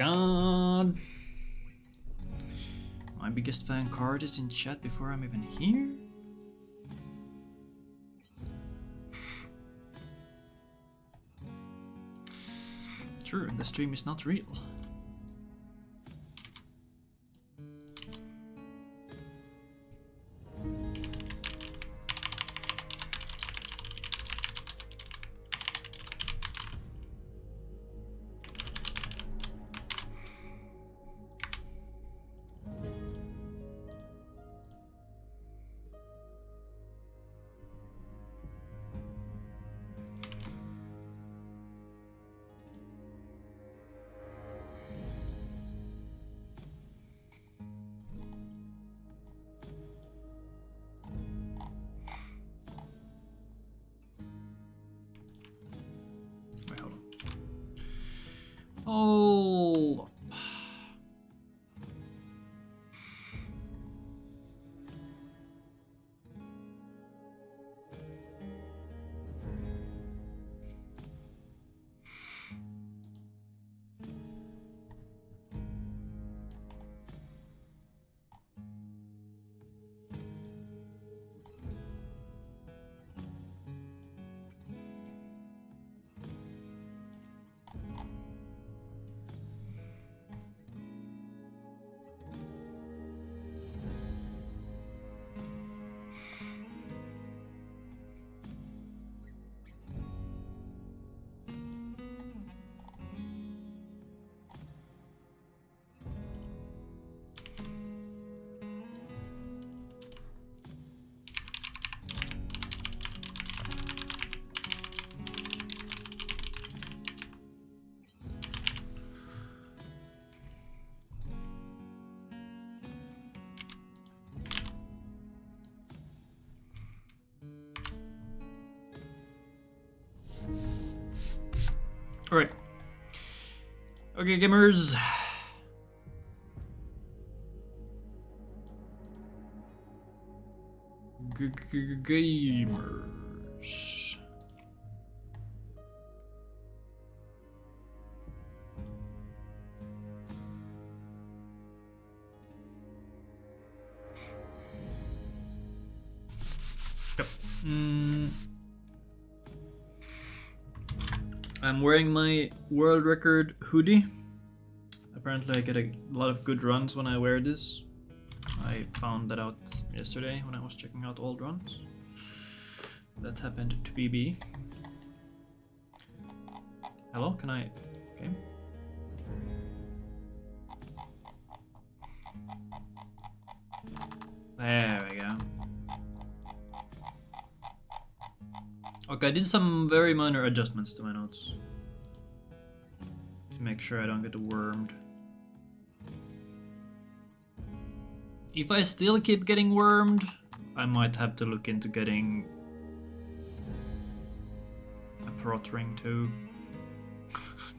god. My biggest fan card is in chat before I'm even here. True, the stream is not real. Hold up. Alright. Okay, gamers. Gamers. Yep. I'm wearing my world record hoodie. Apparently I get a lot of good runs when I wear this. I found that out yesterday when I was checking out old runs. That happened to BB. Hello, can I... Okay. There we go. Okay, I did some very minor adjustments to my notes to make sure I don't get wormed. If I still keep getting wormed, I might have to look into getting a prot ring too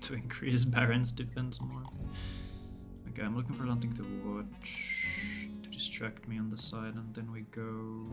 to increase Baron's defense more. Okay, I'm looking for something to watch to distract me on the side, and then we go.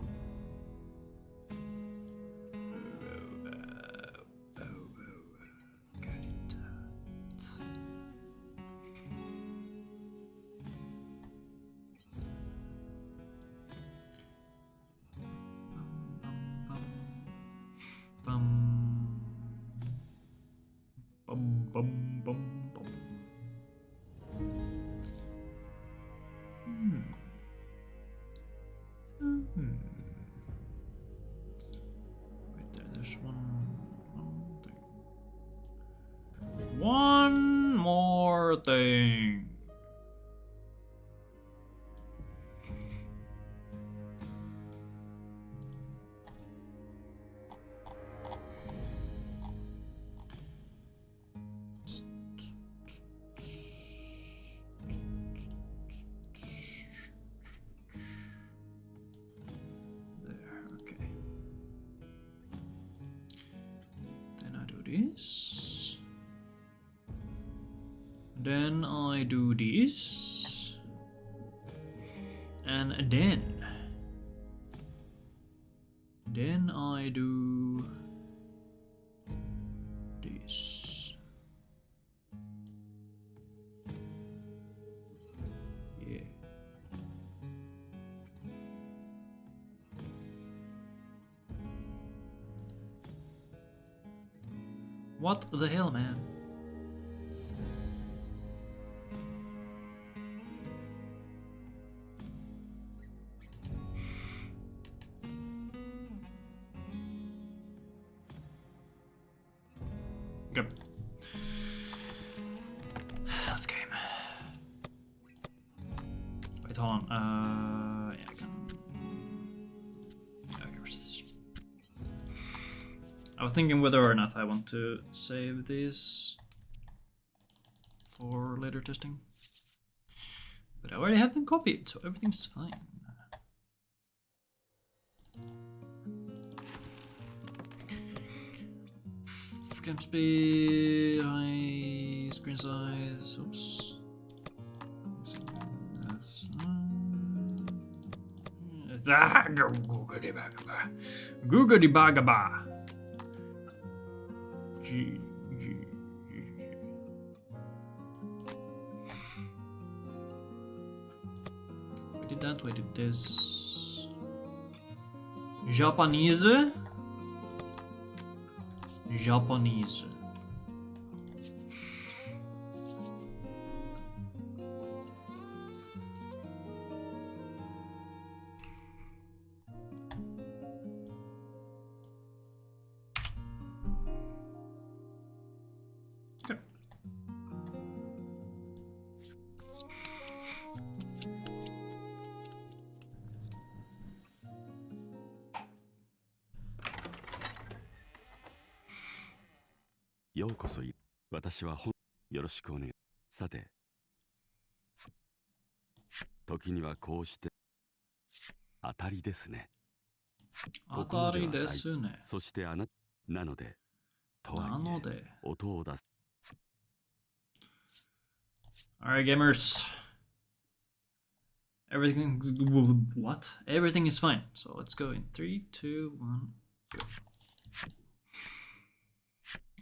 Wait there, there's one thing. One more thing. This. Then I do this. And then I do this. What the hell, man? Okay. Let's game. Wait, hold on. Yeah, I can. Yeah, okay, where's this? I was thinking whether or not I want to save these for later testing, but I already have them copied, so everything's fine. Game speed, high screen size, oops. Googity bagaba. We did that, we did this. Japanese. Japanese. Okay.ようこそい。私はよろしくお願い。さて、時にはこうして当たりですね。当たりですね。そしてなので、とはいえ音を出す。Alright, gamers. Everything's what? Everything is fine. So let's go in 3, 2, 1, go.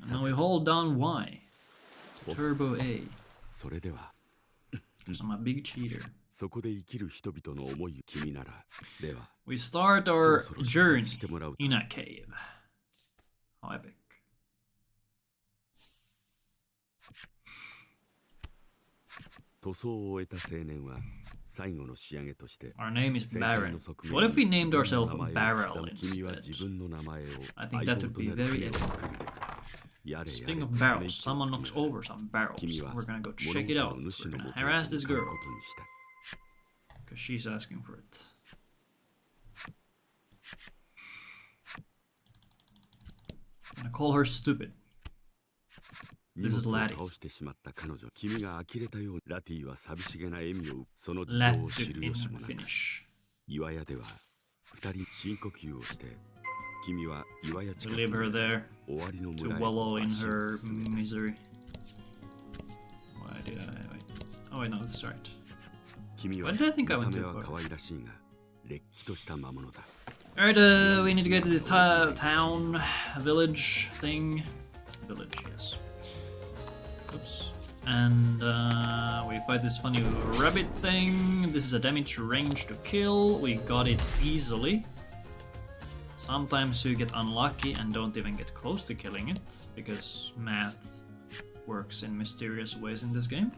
And now we hold down Y to turbo A. それでは。Because I'm a big cheater. そこで生きる人々の思い君なら。では。We start our journey in a cave. How epic. 塗装を終えた青年は最後の仕上げとして Our name is Baron. What if we named ourselves Barrel instead? I think that would be very epic. Speaking of barrels, someone knocks over some barrels. We're gonna go check it out. We're gonna harass this girl. Because she's asking for it. I'm gonna call her stupid. This is Laddie. Laddie in Finnish. We leave her there to wallow in her misery. Why did I wait? Oh wait, no, this is right. Why did I think I went to Alright, we need to get to this town, village thing. Village, yes. Oops. And we fight this funny rabbit thing. This is a damage range to kill. We got it easily. Sometimes you get unlucky and don't even get close to killing it, because math works in mysterious ways in this game.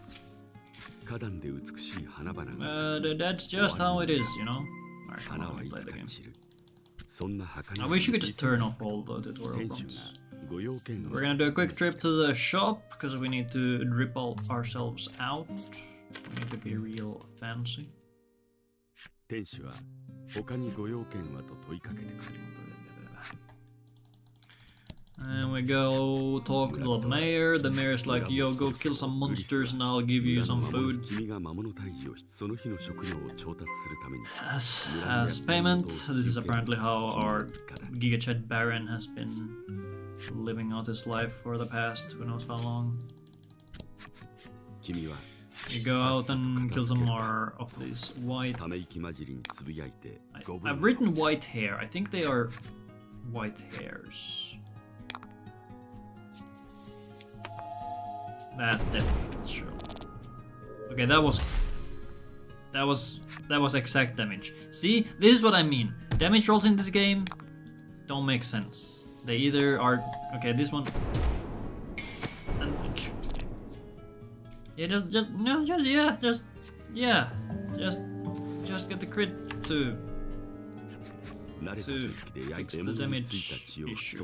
That's just how it is, you know? Alright, come on, play the game. I wish you could just turn off all the tutorial prompts. We're gonna do a quick trip to the shop, because we need to drip ourselves out. We need to be real fancy. And we go talk to the mayor. The mayor's like, yo, go kill some monsters and I'll give you some food. As payment, this is apparently how our Gigachad Baron has been living out his life for the past who knows how long. You go out and kill some more of these white... I've written white hair. I think they are white hairs. That definitely sure. Okay, that was exact damage. See, this is what I mean. Damage rolls in this game don't make sense. They either are okay. This one, Yeah, just get the crit to fix the damage issues.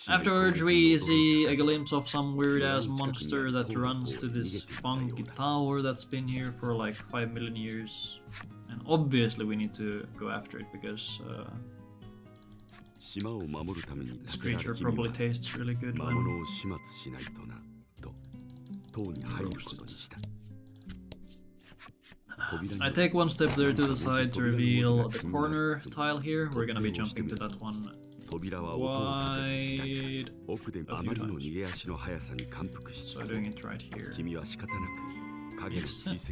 Afterwards, we see a glimpse of some weird-ass monster that runs to this funky tower that's been here for like 5 million years. And obviously we need to go after it because this creature probably tastes really good when roasted. I take one step there to the side to reveal the corner tile here. We're gonna be jumping to that one quite a few times. So doing it right here makes sense.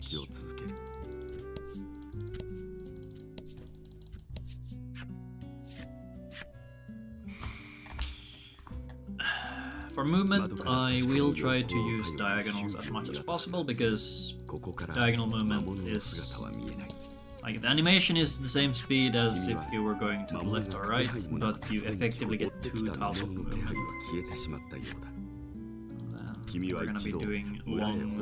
For movement, I will try to use diagonals as much as possible because diagonal movement is like the animation is the same speed as if you were going to the left or right, but you effectively get 2 tiles of movement. Then we're gonna be doing long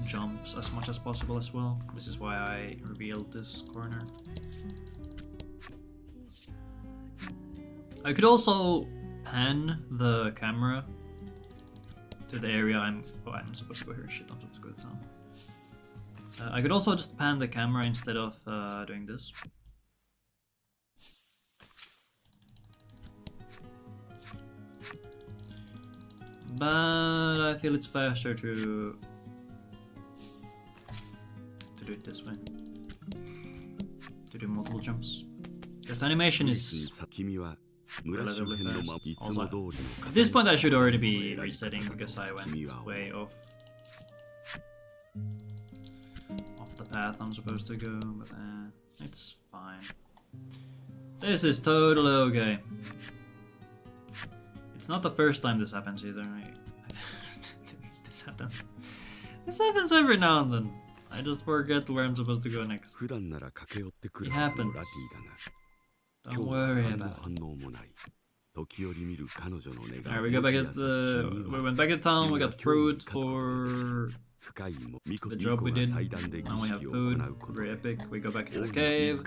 jumps as much as possible as well. This is why I revealed this corner. I could also pan the camera to the area I'm supposed to go here. Shit, I'm supposed to go to town. I could also just pan the camera instead of doing this. But I feel it's faster to do it this way. To do multiple jumps. Because the animation is relatively fast. Also, at this point I should already be resetting because I went way off the path I'm supposed to go, but it's fine. This is totally okay. It's not the first time this happens either. This happens every now and then. I just forget where I'm supposed to go next. It happens. Don't worry about it. Alright, we go back at we went back to town, we got fruit for the job we did. Now we have food, very epic. We go back to the cave,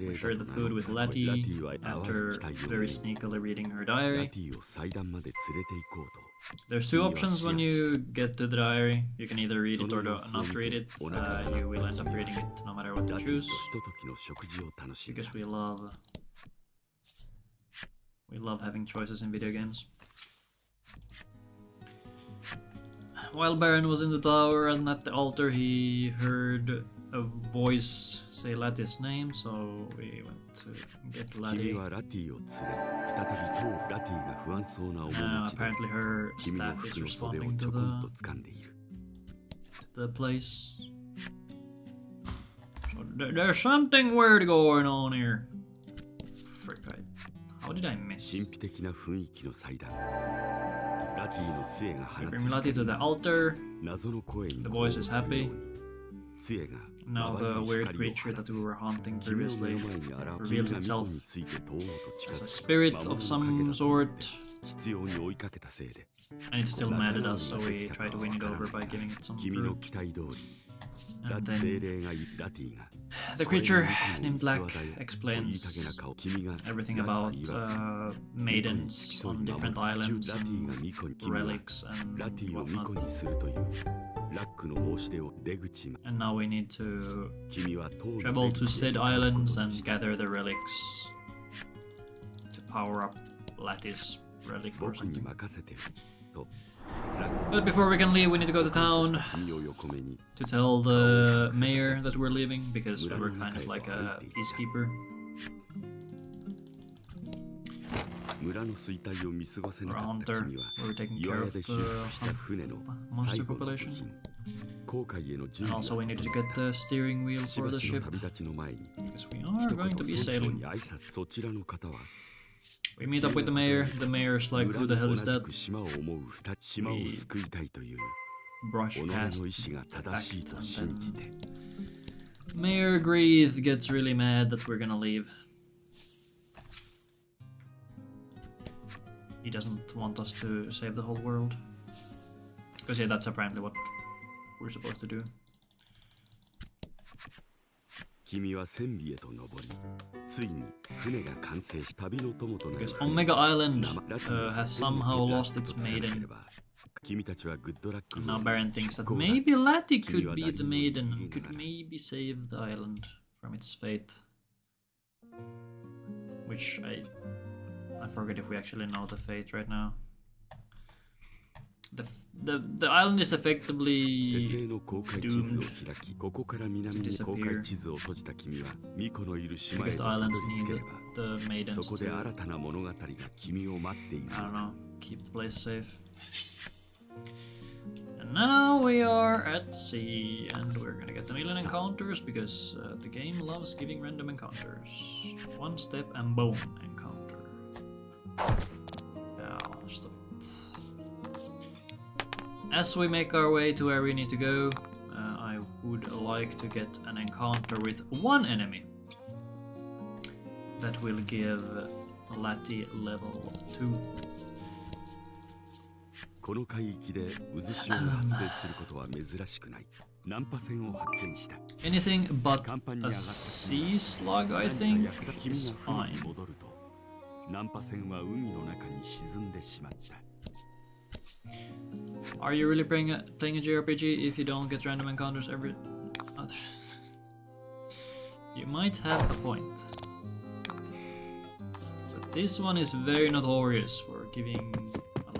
we share the food with Letty after very sneakily reading her diary. There's 2 options when you get to the diary. You can either read it or not read it. You will end up reading it no matter what you choose. Because we love having choices in video games. While Baron was in the tower and at the altar, he heard a voice say Letty's name, so we went to get Letty. Apparently her staff is responding to the place. So there's something weird going on here. Frick, how did I miss? We bring Letty to the altar. The voice is happy. Now the weird creature that we were haunting previously reveals itself as a spirit of some sort. And it's still mad at us, so we try to win it over by giving it some fruit. And then the creature named Black explains everything about maidens on different islands and relics and whatnot. And now we need to travel to said islands and gather the relics to power up Letty's relic or something. But before we can leave, we need to go to town to tell the mayor that we're leaving, because we were kind of like a peacekeeper. Or a hunter. We were taking care of the monster population. And also we needed to get the steering wheel for the ship, because we are going to be sailing. We meet up with the mayor. The mayor's like, who the hell is that? We brush past the fact, and then Mayor Greeth gets really mad that we're gonna leave. He doesn't want us to save the whole world. Because yeah, that's apparently what we're supposed to do. 君は千里へと登り、ついに船が完成し旅の友となる。 Because Omega Island has somehow lost its maiden. 君たちはグッドラック。 Now Baron thinks that maybe Lati could be the maiden and could maybe save the island from its fate. Which I forget if we actually know the fate right now. The island is effectively doomed to disappear because the islands need the maidens to, I don't know, keep the place safe. And now we are at sea, and we're gonna get the million encounters because the game loves giving random encounters. One step and boom, encounter. Yeah, stop it. As we make our way to where we need to go, I would like to get an encounter with one enemy that will give Lati level 2. この海域で渦潮が発生することは珍しくない。難破船を発見した。 Anything but a sea slug, I think, is fine. 戻ると、難破船は海の中に沈んでしまった。 Are you really playing a JRPG if you don't get random encounters every... You might have a point. But this one is very notorious for giving...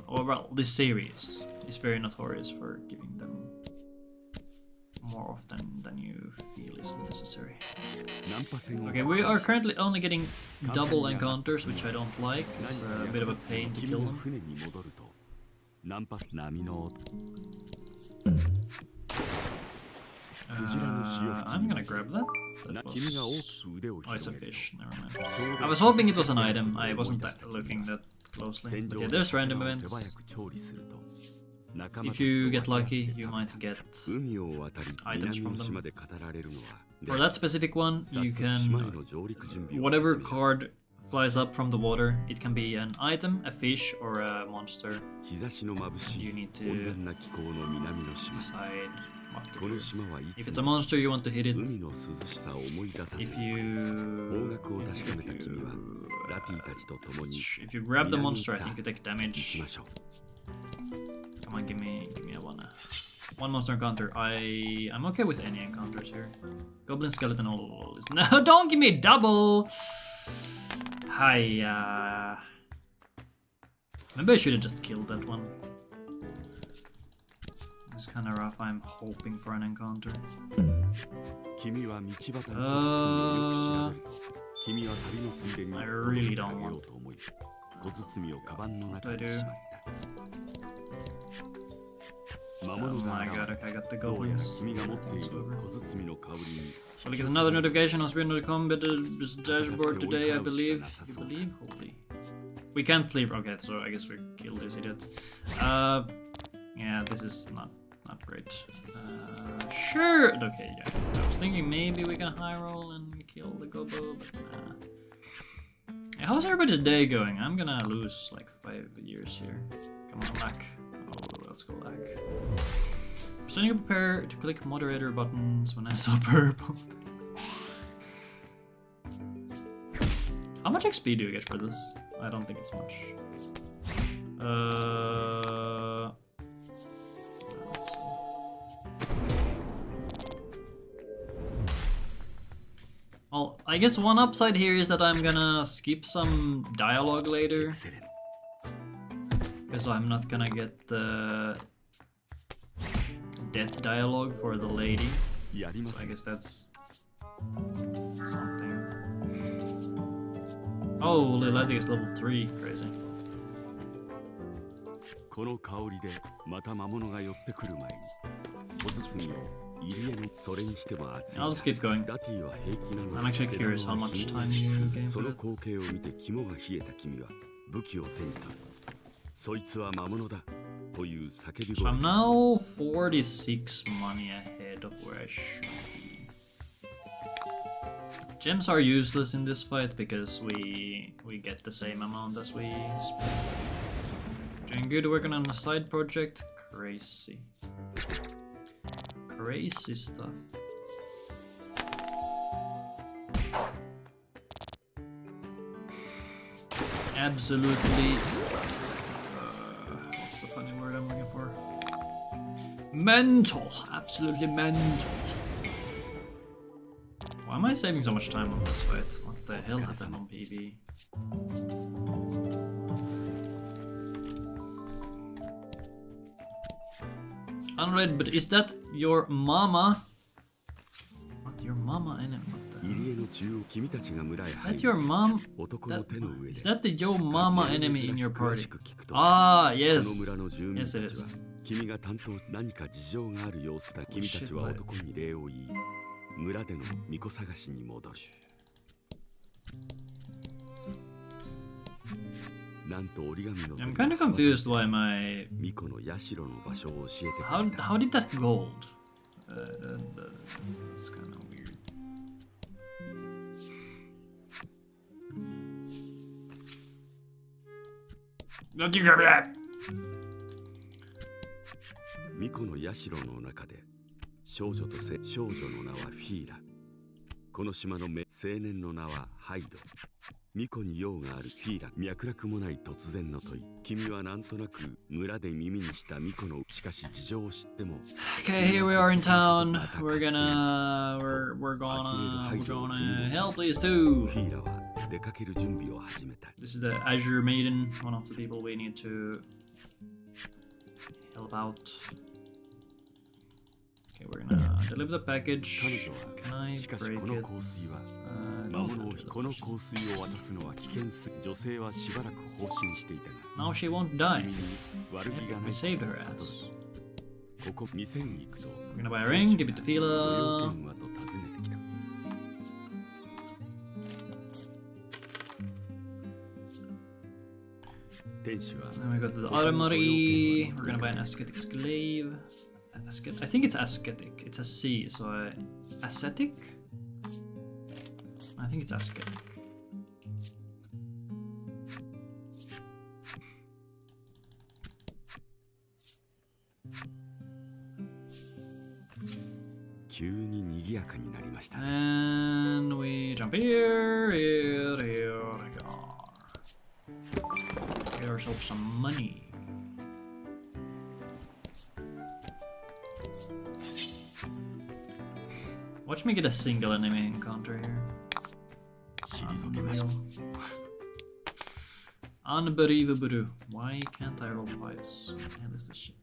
Or well, this series is very notorious for giving them more often than you feel is necessary. Okay, we are currently only getting double encounters, which I don't like. It's a bit of a pain to kill them. I'm gonna grab that. That was... Oh, it's a fish. Never mind. I was hoping it was an item. I wasn't looking that closely. But yeah, there's random events. If you get lucky, you might get items from them. For that specific one, you can... Whatever card flies up from the water, it can be an item, a fish, or a monster. You need to decide what to do. If it's a monster, you want to hit it. If you grab the monster, I think you take damage. Come on, give me a one monster encounter. I'm okay with any encounters here. Goblin, skeleton, all is... No, don't give me double! Hi, maybe I should have just killed that one. It's kind of rough. I'm hoping for an encounter. I really don't want. What do I do? Oh my god, okay, I got the goblins. We'll get another notification on speedruns.com, but this dashboard today, I believe. You believe? Holy. We can't leave. Okay, so I guess we kill this idiot. Yeah, this is not great. Sure! Okay, yeah. I was thinking maybe we can high roll and kill the gobo, but nah. Yeah, how's everybody's day going? I'm gonna lose like 5 years here. Come on, back. Oh, let's go back. I'm starting to prepare to click moderator buttons when I saw purple. How much XP do you get for this? I don't think it's much. Let's see. Well, I guess one upside here is that I'm gonna skip some dialogue later. Because I'm not gonna get the death dialogue for the lady. So I guess that's something. Oh, Lilati is level 3. Crazy. I'll just keep going. I'm actually curious how much time you gain for it. So I'm now 46 money ahead of where I should be. Gems are useless in this fight because we get the same amount as we spend. Doing good working on a side project Crazy. Crazy stuff. Absolutely. What's the funny word I'm looking for? Mental. Absolutely mental. Why am I saving so much time on this fight? What the hell happened on PB? Unread, but is that your mama? What, your mama enemy? What the hell? Is that your mom? Is that the yo mama enemy in your party? Ah, yes. Yes, it is. 君が担当何か事情がある様子だ。君たちは男に礼を言い、村での巫女探しに戻る。なんと折り紙の I'm kind of confused why my... 巫女の社の場所を教えてくれた。How did that gold? It's kind of weird. Don't you grab that! 巫女の社の中で少女の名はフィーラ。この島の青年の名はハイド。巫女に用があるフィーラ。脈絡もない突然の問い。君はなんとなく村で耳にした巫女のしかし事情を知っても。Okay, here we are in town. We're gonna help these two. フィーラは出かける準備を始めた。This is the Azure Maiden, one of the people we need to help out. Okay, we're gonna deliver the package. Can I break it? 魔物をこの香水を渡すのは危険すぎ。女性はしばらく放心していたが。Now she won't die. 君に悪気がない。We saved her ass. ここ店に行くと。We're gonna buy a ring, give it to Fila. ご用件はと尋ねてきた。店主は。Then we got the Automati. We're gonna buy an ascetic slave. I think it's ascetic. It's a C, so ascetic? I think it's ascetic. And we jump here. Get ourselves some money. Watch me get a single enemy encounter here. Unbelievable. Why can't I roll twice? What the hell is this shit?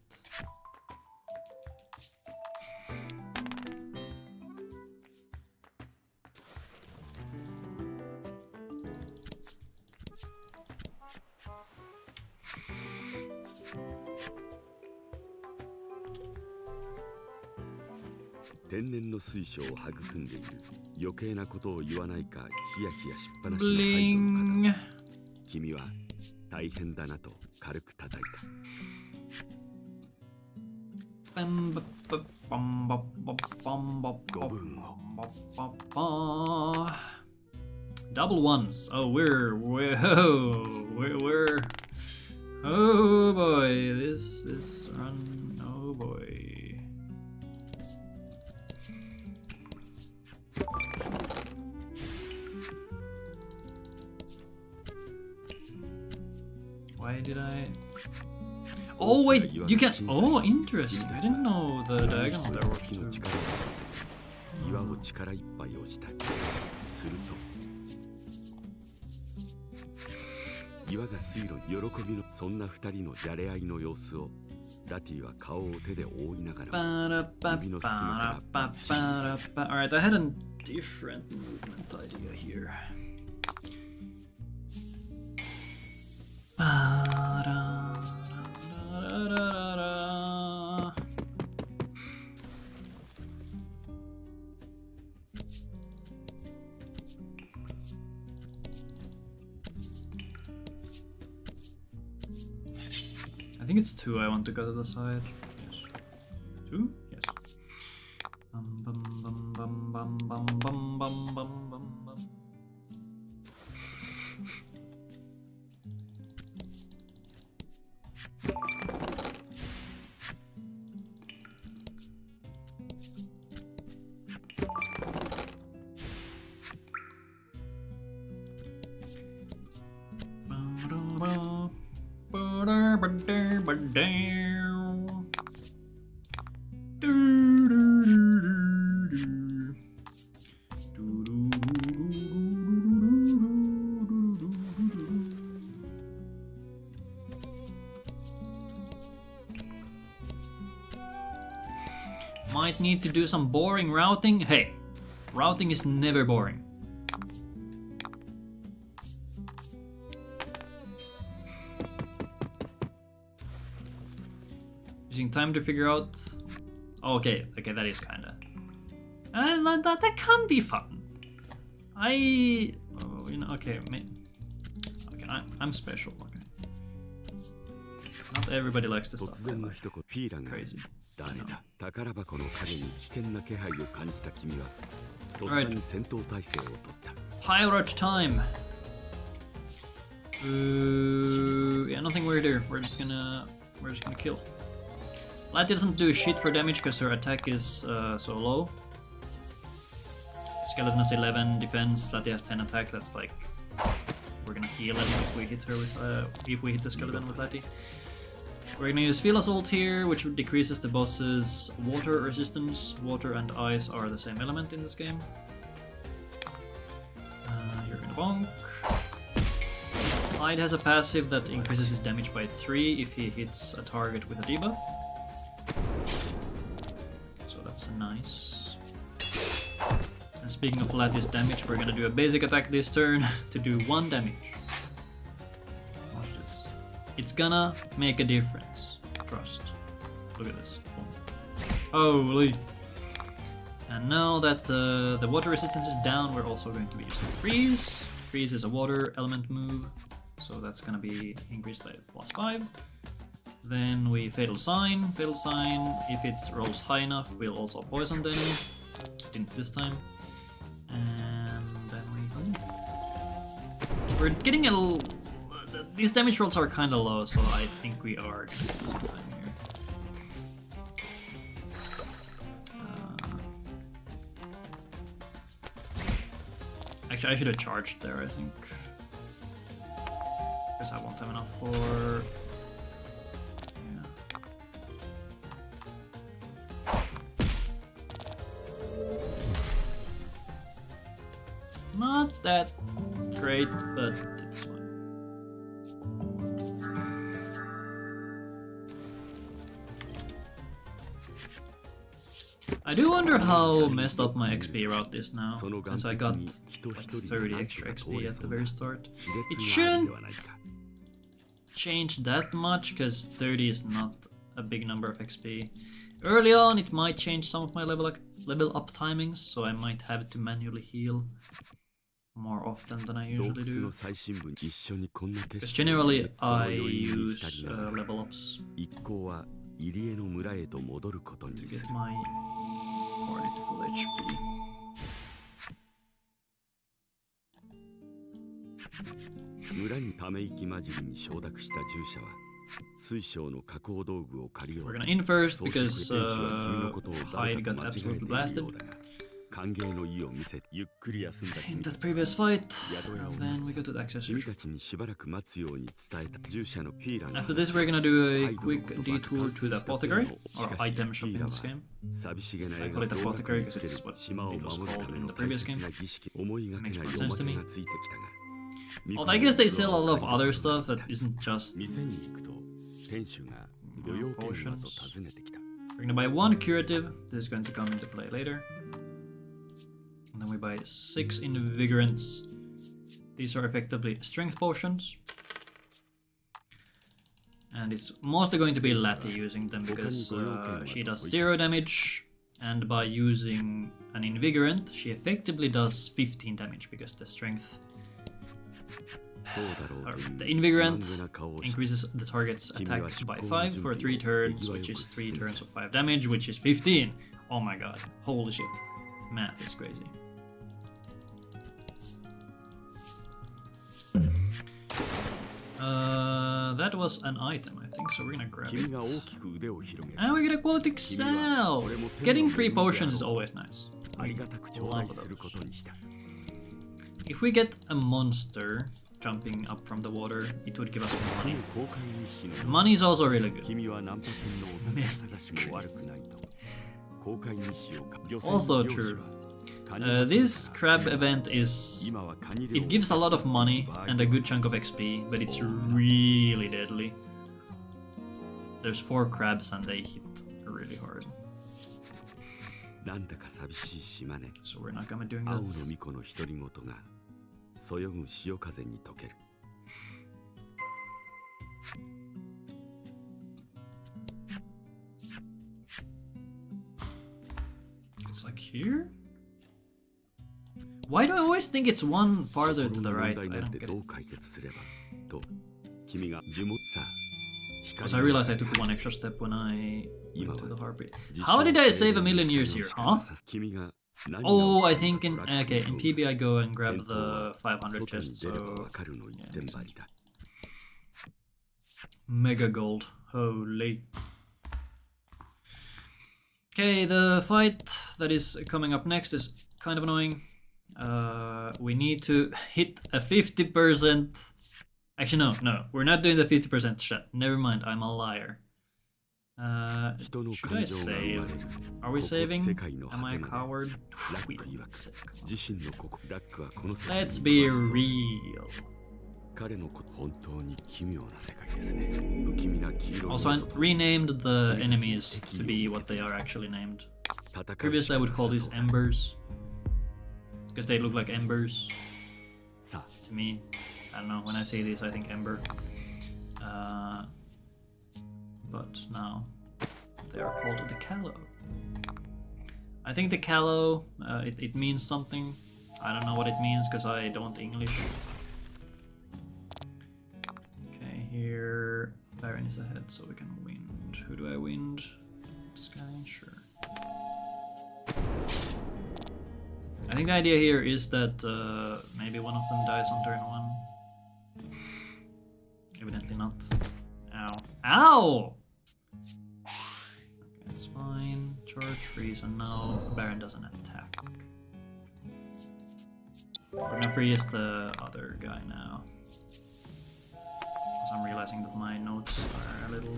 Bling. 君は大変だなと軽く叩いた。Double ones. Oh, we're oh boy, this is run. Oh boy. Why did I? Oh wait, you can. Oh, interesting. I didn't know the diagonal there was too. 岩を力いっぱい押したい。すると岩が水路喜びのそんな二人のじゃれ合いの様子をラティは顔を手で覆いながら指の隙間から。Alright, I had a different movement idea here. I think it's 2 I want to go to the side. Yes. 2? Yes. Bum bum bum bum bum bum bum bum bum bum. down. Might need to do some boring routing. Hey, routing is never boring. Using time to figure out. Oh, okay, that is kinda. That can be fun. Okay, okay, I'm special. Okay. Not everybody likes this stuff. Crazy. Alright. Pirate time. Yeah, nothing weird here. We're just gonna kill. Lati doesn't do shit for damage because her attack is so low. Skeleton has 11 defense. Lati has 10 attack. That's like we're gonna heal it if we hit her with if we hit the skeleton with Lati. We're gonna use Fila's ult here, which decreases the boss's water resistance. Water and ice are the same element in this game. You're gonna bonk. Hyde has a passive that increases his damage by 3 if he hits a target with a debuff. So that's nice. And speaking of Lati's damage, we're gonna do a basic attack this turn to do 1 damage. Watch this. It's gonna make a difference. Trust. Look at this. Boom. Holy! And now that the water resistance is down, we're also going to be using Freeze. Freeze is a water element move, so that's gonna be increased by +5. Then we Fatal Sign. Fatal Sign, if it rolls high enough, we'll also poison them. Didn't this time. And then we're getting a little. These damage rolls are kind of low, so I think we are going to do some time here. Actually, I should have charged there, I think. Because I won't have enough for. Not that great, but it's fine. I do wonder how messed up my XP route is now, since I got like 30 extra XP at the very start. It shouldn't change that much, because 30 is not a big number of XP. Early on, it might change some of my level up timings, so I might have to manually heal more often than I usually do. Because generally I use level ups to get my party to full HP. We're gonna in first because Hyde got absolutely blasted in that previous fight, and then we go to the accessories. After this we're gonna do a quick detour to the apothecary, or item shop in this game. I call it apothecary because it's what it was called in the previous game. Makes more sense to me. Well, I guess they sell a lot of other stuff that isn't just potions. We're gonna buy 1 curative. This is going to come into play later. And then we buy 6 invigorants. These are effectively strength potions. And it's mostly going to be Lati using them because she does 0 damage. And by using an invigorant, she effectively does 15 damage because the strength. The invigorant increases the target's attack by 5 for 3 turns, which is 3 turns of 5 damage, which is 15. Oh my god, holy shit. Math is crazy. That was an item, I think, so we're gonna grab it. And we get a quality excel! Getting free potions is always nice. I love those. If we get a monster, jumping up from the water, it would give us more この money. 公開日誌の Money is also really good. 君はナンパ船のお宝探しも悪くないと公開日誌を漁船 Also の漁師 true. は This crab event is... 今はカニ漁 It gives a lot of money and a good chunk of XP, but it's really deadly. There's 4 crabs and they hit really hard. なんだか寂しい島ね So we're not gonna be doing 青の that. 巫女の独り言がそよぐ潮風に溶ける It's like here? Why do I always think it's one farther to こ the の right? 問 I 題なん don't て get ど it. う解決すればと君が呪文さ Because I realized I took one extra step when I 今 went は to the heartbeat. 実 How 証 did I 性 save a の million 光 years の here? 光 Huh? が差す君が何が Oh, I 起き think た in かトラック okay, の in PB I go and grab 伝統は the 500 外に chests, 出れば so わかるの一点張りだ mega gold. Holy. Okay, the fight that is coming up next is kind of annoying. We need to hit a 50%. Actually, no, we're not doing the 50% shot. Never mind, I'm a liar. 人の Should 感 I 情が生ま save? れる Are we ここ saving? 世界の Am I a 果てまで coward? ラ We ック don't 曰く save. Come on. 自身のここラックはこの世界に Let's be 詳しそう real. 彼のこと本当に奇妙な世界ですね不気味な黄色い Also, I 音と renamed the enemies to be what they are actually named. 戦う Previously, I would call し these かなさそうだ embers because they look like embers さあ to me. I don't know. When I say this, I think ember. But now they are called the callow. I think the callow it means something. I don't know what it means because I don't English. Okay, here Baron is ahead, so we can wind. Who do I wind? Sky, sure. I think the idea here is that maybe one of them dies on turn 1. Evidently not. Ow. Ow! Okay, it's fine. Charge, freeze, and now Baron doesn't attack. We're gonna freeze the other guy now. Because I'm realizing that my notes are a little...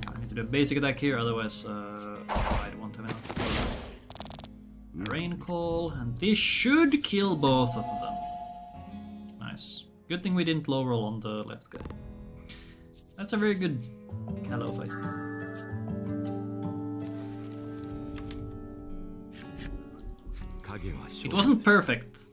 I need to do a basic attack here, otherwise I won't have enough. Rain call, and this should kill both of them. Nice. Good thing we didn't low roll on the left guy. That's a very good callow fight. It wasn't perfect.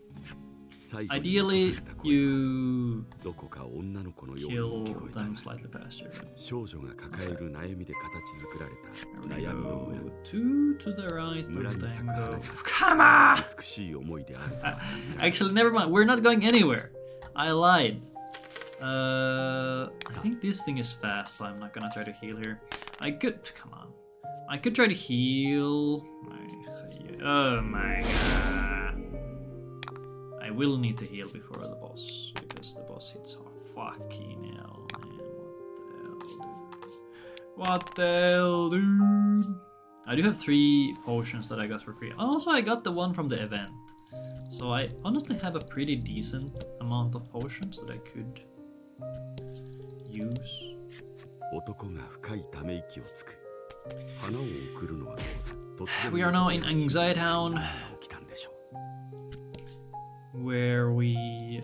Ideally, you kill them slightly faster. 少女が抱える悩みで形作られた There we 悩みの go. 村 Two to the right of 村に咲く花 Tango. が Come on! 美しい思いであるとは Actually, never mind. We're not going anywhere. I lied. I think this thing is fast, so I'm not gonna try to heal here. I could. Come on. I could try to heal. Oh my god. I will need to heal before the boss, because the boss hits hard. Fucking hell, man. What the hell, dude? I do have 3 potions that I got for free. Also, I got the one from the event. So I honestly have a pretty decent amount of potions that I could use. 男が深いため息をつく花を送るのはどうだ突然 We are now in Anxiety Town, 何が起きたんでしょう where we need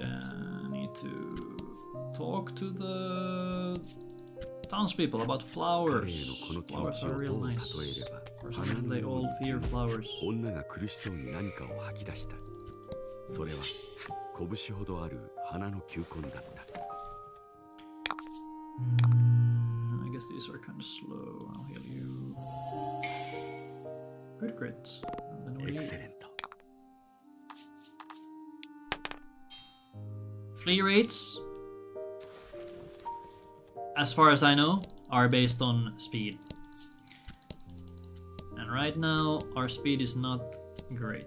to talk to the townspeople about 彼へ flowers. のこの気持 Flowers ち are を real どう例 nice. えれば For some 花 reason, の they よう all に fear 君 flowers. 女が苦しそうに何かを吐き出したそれは拳ほどある花の球根だった I guess these are kind of slow. I'll heal you. Good crits. And then we エクセレント Flea rates, as far as I know, are based on speed. And right now, our speed is not great.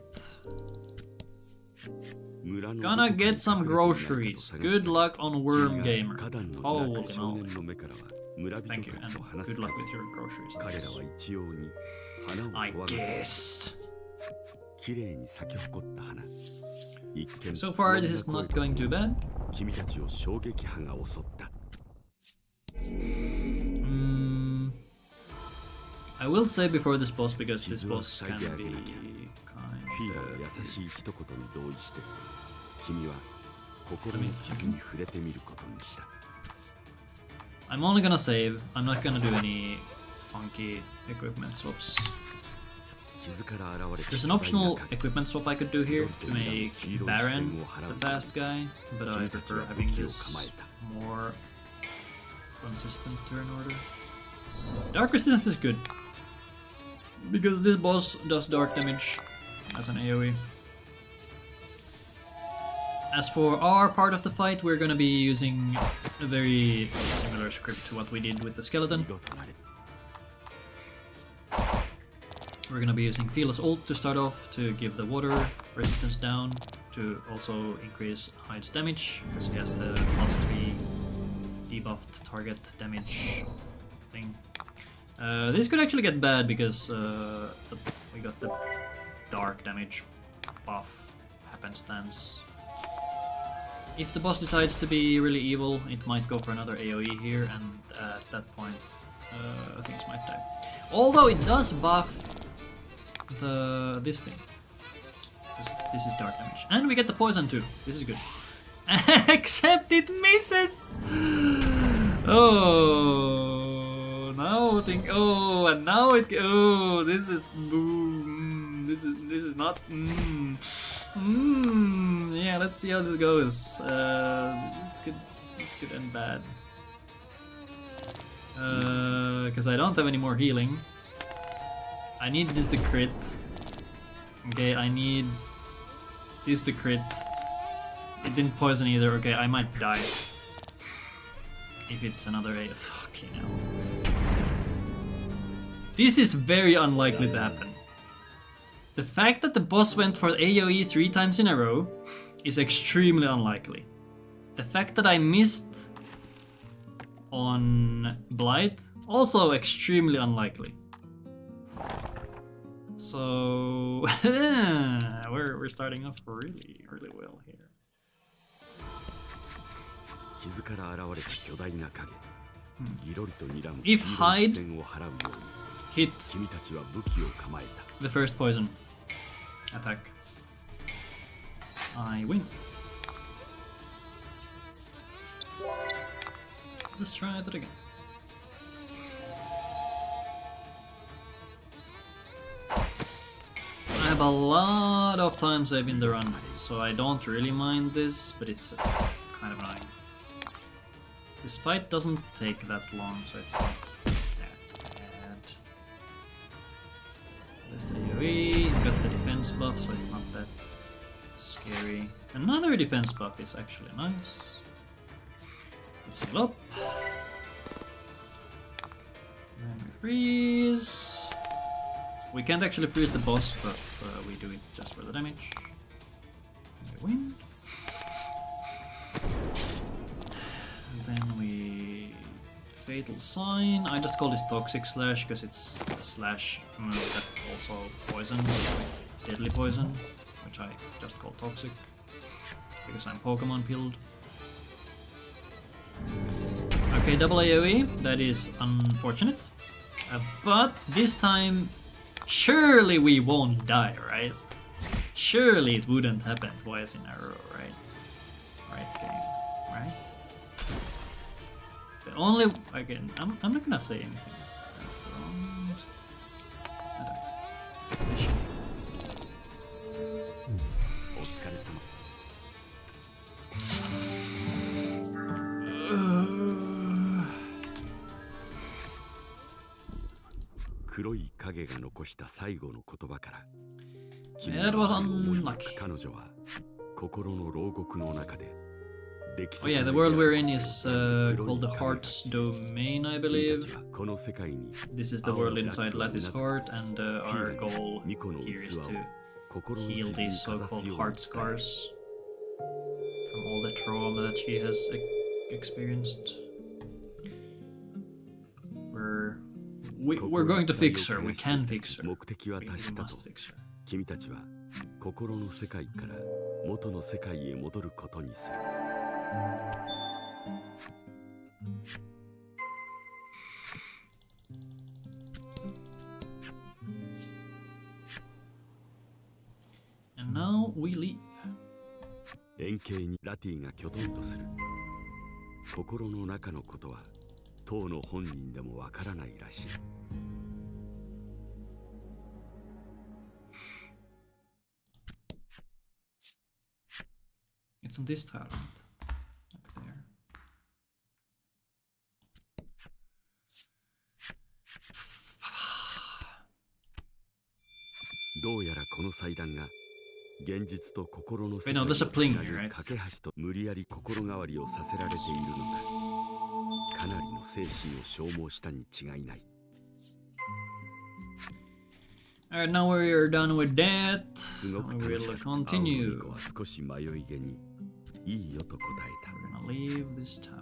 Gonna get some groceries. Good luck on Worm Gamer. Holy moly. Thank you, and good luck with your groceries. I彼らは一様に花を I 怖がる guess. 綺麗に咲き誇った花。一見 So far, this is not going too bad. 君たちを衝撃波が襲った。I will say before this boss because this boss can be kind フィーラの優しい一言に同意して、君は心の傷に触れてみることにした。I'm only gonna save. I'm not gonna do any funky equipment swaps. There's an optional equipment swap I could do here to make Baron the fast guy, but I prefer having this more consistent turn order. Dark resistance is good, because this boss does dark damage as an AoE. As for our part of the fight, we're gonna be using a very similar script to what we did with the skeleton. We're gonna be using Feela's ult to start off to give the water resistance down, to also increase Hyde's damage, because he has the +3 debuffed target damage thing. This could actually get bad because we got the dark damage buff happenstance. If the boss decides to be really evil, it might go for another AoE here, and at that point things might die. Although it does buff this thing. This is dark damage. And we get the poison too. This is good. Except it misses! Oh, now think. Oh, and now it. Oh, this is. This is not. Yeah, let's see how this goes. This could end bad. Because I don't have any more healing. I need this to crit. Okay, I need this to crit. It didn't poison either. Okay, I might die. If it's another A. Fucking hell. This is very unlikely to happen. The fact that the boss went for AoE 3 times in a row is extremely unlikely. The fact that I missed on Blight, also extremely unlikely. So we're starting off really well here. If Hyde hit the first poison attack, I win. Let's try that again. I have a lot of time saved in the run, so I don't really mind this, but it's kind of annoying. This fight doesn't take that long, so it's not that bad. There's the AoE, got the defense buff, so it's not that scary. Another defense buff is actually nice. Let's heal up. Then we freeze. We can't actually freeze the boss, but we do it just for the damage. And we win. And then we Fatal Sign. I just call this Toxic Slash because it's a slash move that also poisons with deadly poison, which I just call Toxic because I'm Pokemon pilled. Okay, double AoE. That is unfortunate, but this time. Surely we won't die, right? Surely it wouldn't happen twice in a row, right? Right, game, right? The only again, I'm not gonna say anything. So just attack. That was unlucky. Oh yeah, the world we're in is called the Heart's Domain, I believe. This is the world inside Lattice Heart, and our goal here is to heal these so-called heart scars from all the trauma that she has experienced. We're going to fix her. We can fix her. We must fix her. 心の世界から元の世界へ戻ることにする。And now we leave. 円形にラティが拠点とする。心の中のことは当の本人でもわからないらしい。It's on this tile, right? Up there. どうやらこの祭壇が現実と心の世 Wait, 界 no, を there's a つ pling な here, ぐ right? 架け橋と無理やり心変わりをさせられているのか。かなりの精神を消耗したに違いない。Alright, now we're done with that. すごく We 楽し will かった。 continue. 青の巫女は少し迷いげにいいよと答えた。 We're gonna leave this tower.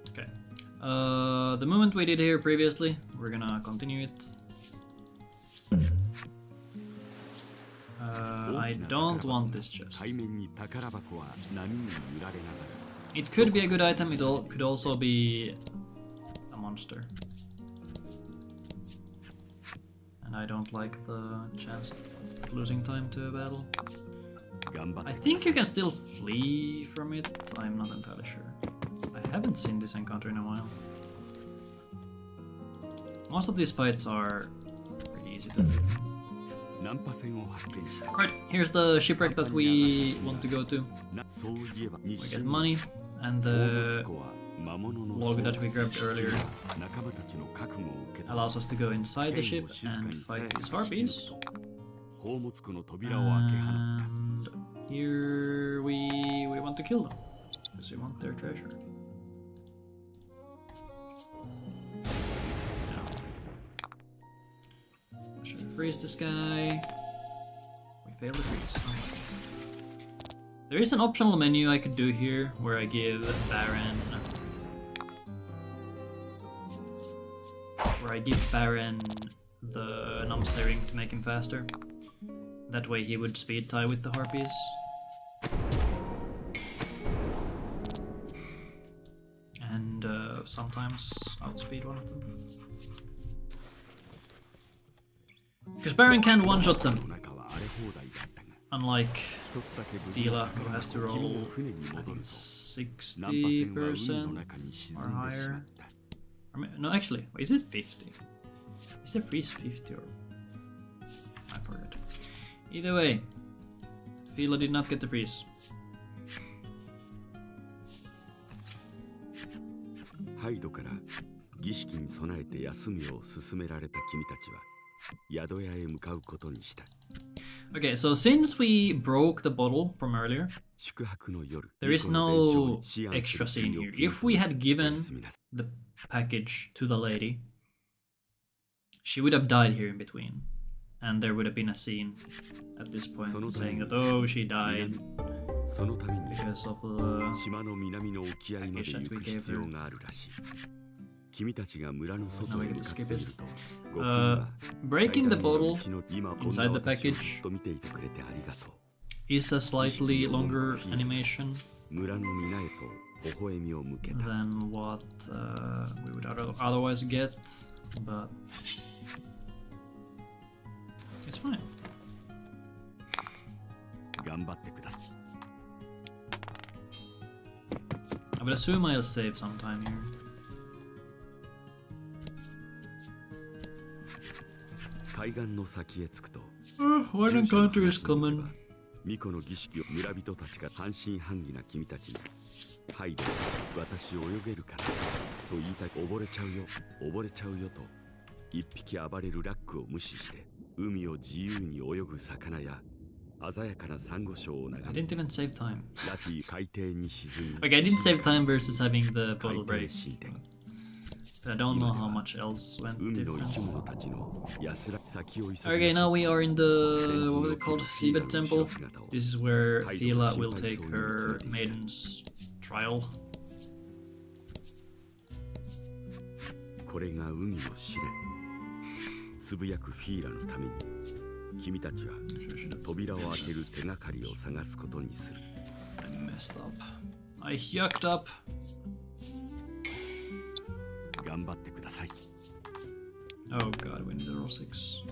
Okay. The movement we did here previously, we're gonna continue it. I don't want this chest. 海面に宝箱は波に揺られながら It could be a good item, it could also be a monster. And I don't like the chance of losing time to a battle. 頑張って I think you can still flee from it, I'm not entirely sure. I haven't seen this encounter in a while. Most of these fights are pretty easy to do. ナンパ船を発見した。 Right, here's the shipwreck that we want to go to. そういえば We get money, and the 魔物の log that we grabbed earlier 仲間たちの覚悟を受けた。 allows us to go inside the ship and fight these harpies. 宝物庫の扉を開け放った。 And here we want to kill them because we want their treasure. Should we freeze this guy? We failed to freeze. Oh. There is an optional menu I could do here where I give Baron the numpster ring to make him faster. That way he would speed tie with the harpies. And sometimes outspeed one of them. Because Baron can one-shot them. Unlike Dila, who has to roll, I think, 60% or higher. No, actually, wait, is it 50? Is it freeze 50 or... I forgot. Either way, Fila did not get the freeze. ハイドから儀式に備えて休みを勧められた君たちは宿屋へ向かうことにした。 Okay, so since we broke the bottle from earlier, 宿泊の夜、 there is no extra scene here. If we had given the package to the lady, she would have died here in between. And there would have been a scene at this point saying that, oh, she died because of the 島の南の沖合まで行く必要があるらしい。君たちが村の外へ向かっていると、breaking the bottle inside the package is a slightly longer animation 村の皆へと微笑みを向けた。 than what we would otherwise get, but it's fine. 頑張ってください。 I would assume I'll save sometime here. 海岸の先へ着くと、 One encounter is coming. 巫女の儀式を村人たちが半信半疑な君たちに、ハイド、私泳げるからと言いたい。溺れちゃうよ、溺れちゃうよと、一匹暴れるラックを無視して、海を自由に泳ぐ魚や、鮮やかなサンゴ礁を眺 I め、 didn't even save time. ラティ海底に沈む。 Okay, I didn't save time versus having the bottle break. 神殿。But I don't know how much else went 海の生き different. 物たちの安ら先を急ぐ Okay, now we are in the, what was it called? Seabed Temple. This is where Thela will take her Maiden's trial. これが海の試練。つぶやくフィーラのために君たちは扉を開ける手がかりを探すことにする。 I messed up. I yucked up. 頑張ってください。 Oh god, we need a roll 6.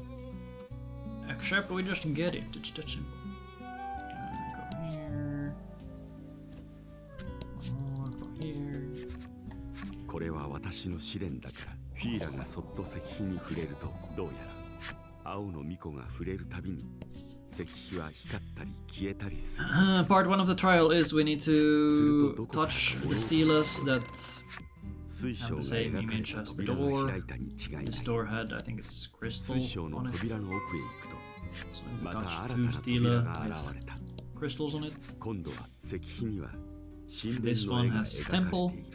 Except we just get it, it's that simple. Go here. One more, go here. これは私の試練だから。フィーラがそっと石碑に触れると、どうやら青の巫女が触れるたびに石碑は光ったり消えたりする。Part 1 of the trial is we need to touch the steelers that have the same image as the door. This door had, I think it's crystal 水晶の on it. 扉の奥へ行くと、 So we また touched 新 two たな steelers 扉が with 現れた。 crystals on it. 今度は石碑には神 This 殿の絵 one が has 描かれ temple. ている。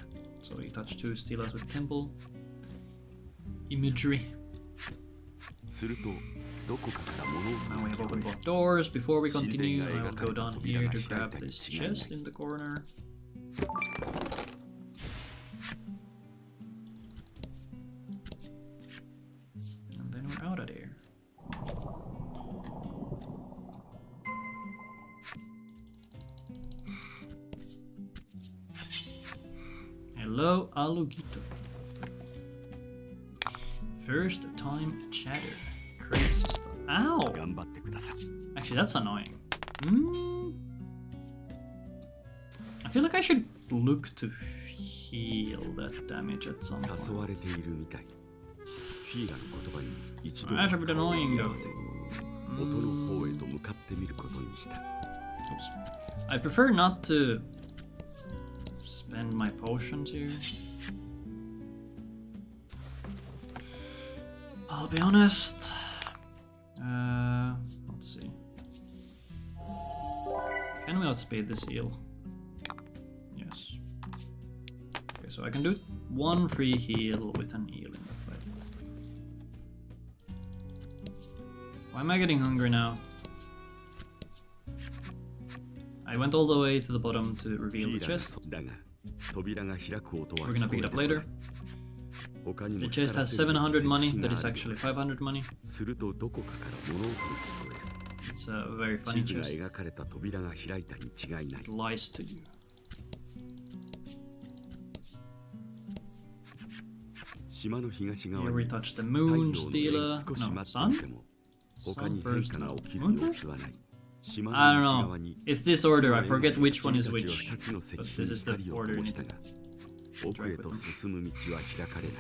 So we touched two steelers with temple imagery. するとどこかから物音 Now we が have 聞こ opened え、 both doors. Before we continue, I'll go down here to grab this chest in the corner. And then we're out of there. Hello, Alugito. First time chatter. Crazy stuff. Ow! 頑張ってください。 Actually, that's annoying. I feel like I should look to heal that damage at some 誘わ point. れているみたい。フィーラの言葉に一度 That's a bit annoying 顔を though. 合わせ、音の方へと向かってみることにした。 Oops. I prefer not to spend my potions here. I'll be honest. Let's see. Can we outspeed this eel? Yes. Okay, so I can do one free heal with an eel in the fight. Why am I getting hungry now? I went all the way to the bottom to reveal the chest. だが、扉が開く音は We're gonna pick it up later. 他にも The chest has 700 money, that is actually 500 money. するとどこかから物音が聞こえる。 It's a very funny 地図が chest. 描かれた扉が開いたに違いない。 It lies to you. 島の東側 Here に we touch the 太陽 moon の stealer. 少し No, 待 sun? っていても他に変化が起きる様子はない。島 I の don't 西 know. 側に It's this order. I forget which one is 君た which. ちは二つの石 But 碑 this に is the 光を order 灯 you し need た to が奥へと進む道は開かれない。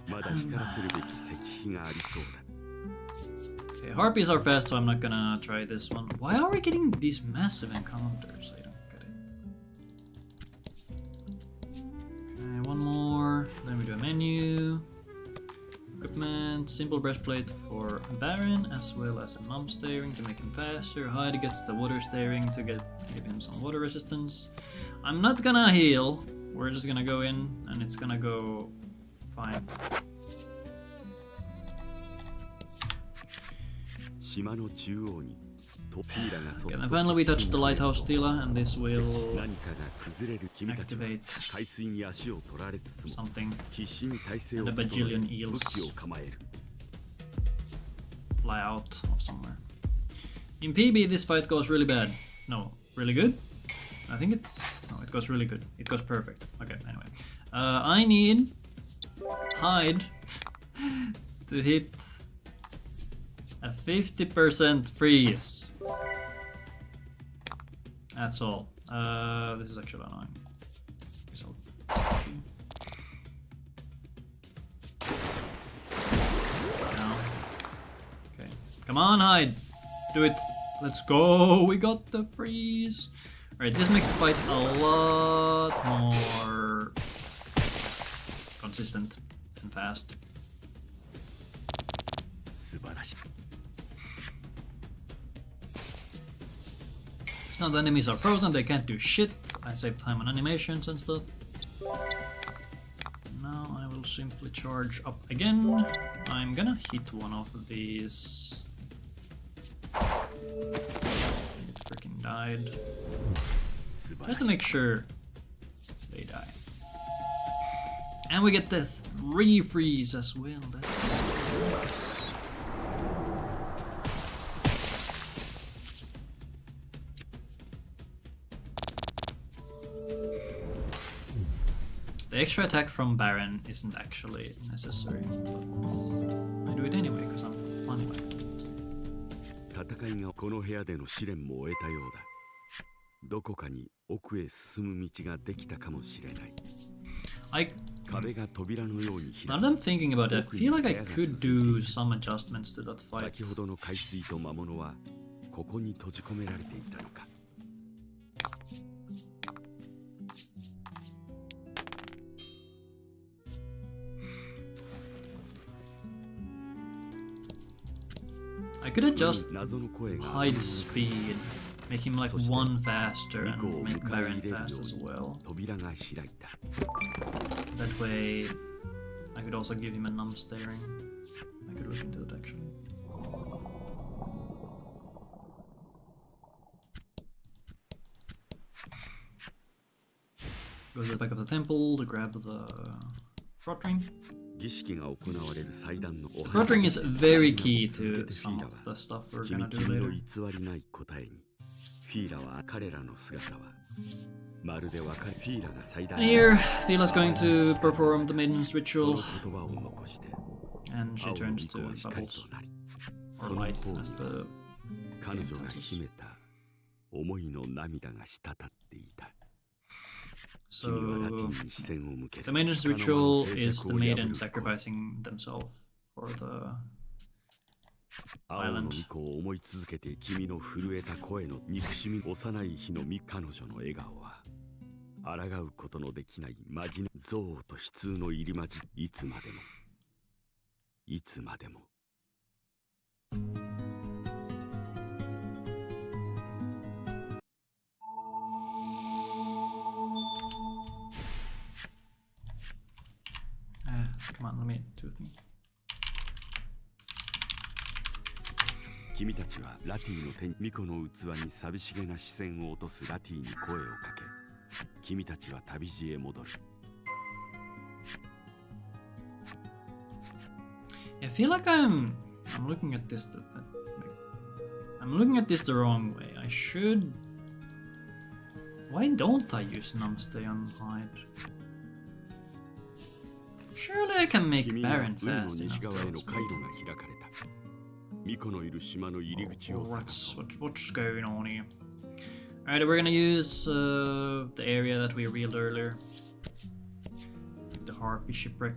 まだ光らせるべき石碑がありそうだ。 Okay, harpies are fast, so I'm not gonna try this one. Why are we getting these massive encounters? I don't get it. Okay, one more. Then we do a menu. Equipment, simple breastplate for Baron, as well as a numb steering to make him faster. Hyde gets the water steering to give him some water resistance. I'm not gonna heal. We're just gonna go in, and it's gonna go fine. 島の中央にトピーラがそっ Okay, と then finally we touch the lighthouse 石碑に stealer, and this will 何かが崩れる君たちは activate 海水に足を取られつつも something. 必死に体勢を And a 整え bajillion 武 eels 器を構える。 fly out of somewhere. In PB, this fight goes really bad. No, really good? I think it... No, it goes really good. It goes perfect. Okay, anyway. I need Hyde to hit a 50% freeze. That's all. This is actually annoying. Guess I'll stop you. No. Okay. Come on, Hyde. Do it. Let's go. We got the freeze. Alright, this makes the fight a lot more consistent and fast. 素晴らしい。 Now the enemies are frozen, they can't do shit. I save time on animations and stuff. Now simply charge up again. I'm gonna hit one of these. It freaking died. Just to make sure they die. And we get the refreeze as well. That's nice. The extra attack from Baron isn't actually necessary, but I do it anyway because I'm fun like it. 戦いがこの部屋での試練も終えたようだ。どこかに奥へ進む道ができたかもしれない。壁が扉のように開く。Now that I'm thinking about it, I feel like I could do some adjustments to that fight. 先ほどの海水と魔物はここに閉じ込められていたのか。I could adjust hide speed, make him like one faster and make Baron fast as well. That way I could also give him a numb staring. I could look into it actually. Go to the back of the temple to grab the rot ring. The rot ring is very key to some of the stuff we're gonna do later. And here, Thila's going to perform the Maiden's ritual, and she turns to bubbles, or light as the game tells us. So, the Maiden's ritual is the Maiden sacrificing themselves for the island. Come on, let me do the thing. 君たちはラティの手に巫女の器に寂しげな視線を落とすラティに声をかけ、君たちは旅路へ戻る。I feel like I'm looking at this. I'm looking at this the wrong way. I should. Why don't I use numbstay on hide? Surely I can make Baron fast enough to outspeed. What's going on here? Alright, we're gonna use the area that we reeled earlier. The Harpy shipwreck.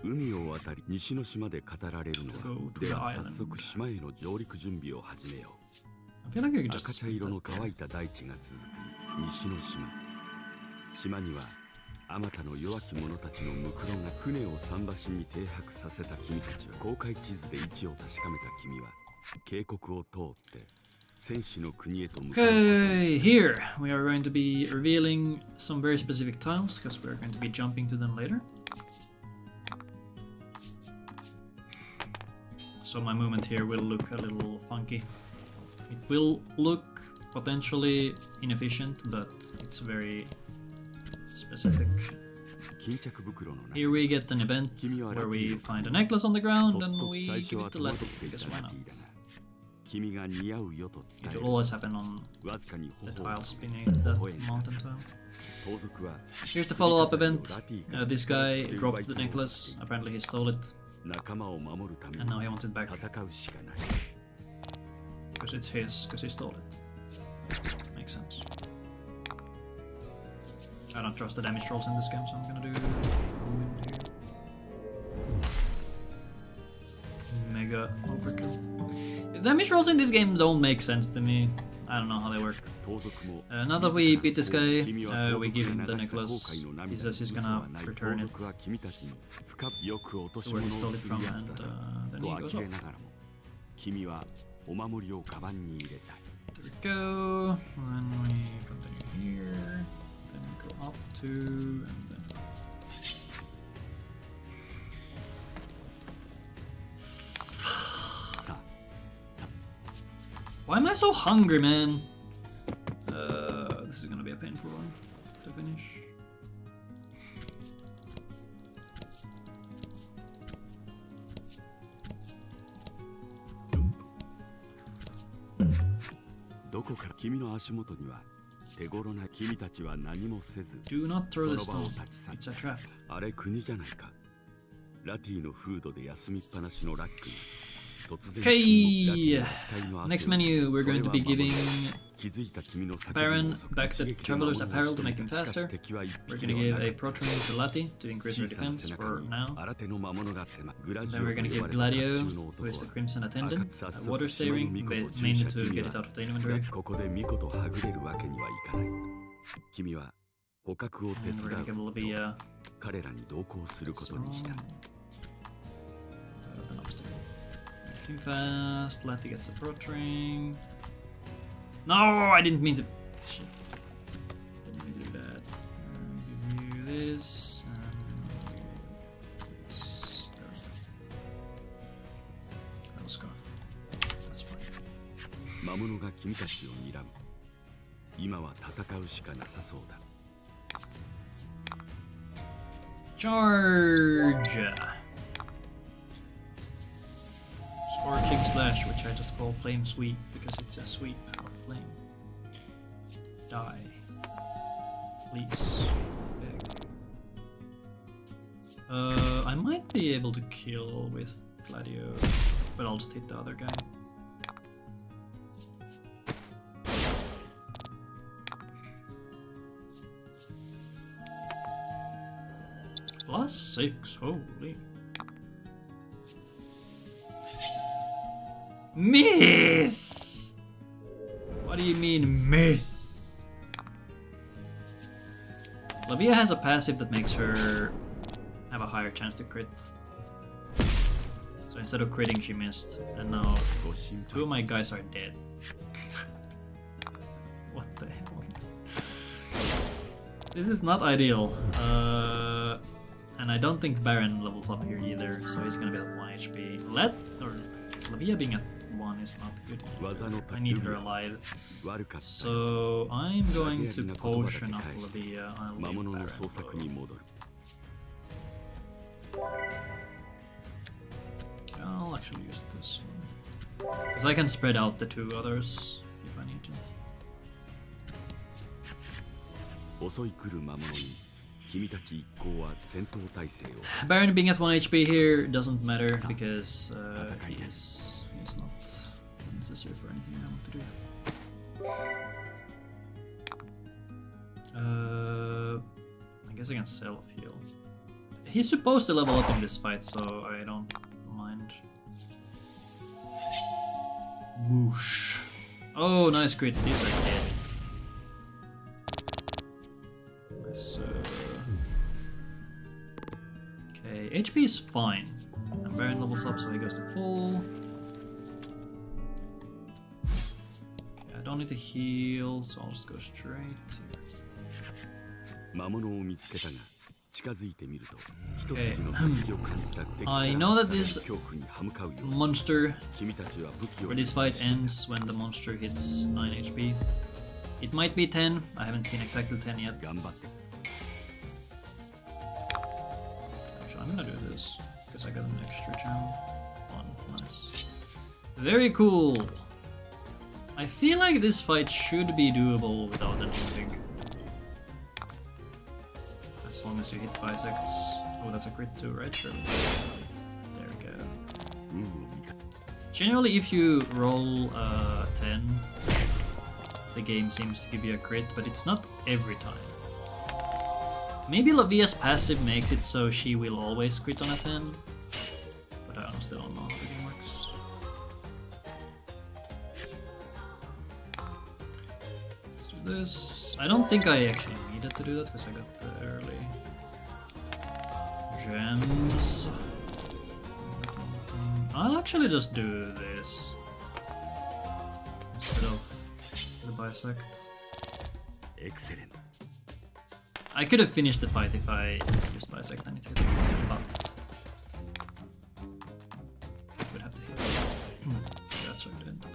海を渡り西の島で語られるのは、では早速島への上陸準備を始めよう。赤茶色の乾いた大地が続く西の島。島にはあまたの弱き者たちのムクロが船を桟橋に停泊させた君たちは、航海地図で位置を確かめた君は渓谷を通って戦士の国へと向かう。Okay, here we are going to be revealing some very specific tiles because we're going to be jumping to them later. So my movement here will look a little funky. It will look potentially inefficient, but it's very specific. Here we get an event where we find a necklace on the ground and we give it to Letty, because why not? It will always happen on the tiles beneath that mountain tile. Here's the follow-up event. This guy dropped the necklace, apparently he stole it. And now he wants it back. Because it's his, because he stole it. Makes sense. I don't trust the damage rolls in this game, so I'm gonna do Mega Overkill. The damage rolls in this game don't make sense to me. I don't know how they work. Now that we beat this guy, we give him the necklace. He says he's gonna return it to where he stole it from, and then he goes off. There we go. And then we continue here. then go up 2, and then... Why am I so hungry, man? This is gonna be a painful one to finish. Do not throw the stone. It's a trap. あれ国じゃないか。ラティのフードで休みっぱなしのラックが Okay, next menu we're going to be giving Baron back the Traveler's Apparel to make him faster. We're going to give a Proton to Lati to increase her defense for now. Then we're going to give Gladio, who is the Crimson Attendant, a Water Steering, mainly to get it out of the inventory. And we're going to give Olivia an upstairs. Too fast. Lati gets the Protring. No, I didn't mean to. Shit. Didn't mean to do that. Give you this. And this. There we go. That'll scarf. That's fine. 魔物が君たちを睨む。今は戦うしかなさそうだ。Charge! Scorching Slash, which I just call Flame Sweep because it's a sweep of flame. Die. Please. Beg. I might be able to kill with Gladio, but I'll just hit the other guy. +6, holy. Miss! What do you mean, miss? Lavia has a passive that makes her have a higher chance to crit. So instead of critting, she missed. And now 2 of my guys are dead. What the hell? This is not ideal. And I don't think Baron levels up here either, so he's gonna be at 1 HP. Lavia being at 1 is not good either. I need her alive. So I'm going to potion up Lavia. I'll leave Baron. I'll actually use this one. Because I can spread out the 2 others if I need to. Baron being at 1 HP here doesn't matter because he's not necessary for anything I want to do. I guess I can self-heal. He's supposed to level up in this fight, so I don't mind. Whoosh. Oh, nice crit. These are dead. Nice. Okay, HP is fine. And Baron levels up, so he goes to full. Okay, I don't need to heal, so I'll just go straight. Okay. I know that this monster, or this fight ends when the monster hits 9 HP. It might be 10, I haven't seen exactly 10 yet. Actually, I'm gonna do this, because I got an extra charm. 1, nice. Very cool! I feel like this fight should be doable without anything. As long as you hit bisects. Oh, that's a crit too, right? Sure. There we go. Generally, if you roll 10, the game seems to give you a crit, but it's not every time. Maybe Lavia's passive makes it so she will always crit on a 10, but I honestly don't know how the game works. Let's do this. I don't think I actually needed to do that because I got the early gems. I'll actually just do this instead of the bisect. Excellent. I could have finished the fight if I used bisect anything, but I would have to hit. That's what I did.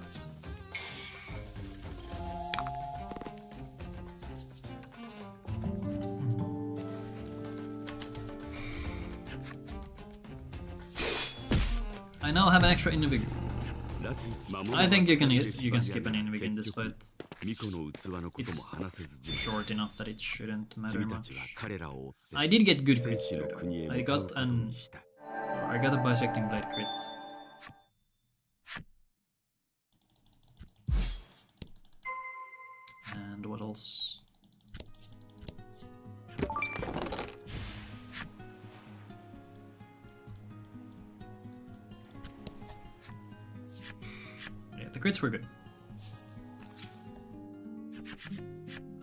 I now have an extra Inuvig. I think you can skip an Inuvig in this fight. It's short enough that it shouldn't matter much. I did get good crits there though. I got a bisecting blade crit. And what else? Yeah, the crits were good.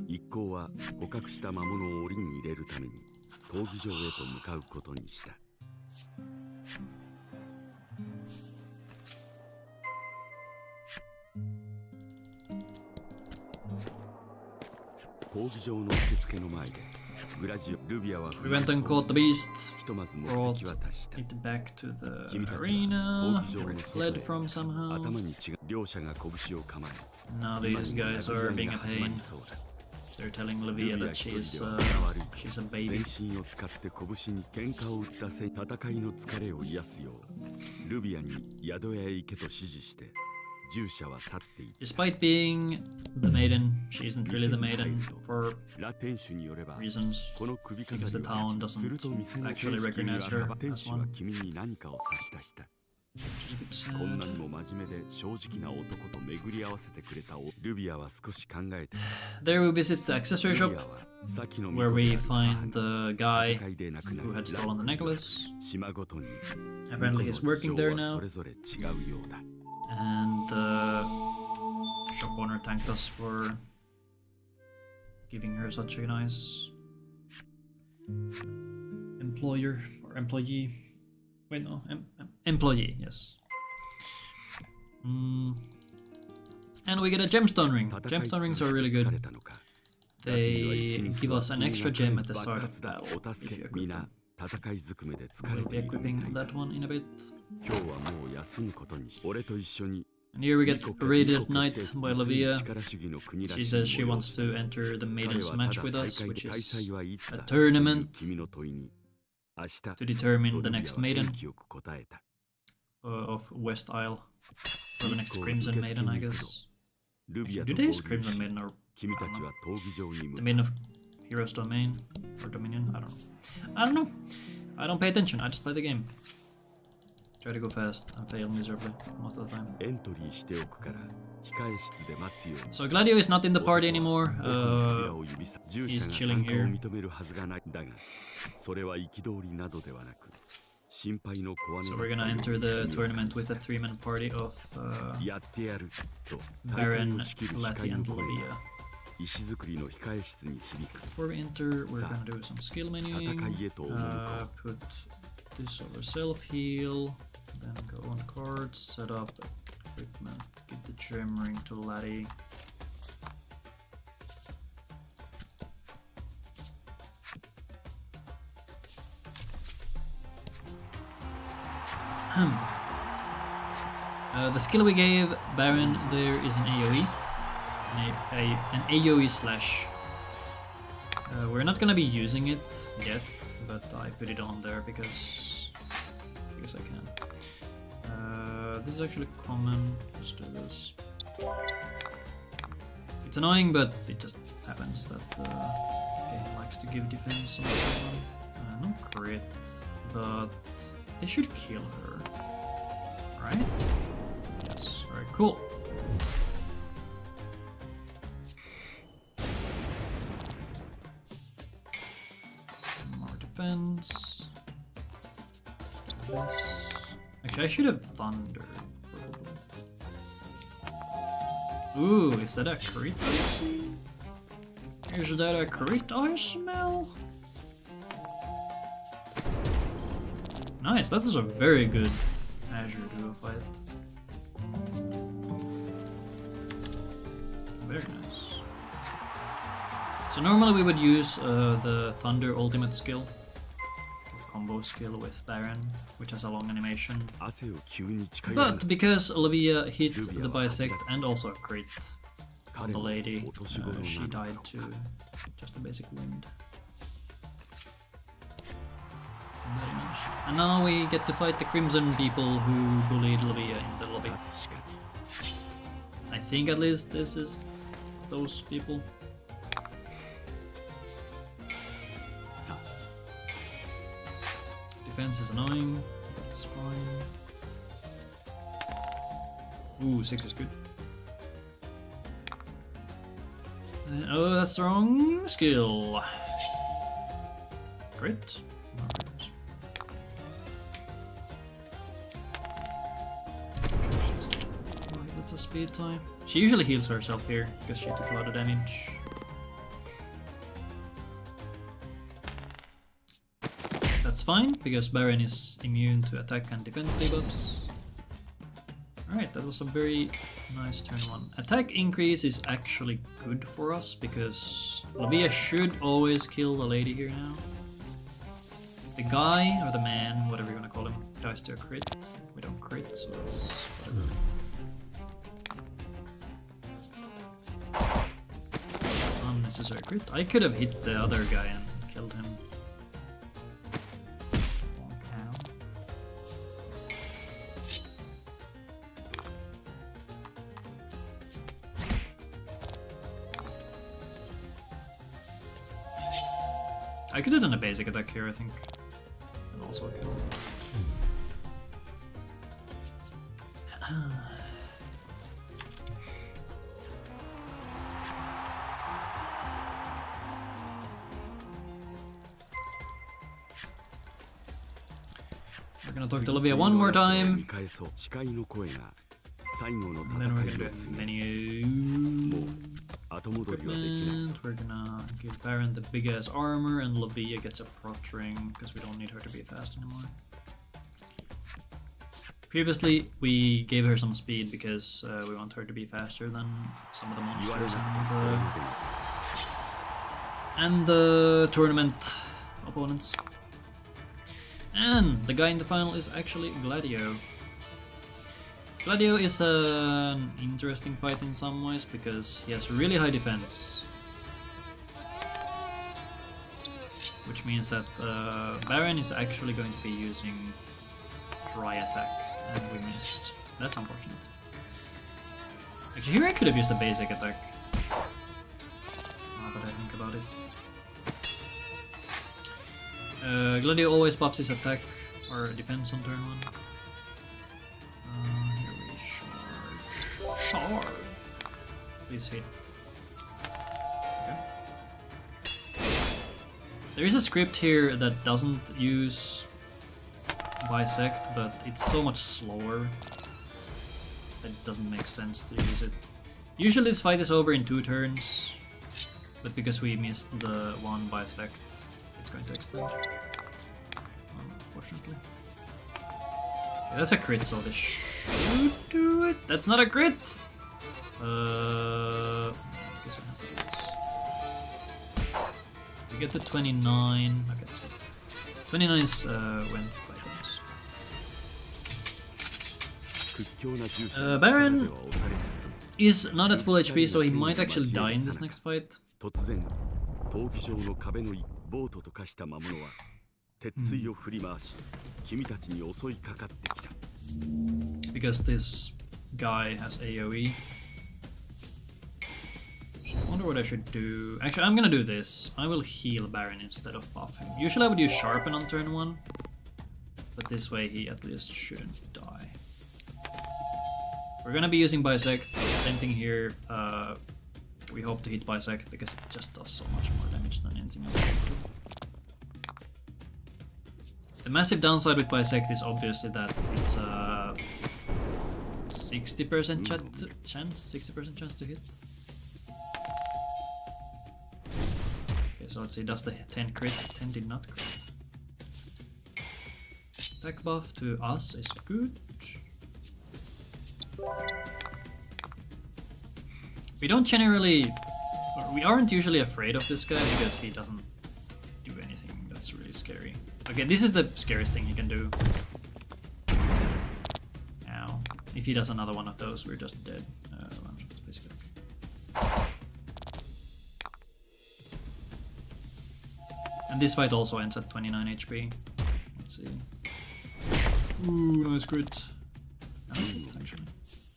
一行は捕獲した魔物を檻に入れるために闘技場へと向かうことにした。闘技場の受付の前でグラジオ・ルビアは We went and caught the beast, ひとまず目 brought 的は達した。 it back to the arena, where it fled from somehow. 頭に血が両者が拳を構え Now these guys are being a pain. They're telling Livia that she's a 全 baby. 身を使って拳に喧嘩を打ったせい戦いの疲れを癒すようルビアに宿屋へ行けと指示して従者は去っていった。 Despite being the maiden, she isn't really the maiden for ラ店主によれば reasons この首飾 because the り town はすると doesn't 店の actually 形式に recognize は her 店 as 主は one. 君に何かを差し出した。 Which is a bit こんな sad. にも真面目で正直な男と巡り合わせてくれたルビアは少し考えて There we visit the accessory ル shop ビアは先の where we 巫女 find the guy 戦いで亡くな who る had stolen the necklace. 島ごとに Apparently he's working there 巫女 now. の事情はそれぞれ違うようだ。 And the shop owner thanked us for giving her such a nice employer or employee. Wait, no, employee, yes. And we get a gemstone ring. Gemstone rings are really good. They give us an extra gem at the start of the battle if you equip them. 戦いずくめで疲 We'll れ be ている equipping that one in a bit. 今日はもう休むことにし俺と一緒に And here we get Radiant Knight by Livia. 力主義の国らし She い says she 模様 wants to enter the 彼 Maiden's は match た with だ大 us, 会 which で開 is 催はいつ a だ tournament 君の問いに明日 to determine と the ルビア next は Maiden 元気よく答えた of West Isle. Or the next Crimson Maiden, I guess. ルビア Do と they 合 use 流 Crimson し Maiden or 君たちは闘技場に向 the か Maiden of Heroes Domain or Dominion? I don't know. I don't know. I don't pay attention. I just play the game. Try to go fast and fail miserably most of the time. エントリーしておくから控え室で待つように So Gladio is not in the party anymore. 僕の扉を指さ従者 he's が chilling 参加を here. 認めるはずがないだがそれは憤りなどではなく心配の小 So 姉 we're だ gonna った enter the ように tournament with a 3-man party of やってやると大会 Baron, を仕切る司 Lati, 会の and 声が Livia. 石造りの控え室に響く Before we enter, we're gonna do some skill menuing. Put this over self heal, then go on cards, set up equipment, give the gem ring to Lati. The skill we gave Baron there is an AoE. An AoE slash. We're not gonna be using it yet, but I put it on there because I can. This is actually common. Let's do this. It's annoying, but it just happens that the game likes to give defense on someone. No crit, but they should kill her, right? Yes. All right. Cool. More defense. This. Actually, I should have thunder. Probably. Ooh, is that a crit I see? Is that a crit I smell? Nice, that is a very good Azure Duo fight. Very nice. So normally we would use the Thunder ultimate skill, combo skill with Baron, which has a long animation. 汗を急に近寄る But because Olivia hit the bisect and also a crit on the lady, she died to just a basic wound. Very nice. And now we get to fight the Crimson people who bullied Olivia in the lobby. 確か I think at least this is those people. にさあ Defense is annoying. That's fine. Ooh, 6 is good. Oh, that's the wrong skill. Great. Alright, that's a speed tie. She usually heals herself here because she took a lot of damage. That's fine, because Baron is immune to attack and defense debuffs. Alright, that was a very nice turn 1. Attack increase is actually good for us, because Labia should always kill the lady here now. The guy, or the man, whatever you want to call him, dies to a crit. We don't crit, so that's whatever. Unnecessary crit. I could have hit the other guy and killed him. I could have done a basic attack here, I think. And also a kill. We're gonna talk to Olivia one more time. 見返そう視界の声が最後の And then we're 戦 gonna いを do 告げ menu 後戻りはできない equipment. We're gonna give Baron the big ass armor, and Labia gets a prot ring because we don't need her to be fast anymore. Previously, we gave her some speed because we want her to be faster than some of the 言われな monsters くてこれまでに and the tournament opponents. And the guy in the final is actually Gladio. Gladio is an interesting fight in some ways because he has really high defense. Which means that Baron is actually going to be using dry attack, and we missed. That's unfortunate. Actually, here I could have used a basic attack. Now that I think about it. Gladio always buffs his attack or defense on turn 1. Here we charge. Charge! Please hit. Okay. There is a script here that doesn't use bisect, but it's so much slower that it doesn't make sense to use it. Usually this fight is over in 2 turns, but because we missed the one bisect, it's going to extend. Unfortunately. Yeah, that's a crit, so this should do it. That's not a crit! I guess we have to do this. We get to 29. Okay, that's good. 29 is when items. 屈強な重視の Baron 力では押されつつも is not at full HP, so he might actually die in this next fight. 突然闘技場の壁の一ボートと化した魔物は鉄槌を振り回し、君たちに襲いかかってきた。 Because this guy has AoE. I wonder what I should do. Actually, I'm gonna do this. I will heal Baron instead of buff him. Usually I would use Sharpen on turn 1, but this way he at least shouldn't die. We're gonna be using Bisect. Same thing here. We hope to hit Bisect because it just does so much more damage than anything else. The massive downside with Bisect is obviously that it's a 60% chance, 60% chance to hit. Okay, so let's see, does the 10 crit? 10 did not crit. Attack buff to us is good. We don't generally We aren't usually afraid of this guy because he doesn't do anything that's really scary. Okay, this is the scariest thing he can do. Ow. If he does another one of those, we're just dead. Basically. And this fight also ends at 29 HP. Let's see. Ooh, nice crit. Nice hit, actually. Nice.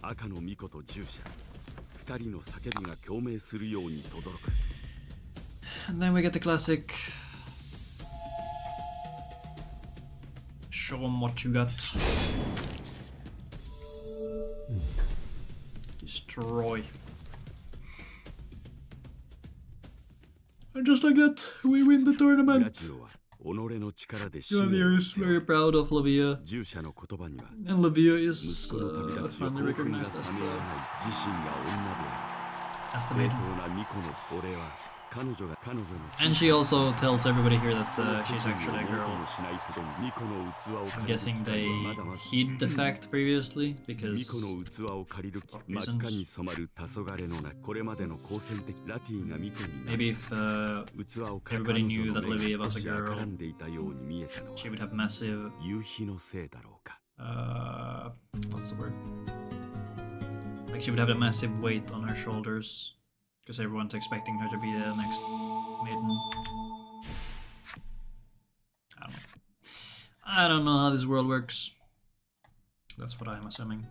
赤の巫女と従者2人の叫びが共鳴するように轟く And then we get the classic show 'em what you got. Destroy. And just like that, we win the tournament. 己の力で Grandier is very proud of Lavia. 従者の言葉には And Lavia is 息子の旅立ちを finally 興奮が recognized as 冷 the, めやらない自身が女である as the 正 maiden. 当な巫女の俺は彼女が彼女の And she also tells everybody here that その she's 責任 actually を a ものと girl. もしないほど巫女の器を I'm 借りる guessing 機 they 会はまだまだ hid the fact previously 巫 because 女の器を借りる of 真っ reasons. 赤に染まる黄昏の中これまでの好戦的ラティが巫女にな maybe り if 器を借り everybody 彼 knew 女の that 目 Livia が was 少 a し girl, 赤んでいたように見えたのは she would have massive, 夕日のせいだろうか what's the word? Like she would have a massive weight on her shoulders because everyone's expecting her to be the next maiden. I don't know how this world works. That's what I'm assuming.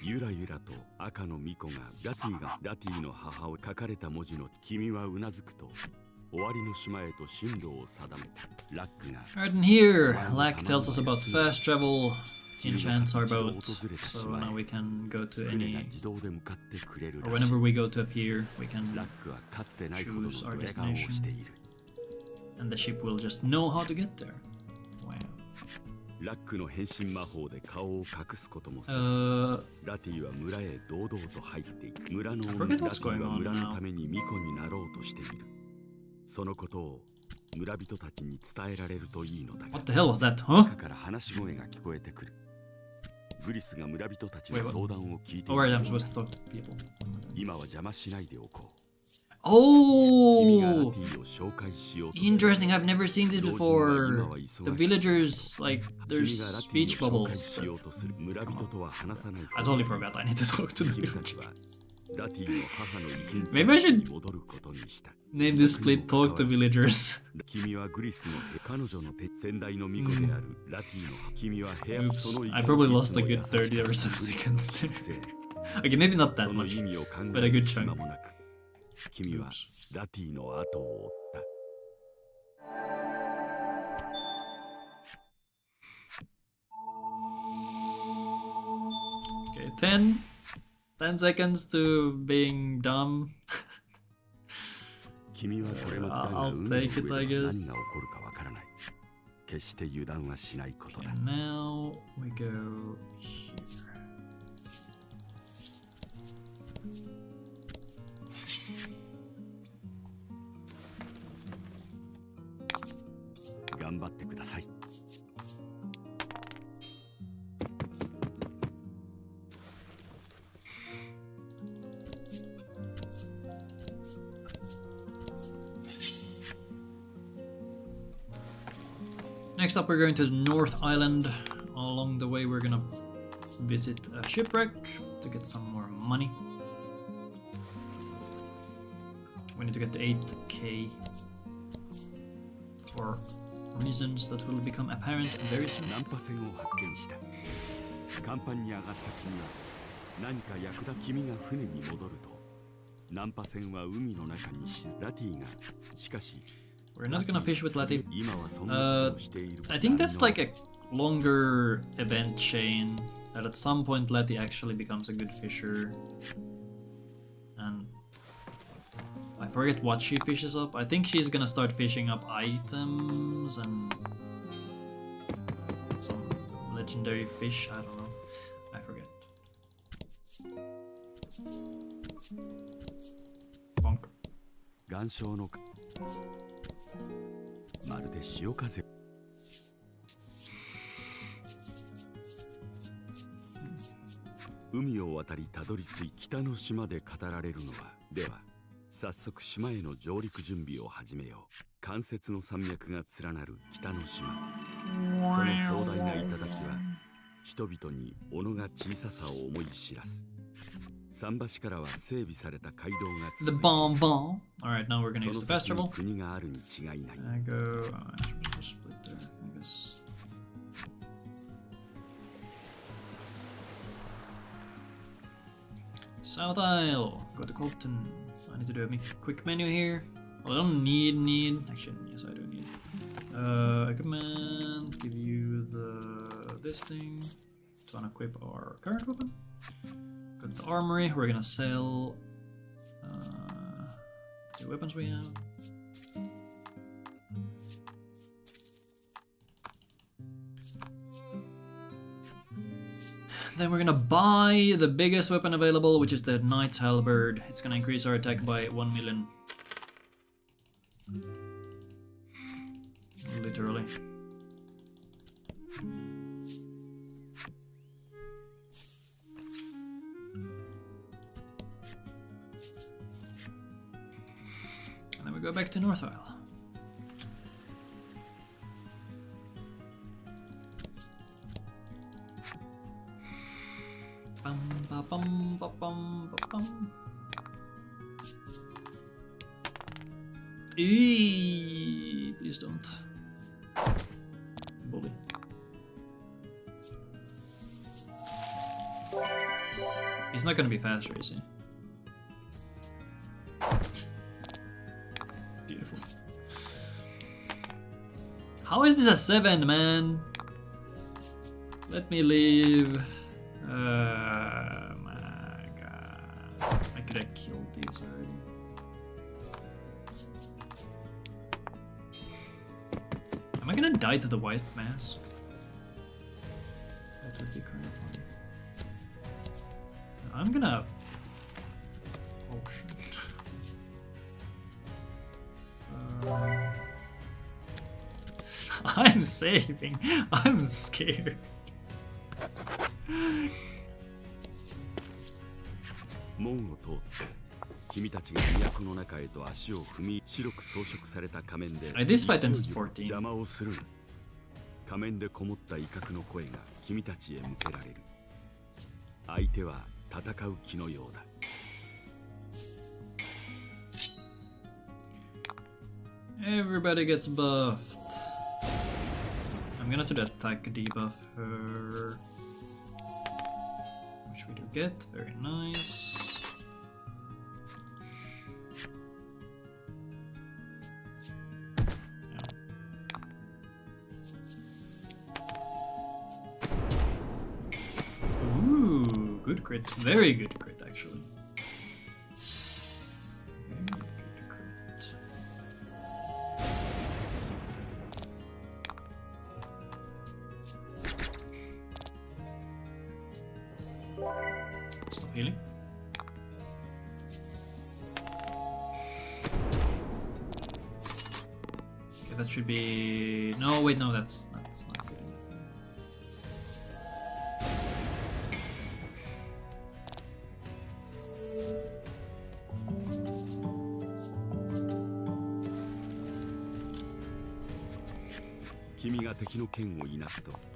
ゆらゆらと赤の巫女がラティの母を書かれた文字の君はうなずくと終わりの島へと進路を定めたラックが Alright, and here, Lack tells us about fast travel enchants our boat. So now we can go to 船 any, が自動で向かってくれる or らしい whenever we go to a pier, we can, ラックはかつてないほどの choose our ドヤ顔をしている and the ship will just know how to get there. Wow. ラックの変身魔法で顔を隠すこともせず ラティは村へ堂々と入っていく村の鬼 I ラ forget テ what's ィ going は on 村の now. ために巫女になろうとしているそのことを村人たちに伝えられるといいのだが What the hell was that, huh? 中から話し声が聞こえてくるグリスが村人たちの Wait, what? 相談を聞いて Oh, い right, る I'm supposed to talk to people. 今は邪魔しないでおこう Oh! 君がラティを紹介しようとする Interesting, I've never seen this 老人 before. は今は忙しい The villagers, like, 君 there's がラティ speech を紹介 bubbles. しようとする村人とは話さない I totally forgot I need to talk to the 君たちは villagers. ラティの母の遺品 Maybe I should に戻ることにした Name this split Talk to Villagers. 君はグリスの彼女の先代の巫女であるラティの君は部屋 Oops, その I probably lost a good 30 or so seconds there. Okay, maybe not that その much. 意味を考 but a え good る chunk. 暇もなく君はラティの後を追った Okay, 10 seconds to being dumb. 君はこれまでだが I'll 運の上で take it, は I 何が guess. 起こるかわからない決して油断はしないこと Okay, だ now we go here.「頑張ってください」 Next up, we're going to the North Island. Along the way, we're gonna visit a shipwreck to get some more money. We need to get to 8k for reasons that will become apparent very soon. ナンパ船を発見した甲板に上がった君は何か役立君が船に戻るとナンパ船は海の中にラティがしかし We're not gonna fish with Lati. 今はそんなことをしている I think that's like a longer event chain that at some point Lati actually becomes a good fisher. And I forget what she fishes up. I think she's gonna start fishing up items and some legendary fish. I don't know. I forget. Bonk. 岩礁のまるで潮風。海を渡りたどり着い北の島で語られるのは、では早速島への上陸準備を始めよう。関節の山脈が連なる北の島、その壮大な頂は人々に己が小ささを思い知らす。桟橋からは整備された街道が続 The いている。 bonbon. Alright, now we're gonna そ use の the 先 fast に travel. 国があるに違いない。 I go. I'm supposed to split there, I guess. South Isle. Go to Colton. I need to do a quick menu here. Well, I don't need. Actually, yes, I do need. Equipment. Give you this thing to unequip our current weapon. Got the armory. We're gonna sell the weapons we have. Then we're gonna buy the biggest weapon available, which is the Knight's Halberd. It's gonna increase our attack by 1 million. Literally. And then we go back to North Isle. Bum, ba, bum, ba, bum, ba, bum. Please don't. Bully. He's not gonna be faster, is he? Beautiful. How is this a 7, man? Let me leave. My god. I could have killed these already. Am I gonna die to the white mask? That would be kind of funny. I'm gonna... Oh shit. I'm saving. I'm scared. 門を通って君たちが都の中へと足を踏み、白く装飾された仮面で This fight ends 14. 邪魔をするな。仮面でこもった威嚇の声が君たちへ向けられる。相手は戦う気のようだ。Everybody gets buffed. I'm gonna do the attack debuff her. Which we do get. Very nice. Ooh, good crit. Very good crit, actually. Very good crit. Stop healing. Okay, that should be... No, wait, no, that's not good enough.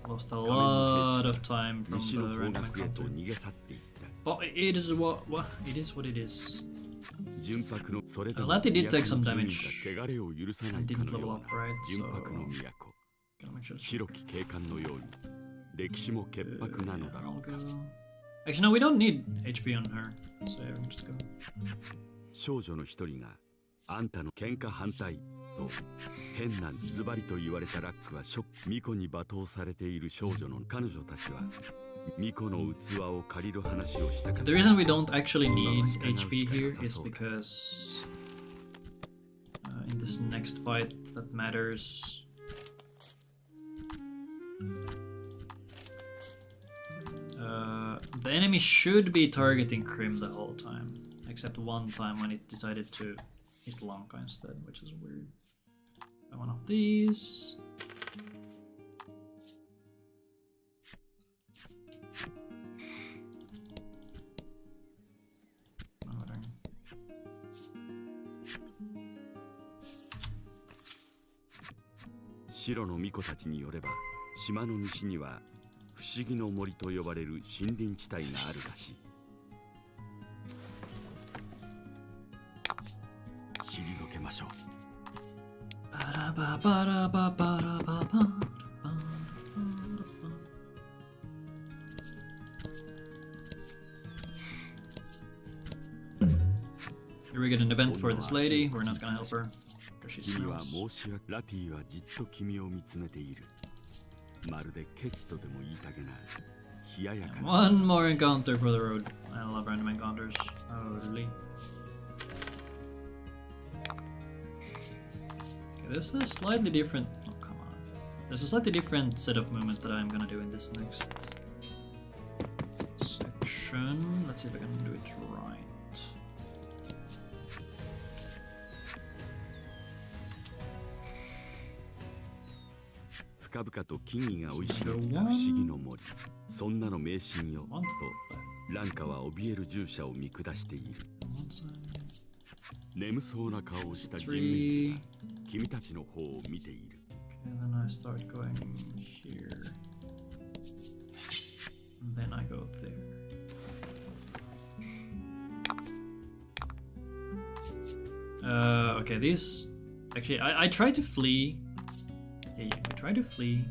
Lost a lot of time from the random encounter. But it is what it is what it is. Lati did take some damage and didn't level up, right? So gotta make sure it's I'll go. Actually, no, we don't need HP on her, so yeah, we can just go. 少女の一人があんたの喧嘩反対と変なズバリと言われたラックはショック。巫女に罵倒されている少女の彼女たちは巫女の器を借りる話をしたから。 The reason we don't actually need HP here is because in this next fight that matters. The enemy should be targeting Krim the whole time, except one time when it decided to hit Blanca instead, which is weird. One of these. Shiro no Miko たちによれば、島の西には不思議の森と呼ばれる森林地帯があるらしい。退けましょう。Here we get an event for this lady. We're not gonna help her because she 君は smells. 申し訳ラティはじっと君を見つめている。まるでケチとでも言いたげな冷ややかな。 One more encounter for the road. I love random encounters. Totally. Okay, there's a slightly different. Oh, come on. There's a slightly different setup movement that I'm gonna do in this next section. Let's see if I can do it right. 深々と木々が生い茂った不思議の森。そんなの迷信よ。とランカは怯える従者を見下している。眠そうな顔をした人類が君たちの方を見ている。Okay, then I start going here. And then I go there. Okay, these... Actually, I try to flee. Yeah, we try to flee,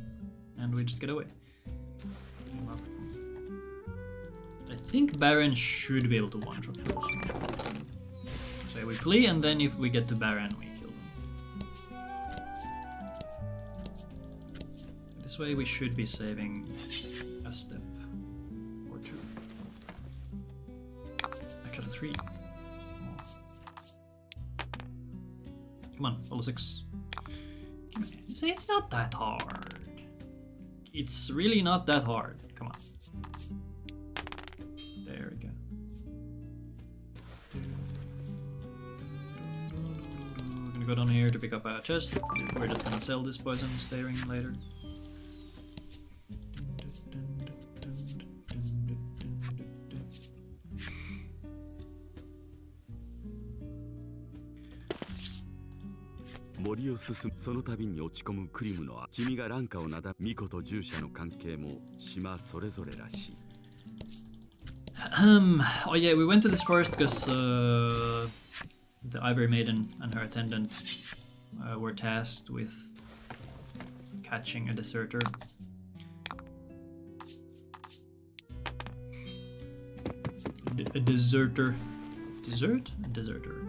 and we just get away. I think Baron should be able to one-shot those. So we flee, and then if we get to Baron, we kill them. This way we should be saving a step or two. Actually, 3. Come on, level 6. See, it's not that hard. It's really not that hard. Come on. There we go. I'm gonna go down here to pick up a chest. We're just gonna sell this poison staring later.森を進むその度に落ち込むクリムのは君がランカをなだ巫女と従者の関係も島それぞれらしい。Oh yeah, we went to this forest because the Ivory Maiden and her attendant were tasked with catching a deserter. A deserter. Desert? A deserter.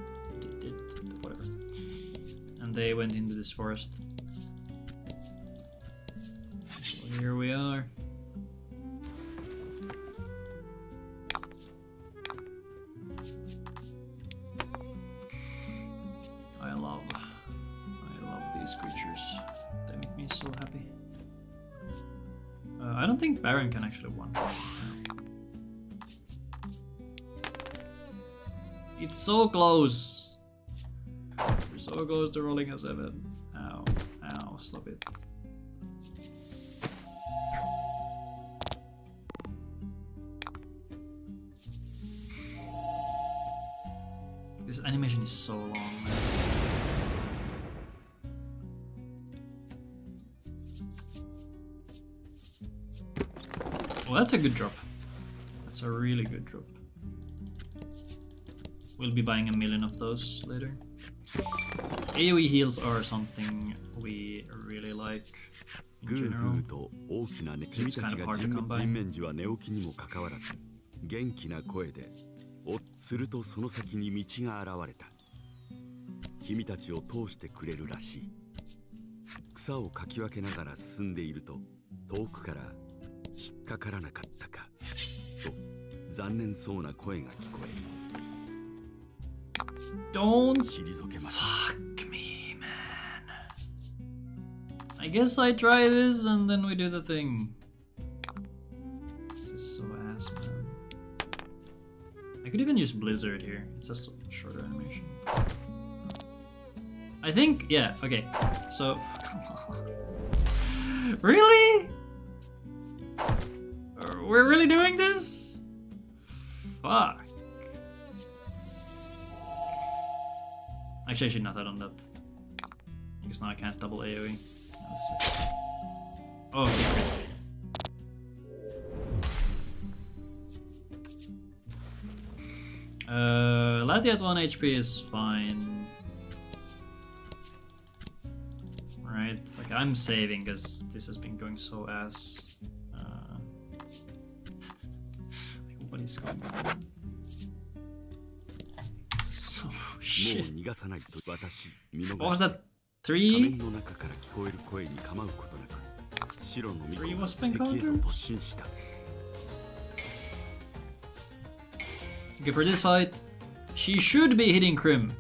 Whatever. And they went into this forest. So here we are. I love these creatures. They make me so happy. I don't think Baron can actually one. It's so close. We're so close to rolling a 7. Ow, ow, stop it. This animation is so long, man. Well, that's a good drop. That's a really good drop. We'll be buying 1,000,000 of those later. AoE heals are something we really like in general. 大きなね、君たちが人面時は寝起きにもかかわらず元気な声でするとその先に道が現れた。君たちを通してくれるらしい。草をかき分けながら進んでいると遠くから引っかからなかったかと残念そうな声が聞こえる。Don't fuck me, man. I guess I try this and then we do the thing. This is so ass, man. I could even use Blizzard here. It's a shorter animation. I think, yeah, okay. So, really? We're really doing this? Fuck. Actually, I should not have done that. Because now I can't double AoE. Oh, okay. Lati at 1 HP is fine. Right, like I'm saving because this has been going so ass. What is going on? This is so shit. What was that? 3? 3 was been countered? Okay, for this fight, she should be hitting Krim.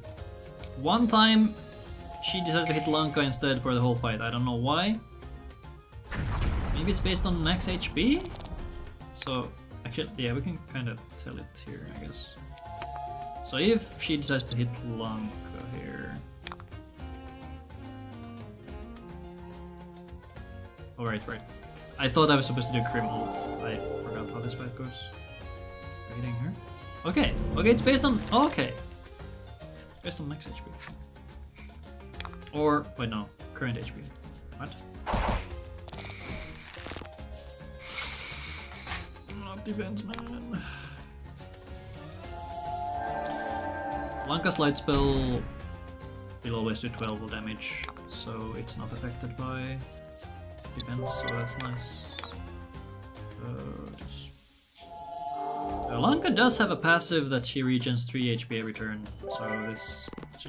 One time, she decided to hit Lanka instead for the whole fight. I don't know why. Maybe it's based on max HP? So, actually, yeah, we can kind of tell it here, I guess. So if she decides to hit Lanka here... Oh, right. I thought I was supposed to do Krim ult. I forgot how this fight goes. Are you hitting her? Okay, it's based on... Okay. It's based on max HP. Or, wait, no, current HP. What? Not defense, man. Lanka's light spell will always do 12 damage, so it's not affected by defense, so that's nice. Lanka does have a passive that she regens 3 HP every turn, so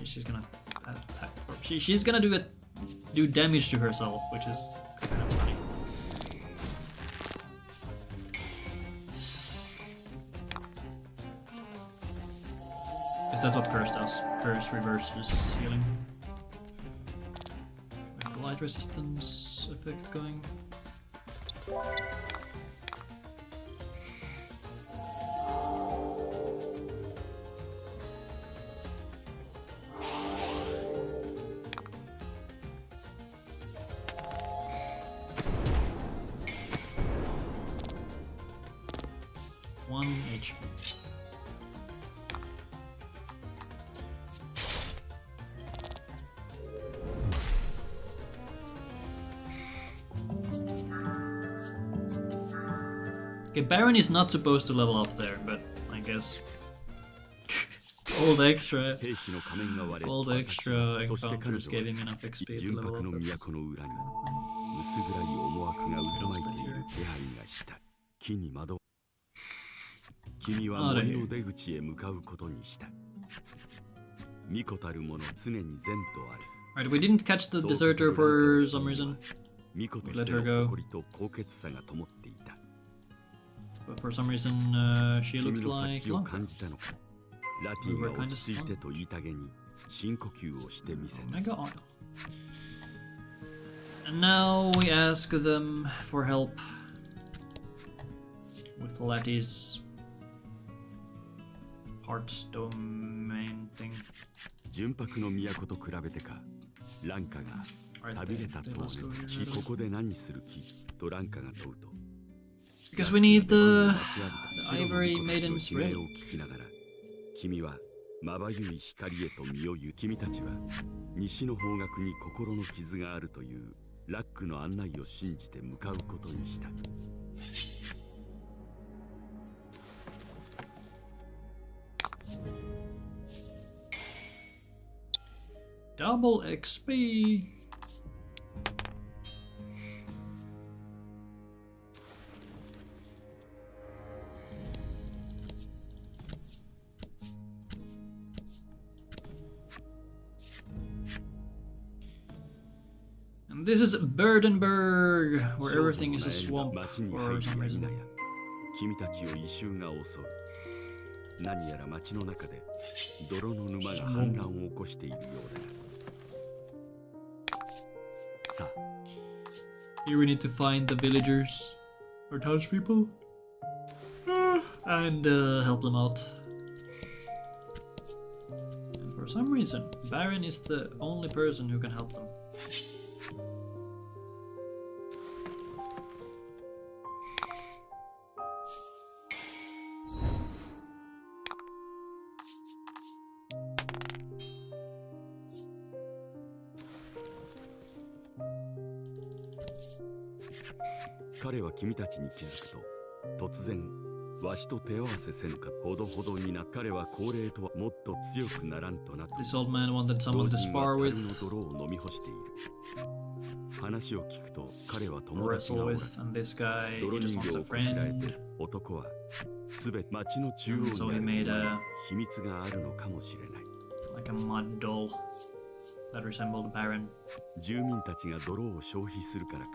she's gonna attack. She's gonna do damage to herself, which is kind of funny. Because that's what Curse does. Curse reverses healing. With the light resistance effect going. Okay, Baron is not supposed to level up there, but I guess old extra encounters gave him enough XP to level up. Alright, we didn't catch the deserter for some reason. We let her go. But for some reason, she looked like Lanka. We were kind of stunned. Mega oil. And now we ask them for help with Lati's heart's domain thing. Because we need the Ivory Maiden's ring. 君はまばゆい光へと身をゆ君たちは西の方角に心の傷があるというラックの案内を信じて向かうことにした。Double XP. And this is Burdenberg, where everything is a swamp for some reason. 君たちを異臭が襲う。何やら町の中で泥の沼が氾濫を起こしているようだ。さあ。Here we need to find the villagers or townspeople and help them out. And for some reason, Baron is the only person who can help them.彼は君たちに気づくと突然わしと手合わせせぬかほどほどにな。彼は高齢とはもっと強くならんとなって This old man wanted someone to spar 同 with, 人は樽の泥を飲み干している。話を聞くと彼は友 or 達 wrestle がおら with, and this guy, 泥 he just 人 wants 形 a をこしらえて friend. 男はすべて町の中央に So あ he る made 沼に a 秘密があるのかもしれない。 like a mud doll that resembled Baron. 住民たちが泥を消費するからか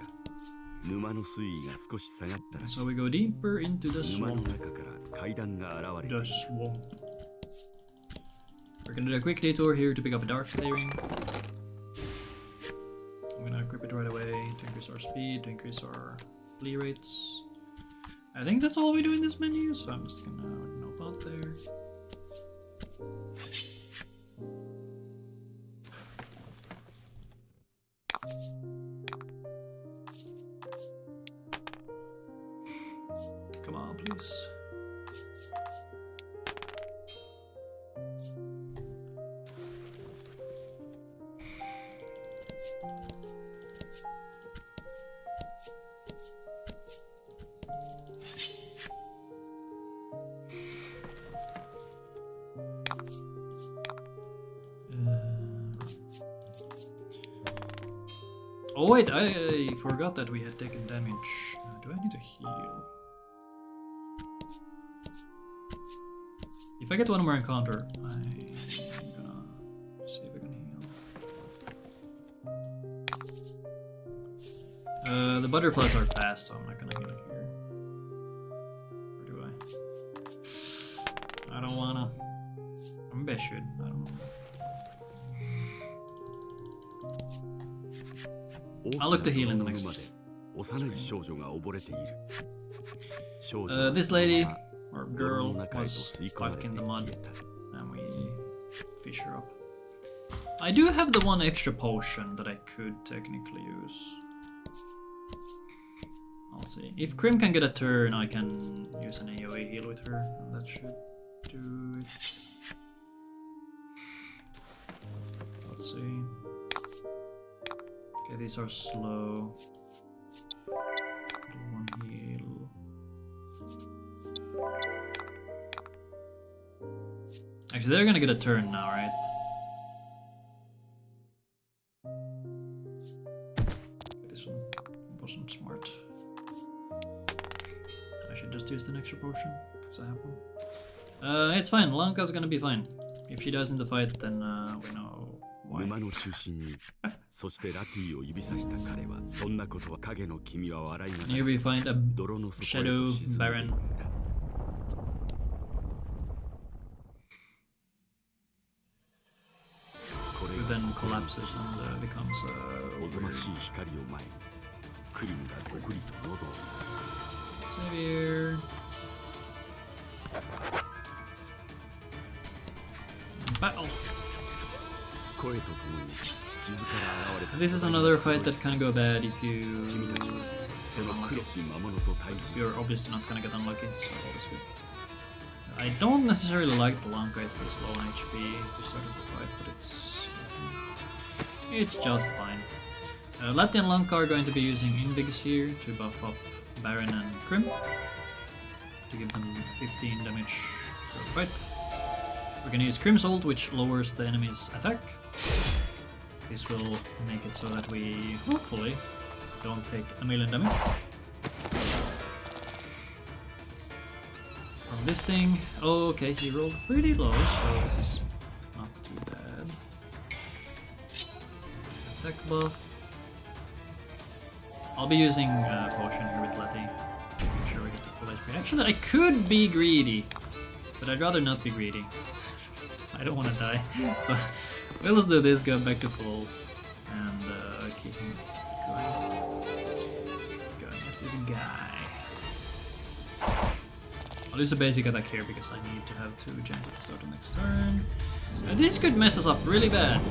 沼の水位が少し下がったらしい。 So we go deeper into the 沼の swamp. 中から階段が現れ The る。 swamp. We're gonna do a quick detour here to pick up a dark staring. I'm gonna equip it right away to increase our speed, to increase our flee rates. I think that's all we do in this menu, so I'm just gonna nope out there. Come on, please. Oh wait, I forgot that we had taken damage. Do I need to heal? If I get one more encounter, I'm gonna see if I can heal. The butterflies are fast, so I'm not gonna heal here. Or do I? I don't wanna. Maybe I should. I don't know. I'll look to heal in the next. This lady or girl was stuck in the mud, and we fish her up. I do have the one extra potion that I could technically use. I'll see. If Krim can get a turn, I can use an AoE heal with her, and that should do it. Let's see. Okay, these are slow. One heal. Actually, they're gonna get a turn now, right? Okay, this one wasn't smart. I should just use an extra potion, because I have one. It's fine, Lanka's gonna be fine. If she dies in the fight, then we know why. 沼の中心にそしてラティを指さした彼はそんなことは影の君は笑いなが Here ら we find a 泥の底へ shadow と沈んでい baron. った。 Who then collapses and becomes おぞま weird しい光を前にクリムがごくりと喉を鳴らす。 Savior. Battle. 声とともに傷から現れた This is another fight that can go bad if you 君たちはその黒き魔物と対峙す you're る。 obviously not gonna get unlucky, so that's good. I don't necessarily like the Lanka is this low on HP to start the fight, but it's just fine. Lati and Lanka are going to be using Invigs here to buff up Baron and Krim to give them 15 damage per fight. We're gonna use Krim's ult, which lowers the enemy's attack. This will make it so that we hopefully don't take a million damage. From this thing, oh, okay, he rolled pretty low, so this is not too bad. Attack buff. I'll be using potion here with Letty. Make sure we get to full HP. Actually, I could be greedy, but I'd rather not be greedy. I don't want to die, so we'll just do this, go back to full, and keep him going. Going with this guy. I'll use a basic attack here because I need to have 2 Gen at the start of next turn. This could mess us up really bad.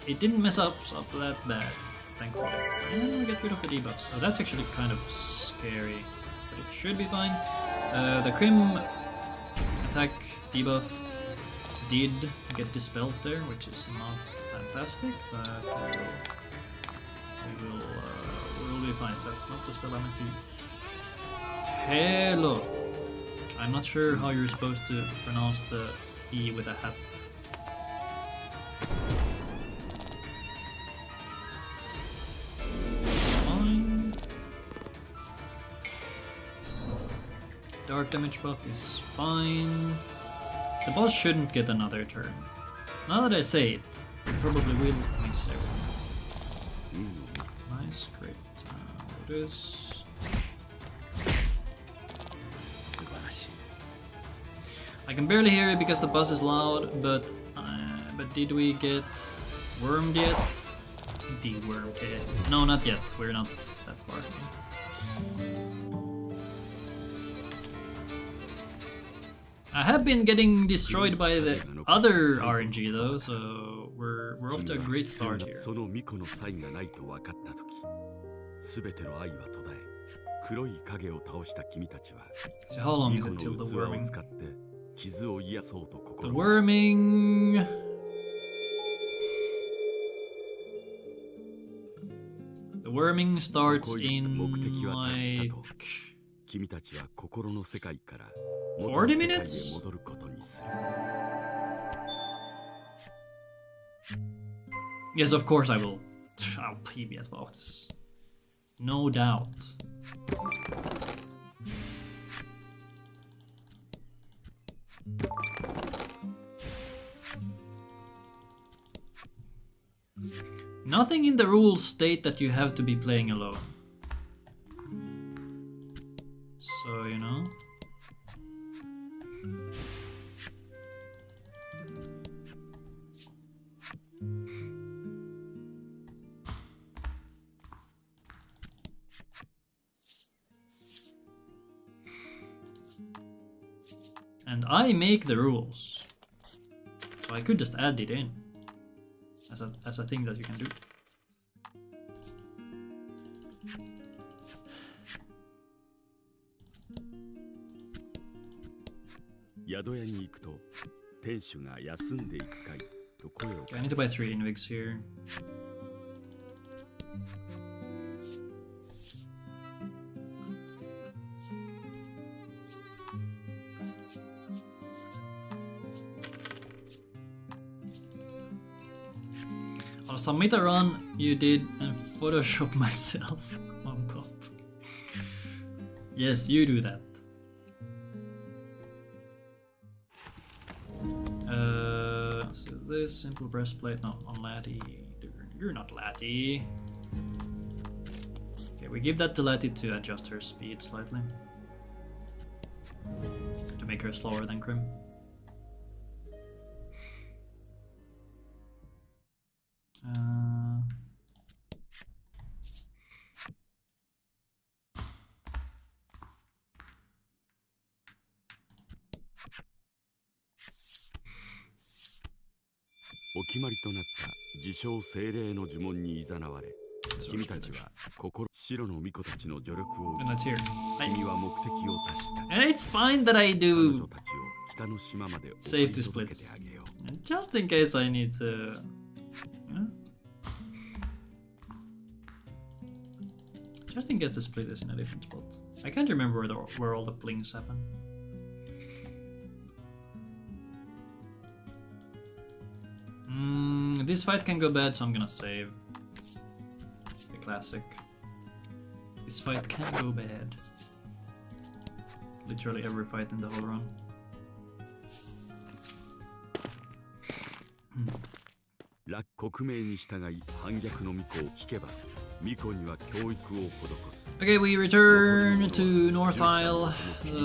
It didn't mess up that bad, thankfully. And we get rid of the debuffs. Oh, that's actually kind of scary, but it should be fine. The Crim attack debuff did get dispelled there, which is not fantastic, but we'll be fine. That's not the spell I meant to use. Hello. I'm not sure how you're supposed to pronounce the E with a hat. Fine. Dark damage buff is fine. The boss shouldn't get another turn. Now that I say it, he probably will miss everything. Nice, great. This. I can barely hear it because the buzz is loud, but did we get wormed yet? De-wormed yet? No, not yet. We're not that far. I have been getting destroyed by the other RNG though, so we're off to a great start here. So how long is it till the worming? The worming... The worming starts in like... 40 minutes? Yes, of course I will. I'll PB about this. No doubt. Nothing in the rules state that you have to be playing alone. So, you know. And I make the rules. So I could just add it in as a thing that you can do. Okay, I need to buy 3 invigs here. I'll submit a run you did and Photoshop myself on top. Yes, you do that. So this simple breastplate, no, on Latty. You're not Latty. Okay, we give that to Latty to adjust her speed slightly. To make her slower than Crim. And that's here. And it's fine that I do safety splits. Just in case I need to... Yeah. Just in case the split is in a different spot. I can't remember where all the blings happen. This fight can go bad, so I'm gonna save. The classic. This fight can go bad. Literally every fight in the whole run. 国命に従い反逆の巫女を聞けば巫女には教育を施す Okay, we return to North Isle.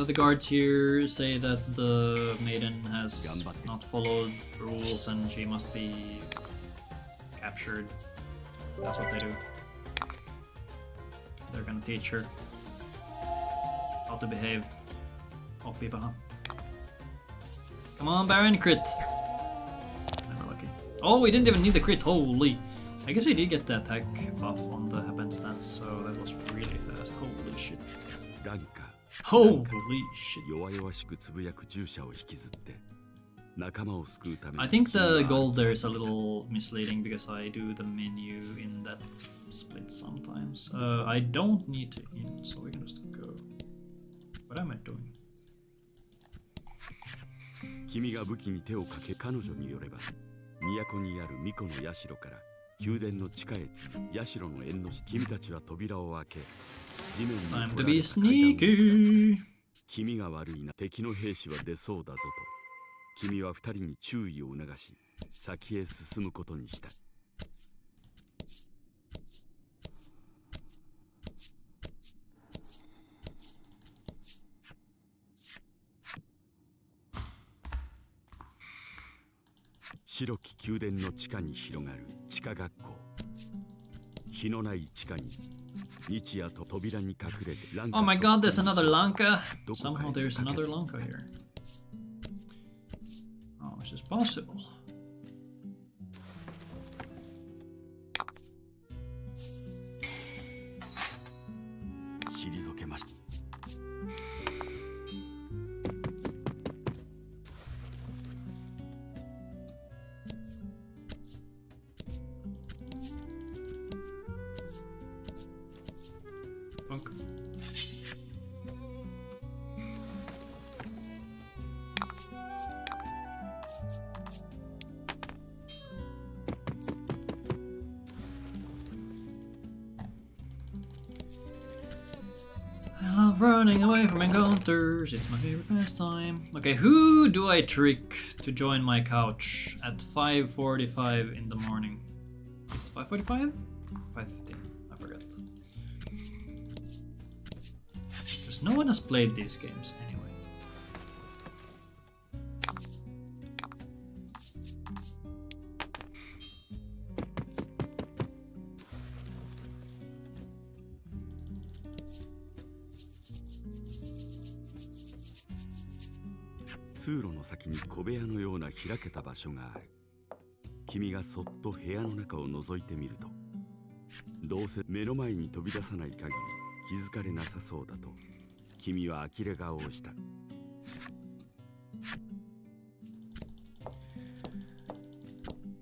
The guards here say that the Maiden has not followed rules and she must be captured. That's what they do. They're gonna teach her how to behave. Oppipa, huh? Come on, Baron, crit. Never lucky. Oh, we didn't even need the crit. Holy. I guess we did get the attack buff on the Happen stance, so that was really fast. Holy shit. Holy shit. I think the gold there is a little misleading because I do the menu in that split sometimes. I don't need to in, so we can just go. What am I doing? 君が武器に手をかけ彼女によれば都にある巫女の社から宮殿の地下へ続く社の縁の下君たちは扉を開け地面に Time to be sneaky. 君が悪いな敵の兵士は出そうだぞと君は二人に注意を促し先へ進むことにした。白き宮殿の地下に広がる地下学校。火のない地下に日夜と扉に隠れてランカ Oh my god, there's another Lanka. Somehow there's another Lanka here. How is this possible? 退けました。I love running away from encounters, it's my favorite pastime. Okay, who do I trick to join my couch at 5:45 in the morning? Is it 5:45? 5:15, I forgot. Because no one has played these games anyway.「通路の先に小部屋のような開けた場所がある。君がそっと部屋の中を覗いてみると、どうせ目の前に飛び出さない限り気づかれなさそうだと、君は呆れ顔をした。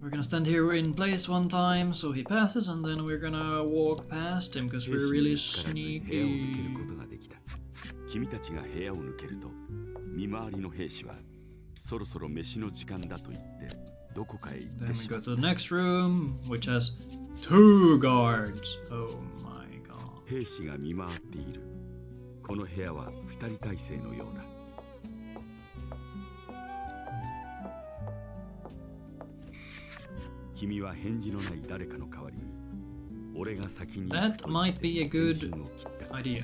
We're gonna stand here in place one time so he passes, and then we're gonna walk past him because we're really sneaky. 君たちが部屋を抜けると、見回りの兵士はそろそろ飯の時間だと言ってどこかへ行ってしまう。 Then we go to the next room, which has 2 guards. Oh my god. 兵士が見回っている。この部屋は2人体制のようだ。君は返事のない誰かの代わりに、俺が先に That might be a good idea.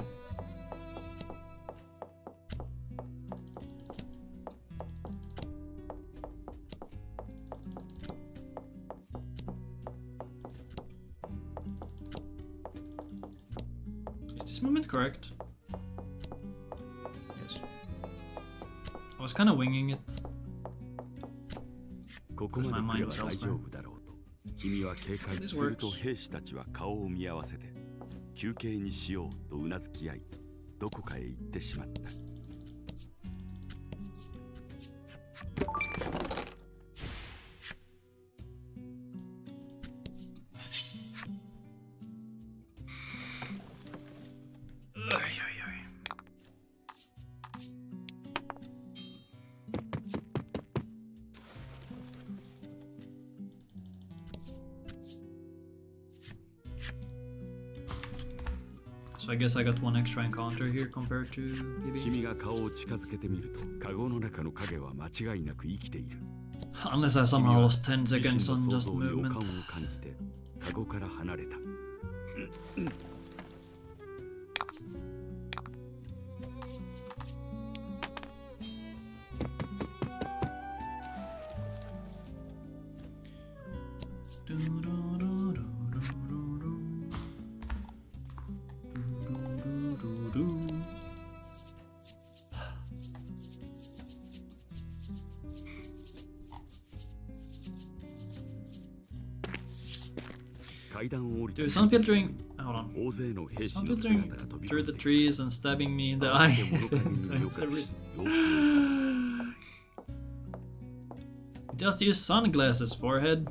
Is this movement correct? Yes. I was kind of winging it. ここまで来れば大丈夫だろうと君は警戒すると兵士たちは顔を見合わせて休憩にしようとうなずき合いどこかへ行ってしまった。So I guess I got 1 extra encounter here compared to PB. 君が顔を近づけてみると、カゴの中の影は間違いなく生きている。Unless I somehow lost 10 seconds on just 予感 movement. を感じて、カゴから離れた。Dude, some filtering. Hold on. Some filtering through the trees and stabbing me in the eye. Just use sunglasses, forehead.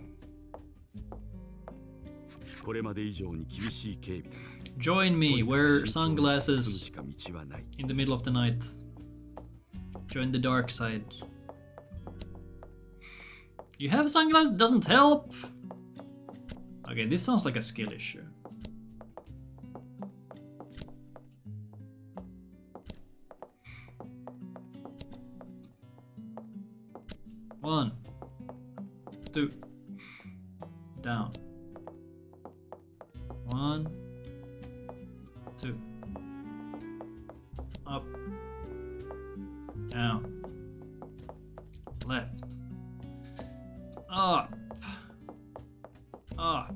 Join me, wear sunglasses in the middle of the night. Join the dark side. You have sunglasses? Doesn't help? Okay, this sounds like a skill issue. One, two, down. One, two, up, down, left, up, up,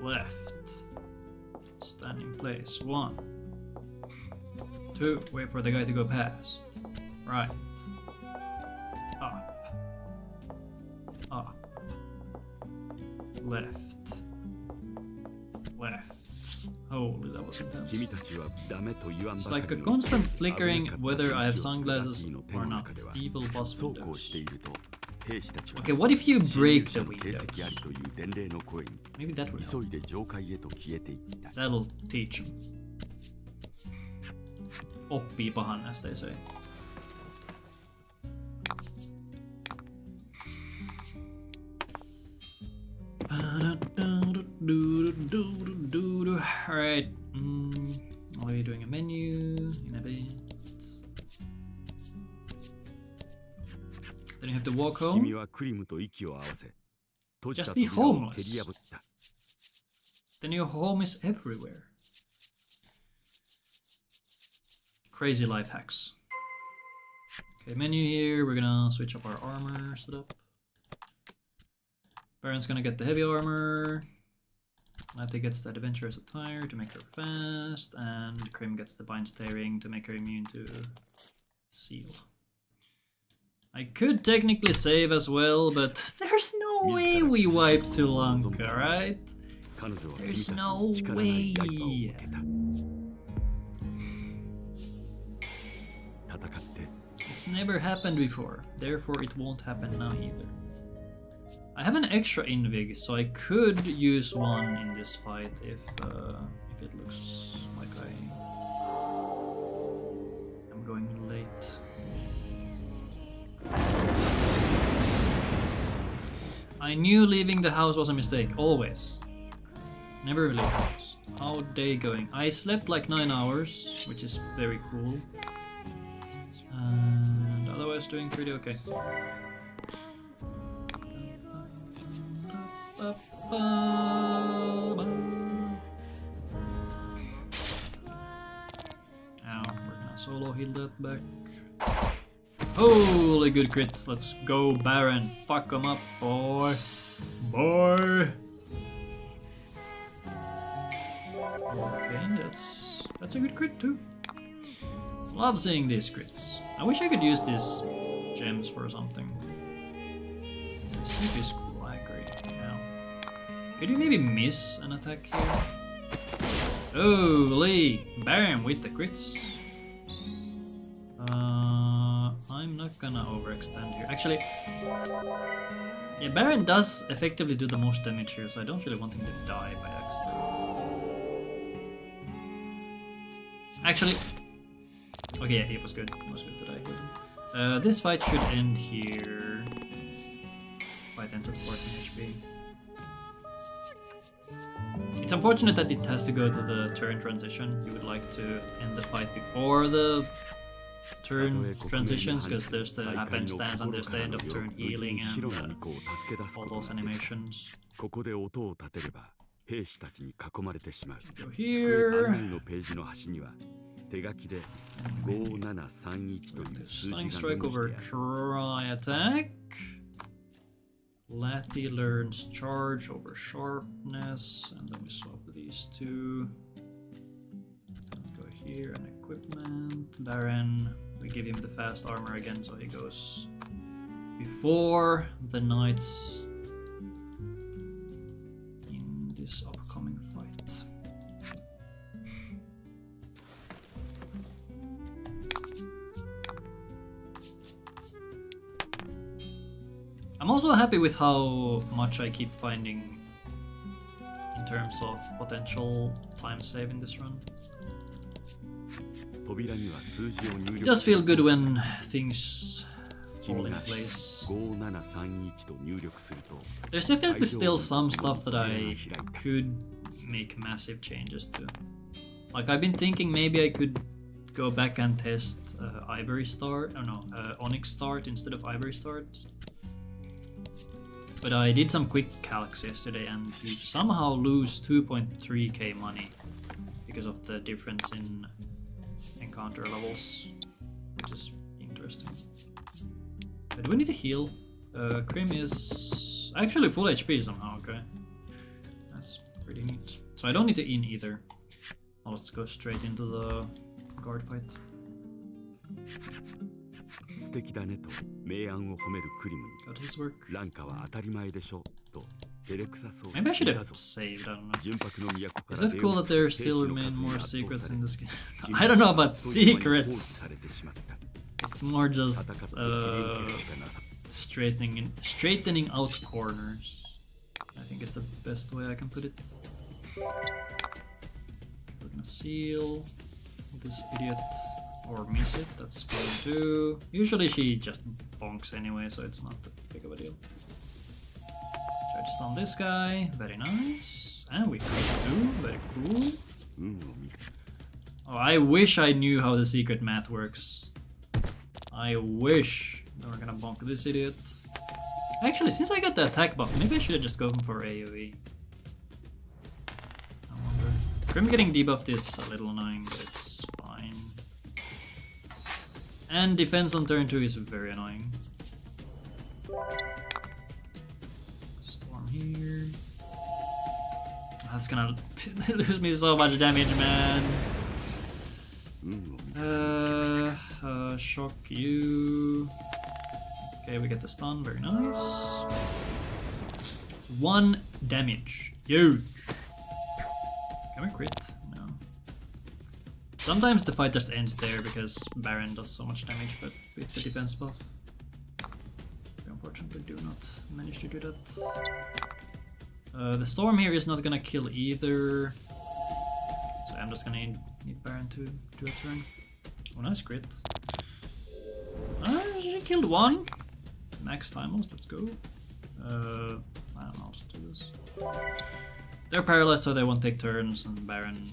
left, stand in place. One, two, wait for the guy to go past. Right, up, up, left, left. Holy, that was intense. It's like a constant flickering whether I have sunglasses or not. Evil boss windows. Okay, what if you break the windows? Maybe that will help. That'll teach him. Oppii pahan, as they say. Alright, are you doing a menu in a bit? Then you have to walk home. Just be homeless. Then your home is everywhere. Crazy life hacks. Okay, menu here. We're gonna switch up our armor setup. Baron's gonna get the heavy armor. Matty gets the adventurous attire to make her fast, and Krim gets the bind staring to make her immune to seal. I could technically save as well, but there's no way we wipe to Lanka, right? There's no way. It's never happened before, therefore it won't happen now either. I have an extra invig, so I could use one in this fight if it looks like I'm going late. I knew leaving the house was a mistake, always. Never really was. How day going? I slept like 9 hours, which is very cool. And otherwise doing pretty okay. Ow, we're gonna solo heal that back. Holy good crits, let's go Baron, fuck him up, boy. Boy! Okay, that's a good crit too. Love seeing these crits. I wish I could use these gems for something. This is cool, I agree. Now, could you maybe miss an attack here? Holy! Baron with the crits. I'm not gonna overextend here. Actually, yeah, Baron does effectively do the most damage here, so I don't really want him to die by accident. Actually, okay, yeah, it was good. It was good that I hit him. This fight should end here. Fight ends at 14 HP. It's unfortunate that it has to go to the turn transition. You would like to end the fight before the turn transitions, because there's the happen stance and there's the end of turn healing and all those animations. Go here. Stunning strike over try attack. Lati learns charge over sharpness, and then we swap these two. Go here and equipment. Baron, we give him the fast armor again, so he goes before the knights in his upcoming fight. I'm also happy with how much I keep finding in terms of potential time save in this run. It does feel good when things fall in place. There's definitely still some stuff that I could make massive changes to. Like, I've been thinking maybe I could go back and test Ivory Start, Onyx Start instead of Ivory Start. But I did some quick calcs yesterday and you somehow lose 2.3k money because of the difference in encounter levels, which is interesting. But do we need to heal? Krim is actually full HP somehow, okay. That's pretty neat. So I don't need to in either. Well, let's go straight into the guard fight. How does this work? Maybe I should have saved, I don't know. Is it cool that there still remain more secrets in this game? I don't know about secrets. It's more just straightening out corners. I think is the best way I can put it. We're gonna seal this idiot or miss it, that's fine too. Usually she just bonks anyway, so it's not that big of a deal. Try to stun this guy, very nice. And we crit too, very cool. Oh, I wish I knew how the secret math works. I wish. Then we're gonna bonk this idiot. Actually, since I got the attack buff, maybe I should have just gone for AoE. I wonder. Krim getting debuffed is a little annoying, but it's fine. And defense on turn 2 is very annoying. Storm here. That's gonna lose me so much damage, man. Shock you. Okay, we get the stun, very nice. 1 damage. Huge. Can we crit? No. Sometimes the fight just ends there because Baron does so much damage, but with the defense buff, we unfortunately do not manage to do that. The storm here is not gonna kill either, so I'm just gonna need Baron to do a turn. Oh, nice crit. She killed 1. Max timers, let's go. I don't know, let's do this. They're paralyzed, so they won't take turns, and Baron...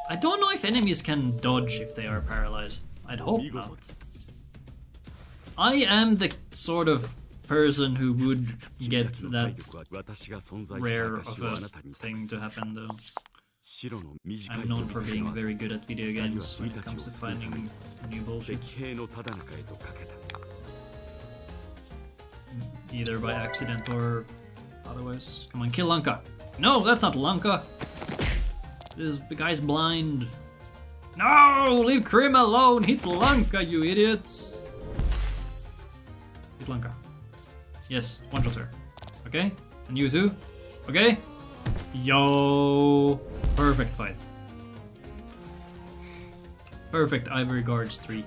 I don't know if enemies can dodge if they are paralyzed. I'd hope not. I am the sort of person who would get that rare of a thing to happen, though. I'm known for being very good at video games when it comes to finding new bullshit. Either by accident or otherwise. Come on, kill Lanka! No, that's not Lanka! This guy's blind. No! Leave Krim alone! Hit Lanka, you idiots! Hit Lanka. Yes, one-shot her. Okay? And you too? Okay? Yo! Perfect fight. Perfect Ivory Guards 3.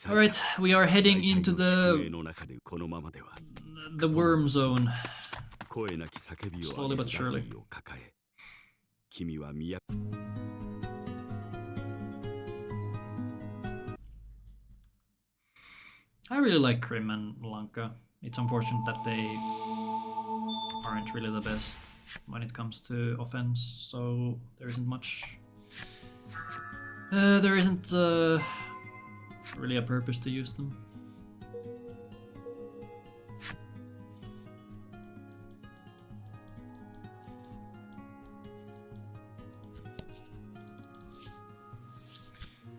Alright, we are heading into the worm zone. Slowly but surely. I really like Krim and Lanka. It's unfortunate that they aren't really the best when it comes to offense, so there isn't much... there isn't really a purpose to use them.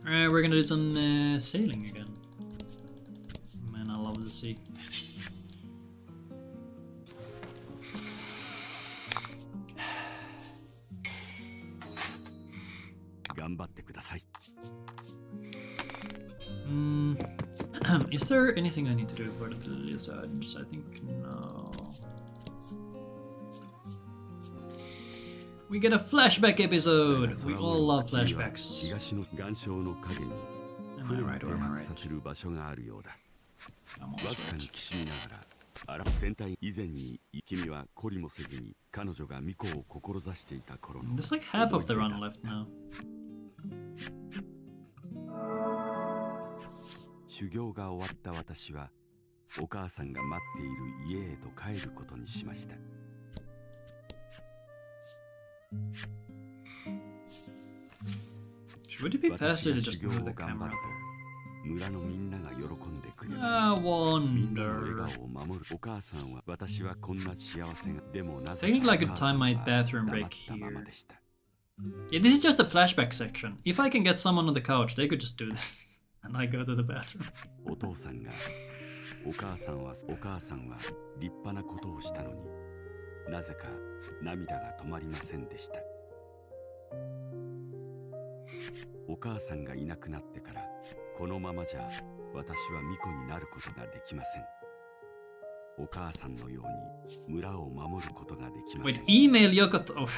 Alright, we're gonna do some sailing again. Man, I love the sea. Is there anything I need to do for the lizards? I think no. We get a flashback episode! We all love flashbacks. Am I right or am I right? I'm almost right. 以前に君は懲りもせずに彼女が巫女を志していた頃の There's like half of the run left now. 修行が終わった私はお母さんが待っている家へと帰ることにしました。Would it be faster to just move the camera? 村のみんなが喜んでくれます。I みんなの wonder. 笑顔を守るお母さんは私はこんな幸せがでもなぜ Technically, I お could 母さ time ん my は bathroom 黙 break ったまま here. でした。 Yeah, this is just the flashback section. If I can get someone on the couch, they could just do this. And I go to the bathroom. お父さんがお母さんは立派なことをしたのになぜか涙が止まりませんでした。お母さんがいなくなってからこのままじゃ私は巫女になることができません。お母さんのように村を守ることができません。 Wait, email Yokotaro.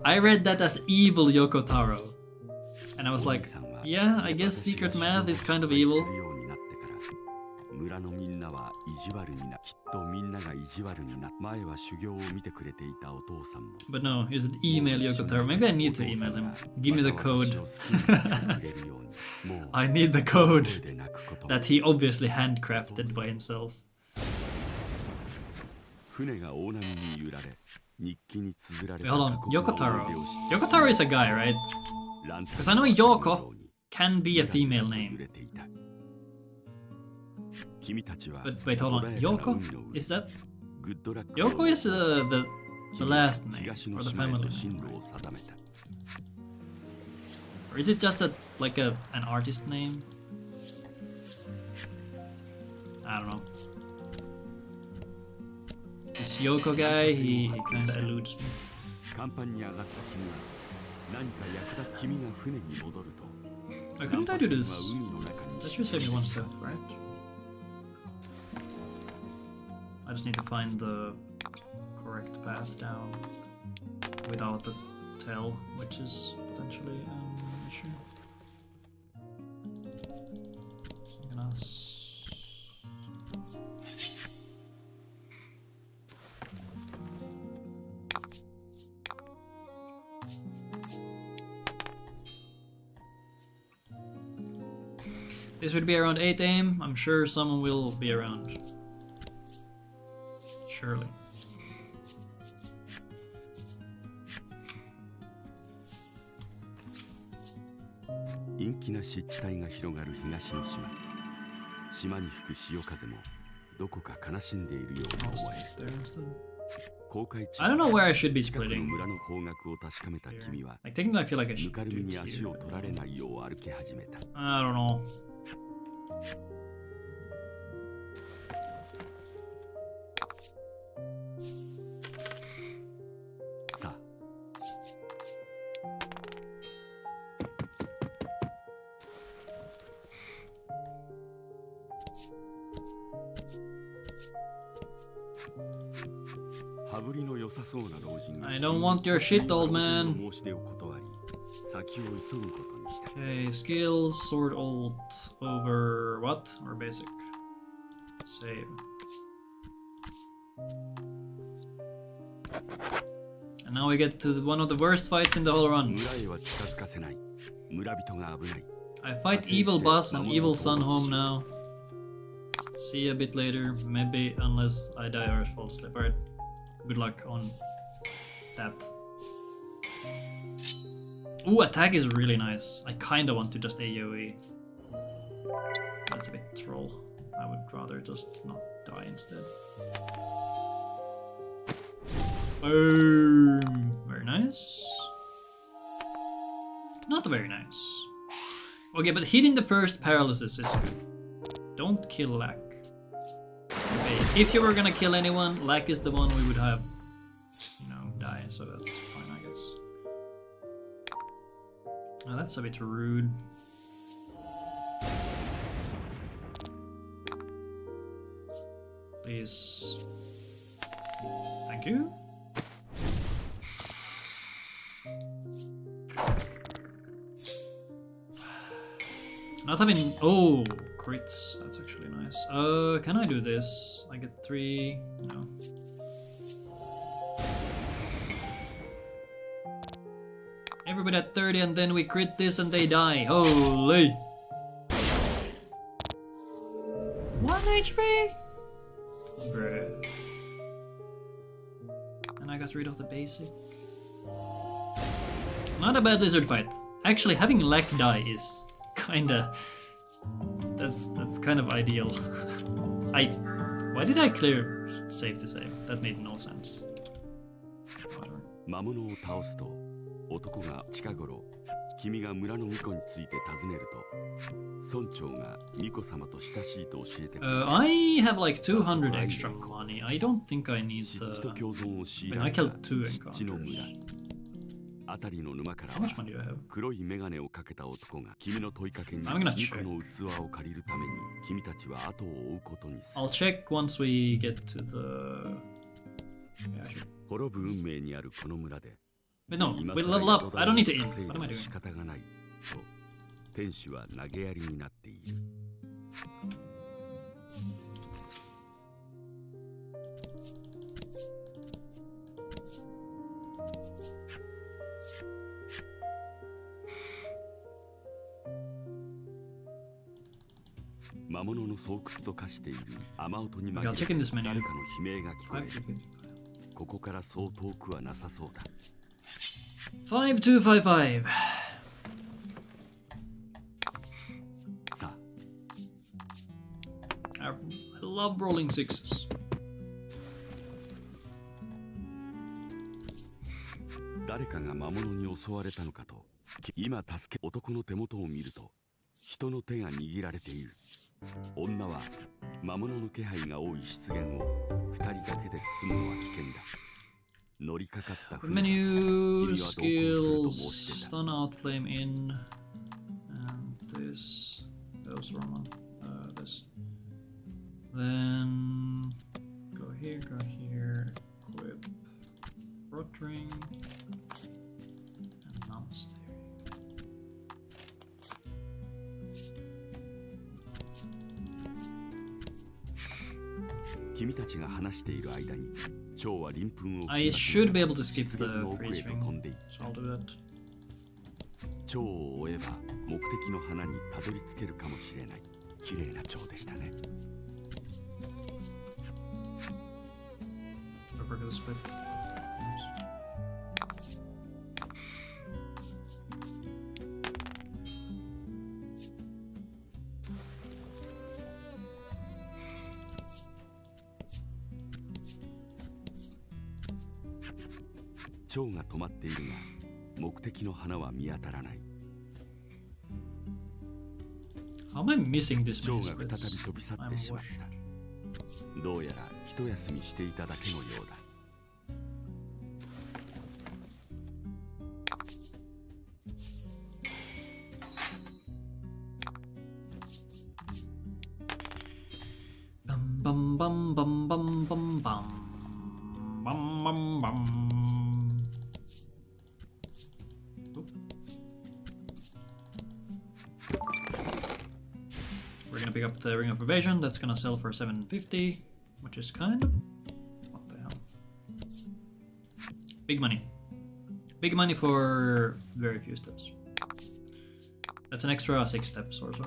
I read that as evil Yokotaro. And I was like, yeah, I guess secret math is kind of evil. 村のみんなは意地悪になきっとみんなが意地悪にな前は修行を見てくれていたお父さんも But no, it's an email Yokotaro. Maybe I need to email him. Give me the code. I need the code that he obviously handcrafted by himself. 船が大波に揺られ日記に綴られた Wait, hold on. Yokotaro. Yokotaro is a guy, right? Because I know Yoko can be a female name. But wait, hold on. Yoko? Is that... Yoko is the last name, or the family name. Or is it just like an artist name? I don't know. This Yoko guy, he kinda eludes me. Oh, couldn't I do this? That should save me one step, right? I just need to find the correct path down without the tail, which is potentially an issue. So I'm gonna This would be around 8 AM. I'm sure someone will be around. Surely. I don't know where I should be splitting. Like, technically I feel like I should do it here. I don't know. I don't want your shit, old man. Okay, skills, sword alt, over what? Or basic? Save. And now we get to one of the worst fights in the whole run. I fight evil boss and evil son home now. See you a bit later, maybe, unless I die or fall asleep. Alright, good luck on that. Ooh, attack is really nice. I kinda want to just AoE. That's a bit troll. I would rather just not die instead. Boom! Very nice. Not very nice. Okay, but hitting the first paralysis is good. Don't kill Lack. Okay, if you were gonna kill anyone, Lack is the one we would have, you know, die, so that's fine, I guess. Oh, that's a bit rude. please. Thank you. Not having... Oh, crits. That's actually nice. Can I do this? I get 3... No. Everybody at 30 and then we crit this and they die. Holy! 1 HP? Bruh. And I got rid of the basic. Not a bad lizard fight. Actually, having lack die is kinda... That's kind of ideal. Why did I clear save to save? That made no sense. Whatever. 魔物を倒すと男が近頃君が村の巫女について尋ねると村長が巫女様と親しいと教えてくれる。I have like 200 extra money. I don't think I need 湿地と共存を強い I ら mean, れ I た killed 2湿地の村 encounters. あたりの沼から How much money do I have? 黒いメガネをかけた男が君の問いかけに I'm gonna 巫 check. 女の器を借りるために君たちは後を追うことにする。 I'll check once we get to the... Yeah, sure. 滅ぶ運命にあるこの村で But no, 今 wait, 更 level up. 宿 I 題 don't を need to in. 稼い What で am I も doing? 仕方がないと天使は投げやりになっている。魔物の巣窟と化している雨音に Okay, 紛 I'll れ check in this menu. 誰かの悲鳴が聞こえる。 5255. ここからそう遠くはなさそうだ。 5255. さ I love rolling sixes. あ、誰かが魔物に襲われたのかと。今助け男の手元を見ると人の手が握られている。女は魔物の気配が多い湿原を2人だけで進むのは危険だ。乗りかかった船は Menu 君は同行すると申 skills, してた。 stun out, flame in, and this goes wrong. This. Then go here, equip rotring, and namaste. 君たちが話している間に蝶は鱗粉を I should be able to skip 湿 the 原の奥へ freeze と飛ん ring, でいっ so I'll do that. 蝶を追えば目的の花にたどり着けるかもしれない。綺麗な蝶でしたね。 Go for the split. Oops. 蝶が止まっているが目的の花は見当たらない。 How am I missing this 蝶 many が再び splits? 飛び去っ I'm てしまっ washed. た。どうやら一休みしていただけのようだ。 Bum bum bum bum bum bum bum bum bum. Oop. We're gonna pick up the Ring of Evasion. That's gonna sell for 750, which is kind of what the hell. Big money. Big money for very few steps. That's an extra 6 steps or so.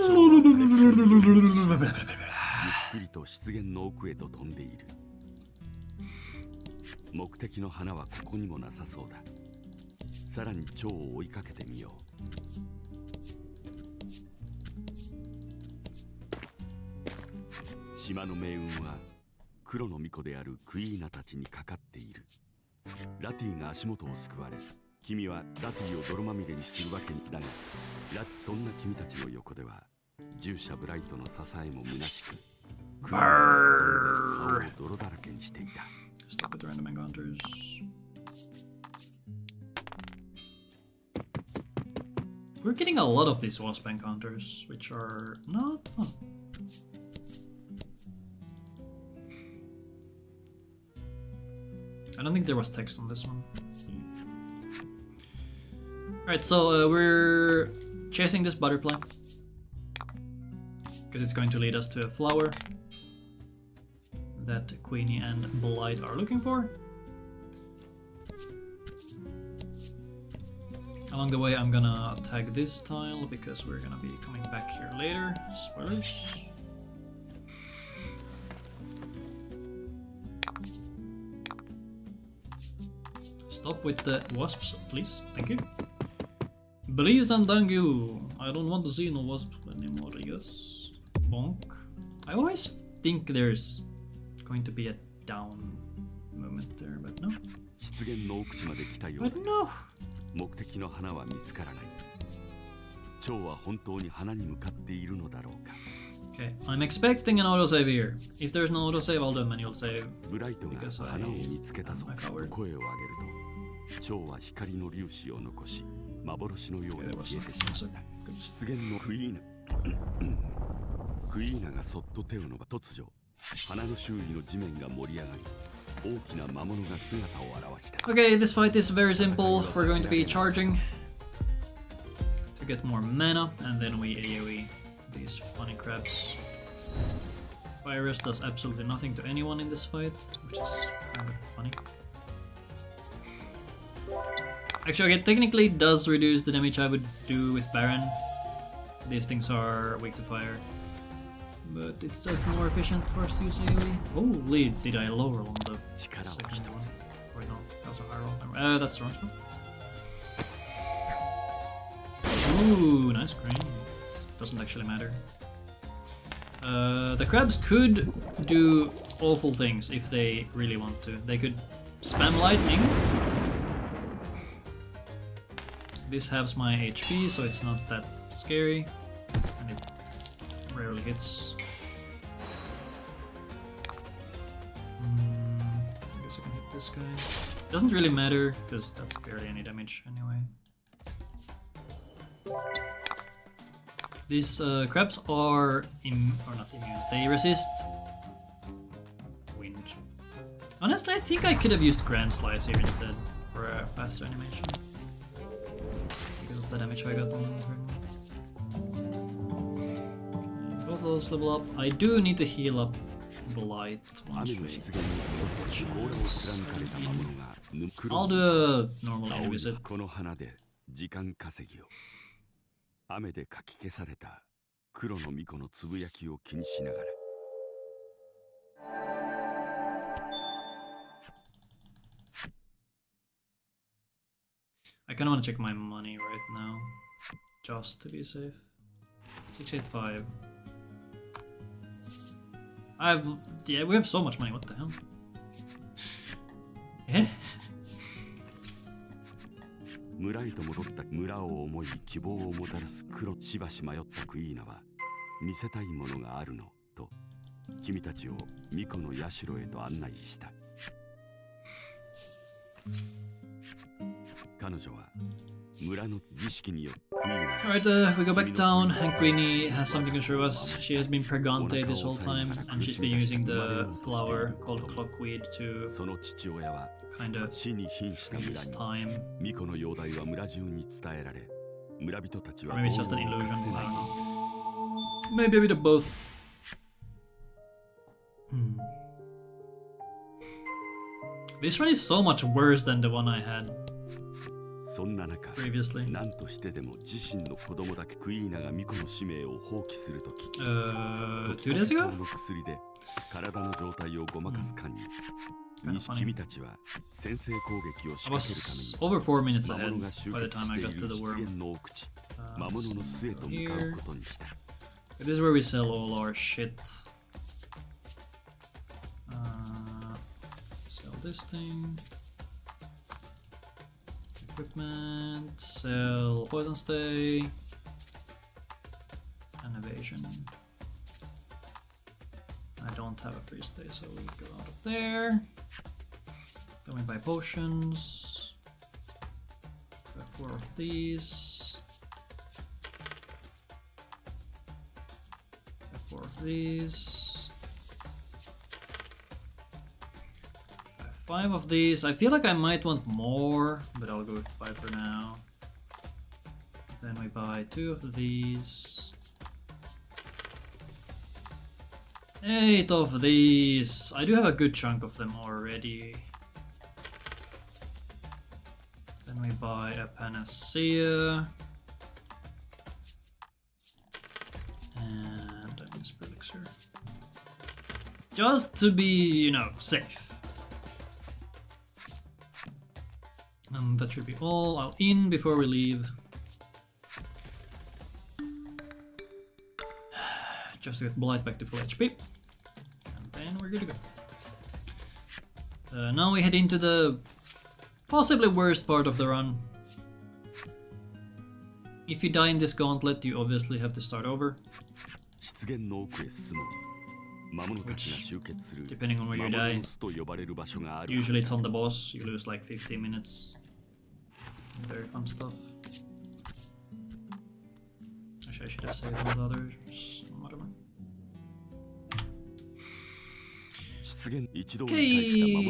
ゆっくりと湿原の奥へと飛んでいる。目的の花はここにもなさそうだ。さらに蝶を追いかけてみよう。島の命運は黒の巫女であるクイーナたちにかかっている。ラティが足元を救われ、君はラティを泥まみれにするわけにだが、そんな君たちの横では従者ブライトの支えも虚しく、クイーナは顔を泥だらけにしていた。Stop with random encounters. We're getting a lot of these wasp encounters, which are not fun. I don't think there was text on this one. Alright, so we're chasing this butterfly. Because it's going to lead us to a flower that Queenie and Blight are looking for. Along the way, I'm gonna tag this tile because we're gonna be coming back here later. Spoilers. Stop with the wasps, please. Thank you. Please and thank you. I don't want to see no wasps anymore, yes. Bonk. I always think there's going to be a down moment there, but no. But no. 目的の花は見つからない。蝶は本当に花に向かっているのだろうか。Okay, I'm expecting an autosave here. If there's no autosave, I'll do a manual save. ブライトが花を見つけたぞ。声を上げると、蝶は光の粒子を残し、幻のように消えてしまった。出現のクイーナ。クイーナがそっと手を伸ば突如、花の周囲の地面が盛り上がり。Okay, this fight is very simple. We're going to be charging to get more mana, and then we AoE these funny crabs. Virus does absolutely nothing to anyone in this fight, which is kind of funny. Actually, okay, technically it does reduce the damage I would do with Baron. These things are weak to fire. But it's just more efficient for us to use AoE. Holy, did I low roll on the second one? Wait, no, that was a high roll. That's the wrong spell. Ooh, nice green. Doesn't actually matter. The crabs could do awful things if they really want to. They could spam lightning. This halves my HP, so it's not that scary. And it rarely hits. I guess I can hit this guy. Doesn't really matter, because that's barely any damage anyway. These crabs are not immune. They resist wind. Honestly, I think I could have used Grand Slice here instead for a faster animation. Because of the damage I got on the turn. Both of those level up. I do need to heal up Blight once we I'll do a normal air visit. 雨でかき消された黒の巫女のつぶやきを気にしながら。I kind of want to check my money right now, just to be safe. 685. Yeah, we have so much money. What the hell? Eh? 村へと戻った村を思い希望をもたらす黒しばし迷ったクイーナは見せたいものがあるのと君たちを巫女の社へと案内した。彼女は村の儀式によってクイーナ Alright, we go back down and Queenie has something to show us. She has been pregante this whole time and she's been using the flower called clockweed to その父親は kind of 死に瀕した村 freeze に time. 巫女の容体は村中に伝えられ村人たちは Or maybe it's just an ゴールを illusion. 隠せない I don't know. Maybe a bit of both. This one is so much worse than the one I had そんな中 previously. 何としてでも自身の子供だけクイーナが巫女の使命を放棄するとき 2 days ago? の薬で体の状態をごまかす間に、君たちは先制攻撃を仕 I 掛ける was ために over 4 minutes 魔 ahead 物が集 by the 結 time I してい got to る the 出 worm. 現の奥地魔物の巣へと向かうことにした。 This is where we sell all our shit. this thing. Equipment, sell poison stay, and evasion. I don't have a free stay, so we go out of there. Then we buy potions. Buy 4 of these. Buy 4 of these. Buy 5 of these. I feel like I might want more, but I'll go with 5 for now. Then we buy 2 of these. 8 of these. I do have a good chunk of them already. Then we buy a panacea. And an insp elixir. Just to be, you know, safe. And that should be all. I'll in before we leave. Just to get Blight back to full HP. And then we're good to go. Now we head into the possibly worst part of the run. If you die in this gauntlet, you obviously have to start over. Which, depending on where you die, usually it's on the boss, you lose like 15 minutes. Very fun stuff. Actually, I should have saved all the others. Whatever. Okay,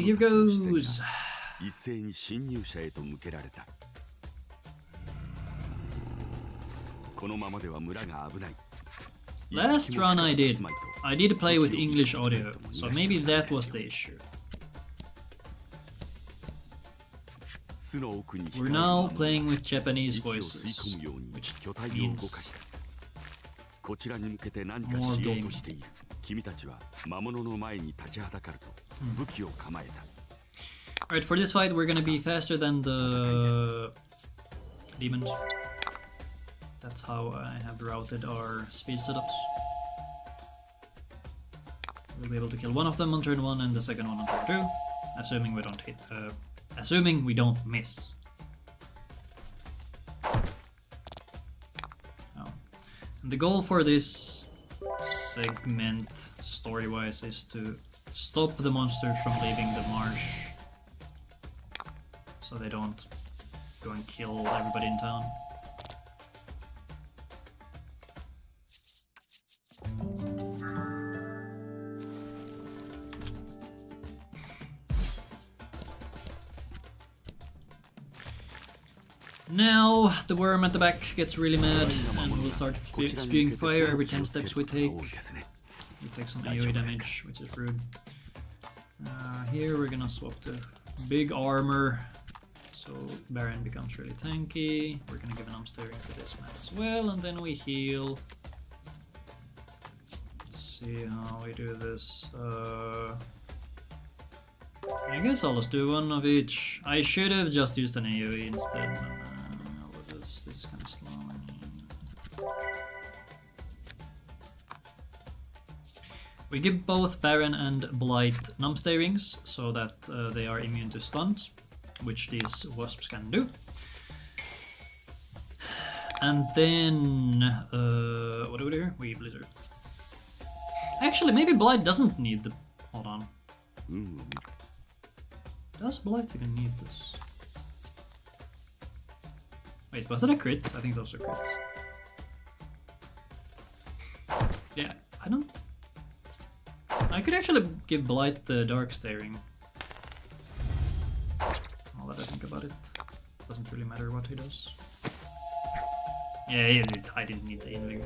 here goes. Last run I did play with English audio, so maybe that was the issue. We're now playing with Japanese voices, which means more game. Alright, for this fight we're gonna be faster than the demons. That's how I have routed our speed setups. We'll be able to kill one of them on turn 1 and the second one on turn 2, assuming we don't hit, assuming we don't miss. Oh. And the goal for this segment, story-wise, is to stop the monsters from leaving the marsh, so they don't go and kill everybody in town. Now the worm at the back gets really mad and will start spewing fire every 10 steps we take. We take some AoE damage, which is rude. Here we're gonna swap to big armor, so Baron becomes really tanky. We're gonna give an unsteering to this man as well, and then we heal. Let's see how we do this. I guess I'll just do one of each. I should have just used an AoE instead. This is kind of slow. We give both Baron and Blight numpstay rings so that they are immune to stuns, which these wasps can do. And then what do we do here? We blizzard. Actually, maybe Blight doesn't need the. Hold on. Does Blight even need this? Wait, was that a crit? I think those are crits. Yeah, I don't. I could actually give Blight the dark staring. Now that I think about it, doesn't really matter what he does. Yeah, I didn't need the invig.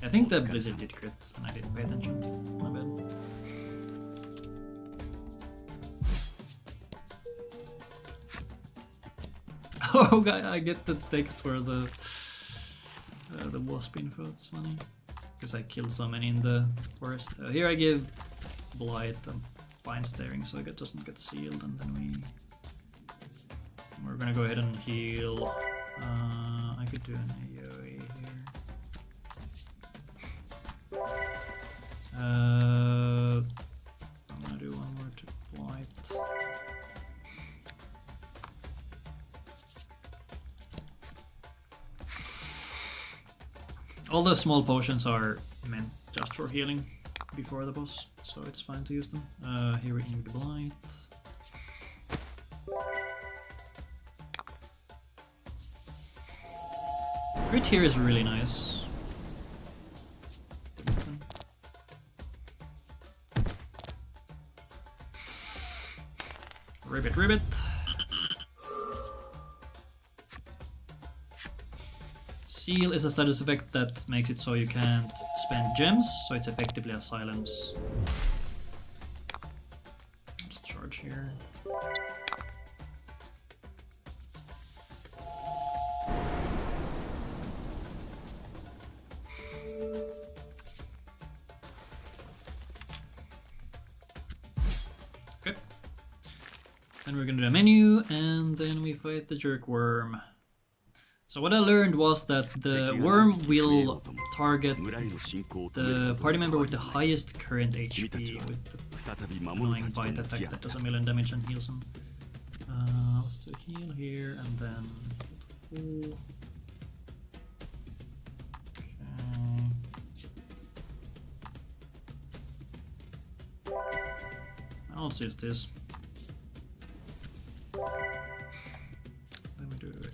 I think the blizzard did crit, and I didn't pay attention. My bad. Oh, I get the text for the wasp info. It's funny because I killed so many in the forest. Here I give Blight a fine staring so it doesn't get sealed, and then we're gonna go ahead and heal. I could do an AoE here. I'm gonna do one more to Blight. All the small potions are meant just for healing before the boss, so it's fine to use them. Here we need the blight. Crit here is really nice. Ribbit, ribbit. Seal is a status effect that makes it so you can't spend gems, so it's effectively a silence. Let's charge here. Okay. Then we're gonna do a menu, and then we fight the jerkworm. So what I learned was that the worm will target the party member with the highest current HP with the annoying bite effect that does a million damage and heals him. Let's do a heal here and then... Okay. I'll use this.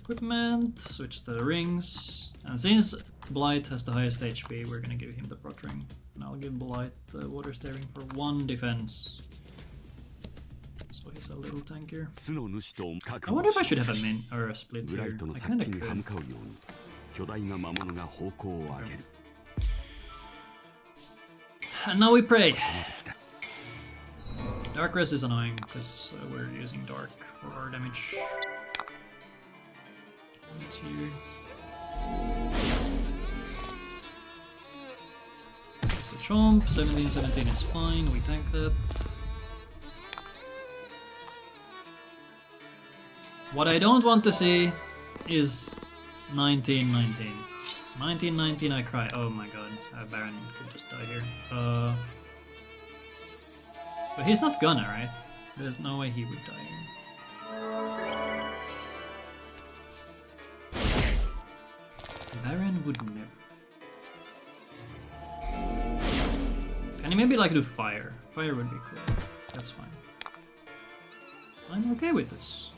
Equipment, switch the rings, and since Blight has the highest HP, we're gonna give him the prot ring. And I'll give Blight the water staring for 1 defense. So he's a little tankier. I wonder if I should have a min or a split here. I kinda could. Okay. And now we pray. Dark Res is annoying because we're using dark for our damage. What's here? There's the chomp. 1717 is fine, we tank that. What I don't want to see is 1919. 1919 I cry. Oh my god, Baron could just die here. But he's not gonna, right? There's no way he would die here. Baron would never. Can you maybe like do fire? Fire would be cool. That's fine. I'm okay with this.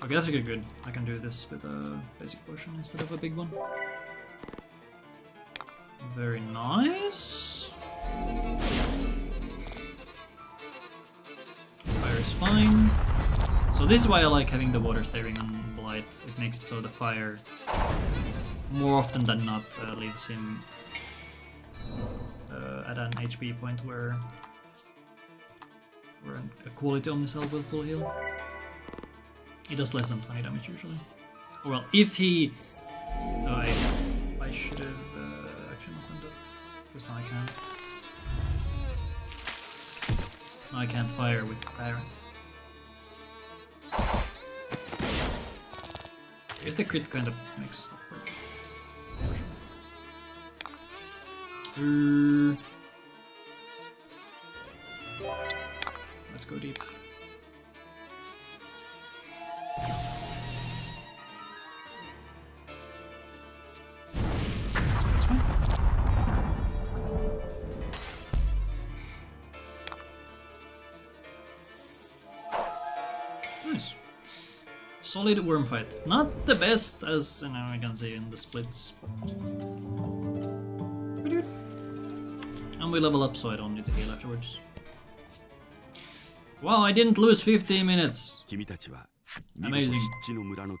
Okay, that's good. I can do this with a basic potion instead of a big one. Very nice. Fire is fine. So this is why I like having the water staring on Blight. It makes it so the fire, more often than not, leaves him at an HP point where a quality Omnicell will full heal. He does less than 20 damage usually. Or well, if he... I should have actually not done that, because now I can't. Now I can't fire with Baron. I guess the crit kind of makes up for it. Let's go deep. That's fine. Nice. Solid worm fight. Not the best, as you know, I can see in the splits, but pretty good. And we level up, so I don't need to heal afterwards. Wow, I didn't lose 15 minutes. Amazing. 村の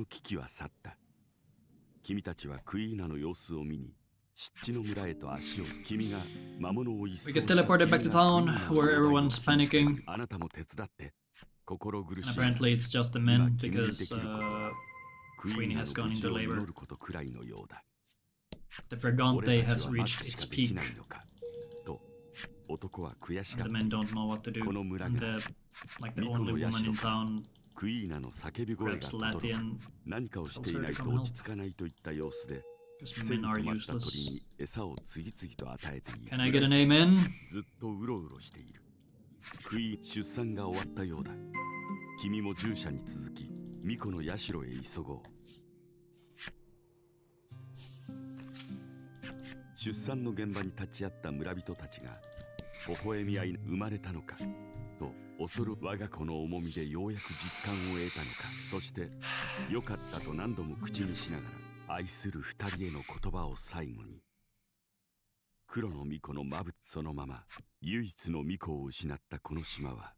危機は去った。君たちはクイーナの様子を見に湿地の村へと足を君が魔物を一掃 We get teleported back to town where everyone's panicking. あなたも手伝って心苦しい。 Apparently it's just the men because Queenie has gone into labor. The Pregante has reached its peak. And the men don't know what to do. And the only woman in town grabs Lati and tells her to come help. Because 背 men に are 止まった鳥 useless. に餌を次々と与えている。 Can I get an amen? ずっとうろうろしている。クイーン出産が終わったようだ。君も従者に続き巫女の社へ急ごう。出産の現場に立ち会った村人たちが微笑み合い生まれたのかと恐る我が子の重みでようやく実感を得たのか。そして良かったと何度も口にしながら愛する二人への言葉を最後に。黒の巫女のまぶそのまま唯一の巫女を失ったこの島は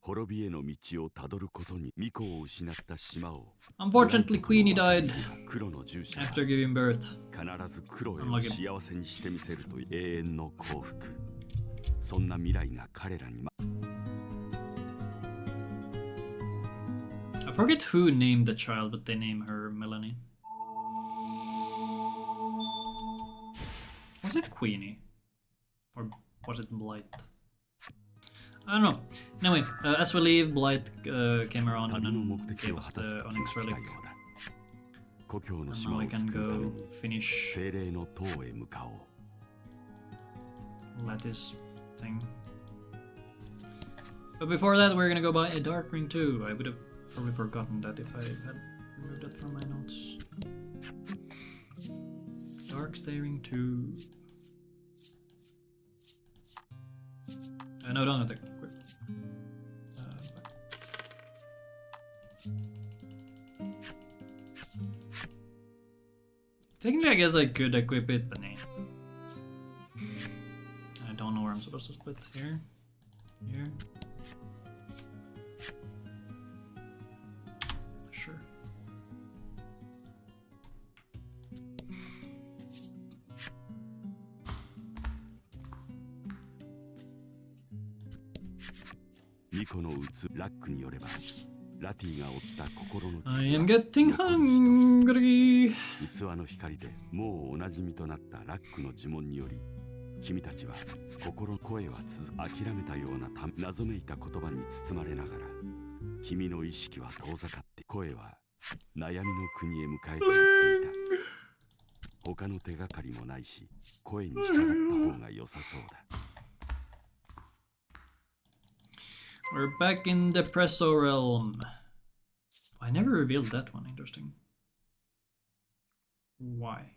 滅びへの道をたどることに。巫女を失った島を Unfortunately, Queenie died 黒の従者は after giving birth. 必ずクロエを幸せにしてみせるという永遠の幸福。そんな未来が彼らにI forget who named the child, but they name her Melanie. Was it Queenie? Or was it Blight? I don't know. Anyway, as we leave, Blight came around 旅の目 and 的 gave を us 果た the す時 Onyx が来た relic. ようだ。故郷の And 島 now を we 救 can うため go に finish 精霊の塔へ向かおう。 Lattice thing. But before that, we're gonna go buy a Dark Ring too. I would have probably forgotten that if I had removed that from my notes. Dark Stay Ring 2. No, don't have to quit. Technically, I guess I could equip it, but nah. I don't know where I'm supposed to split. Here? Here? Sure.巫女の打つラックによればラティが負った心の I am getting hungry. 器の光でもうおなじみとなったラックの呪文により君たちは心の声は続諦めたような謎めいた言葉に包まれながら君の意識は遠ざかって声は悩みの国へ迎えていっていた。他の手がかりもないし声に従った方が良さそうだ。 We're back in the Presso realm. I never revealed that one. Interesting. Why?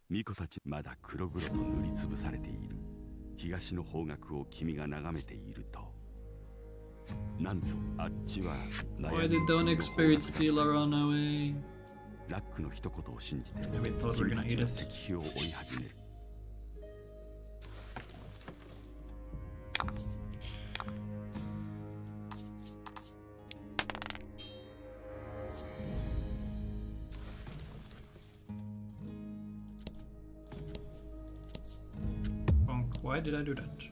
巫女たちまだ黒々と塗りつぶされている東の方角を君が眺めているとなんとあっちは Why did the Onyx spirit steal our run away? ラックの一言を信じて We thought we were 君 gonna たち eat は it. 石碑を追い始める。 Bonk, why did I do that?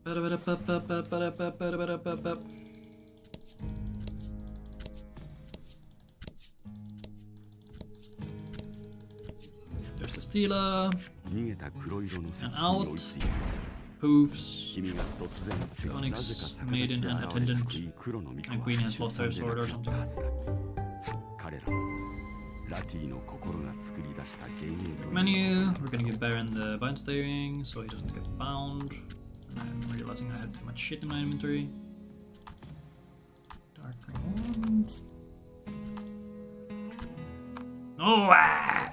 Ba-da-ba-da-ba-ba-ba-ba-ba-ba-ba-ba-ba. There's the Stila, 逃げた黒色の石碑 And に out. 追いついた Poofs, 君が突然石碑 Onyx, なぜか逆 Maiden, 立ち and 現れた attendant. 黒の巫女 And は Queen has lost her 出 sword or 産で something. 亡くなったはずだ。彼らはラティの心が作り出した幻影という Menu, we're gonna give Baron the bind steering so he doesn't get bound. And I'm realizing I had too much shit in my inventory. Dark Ring 1. Oh! Ah!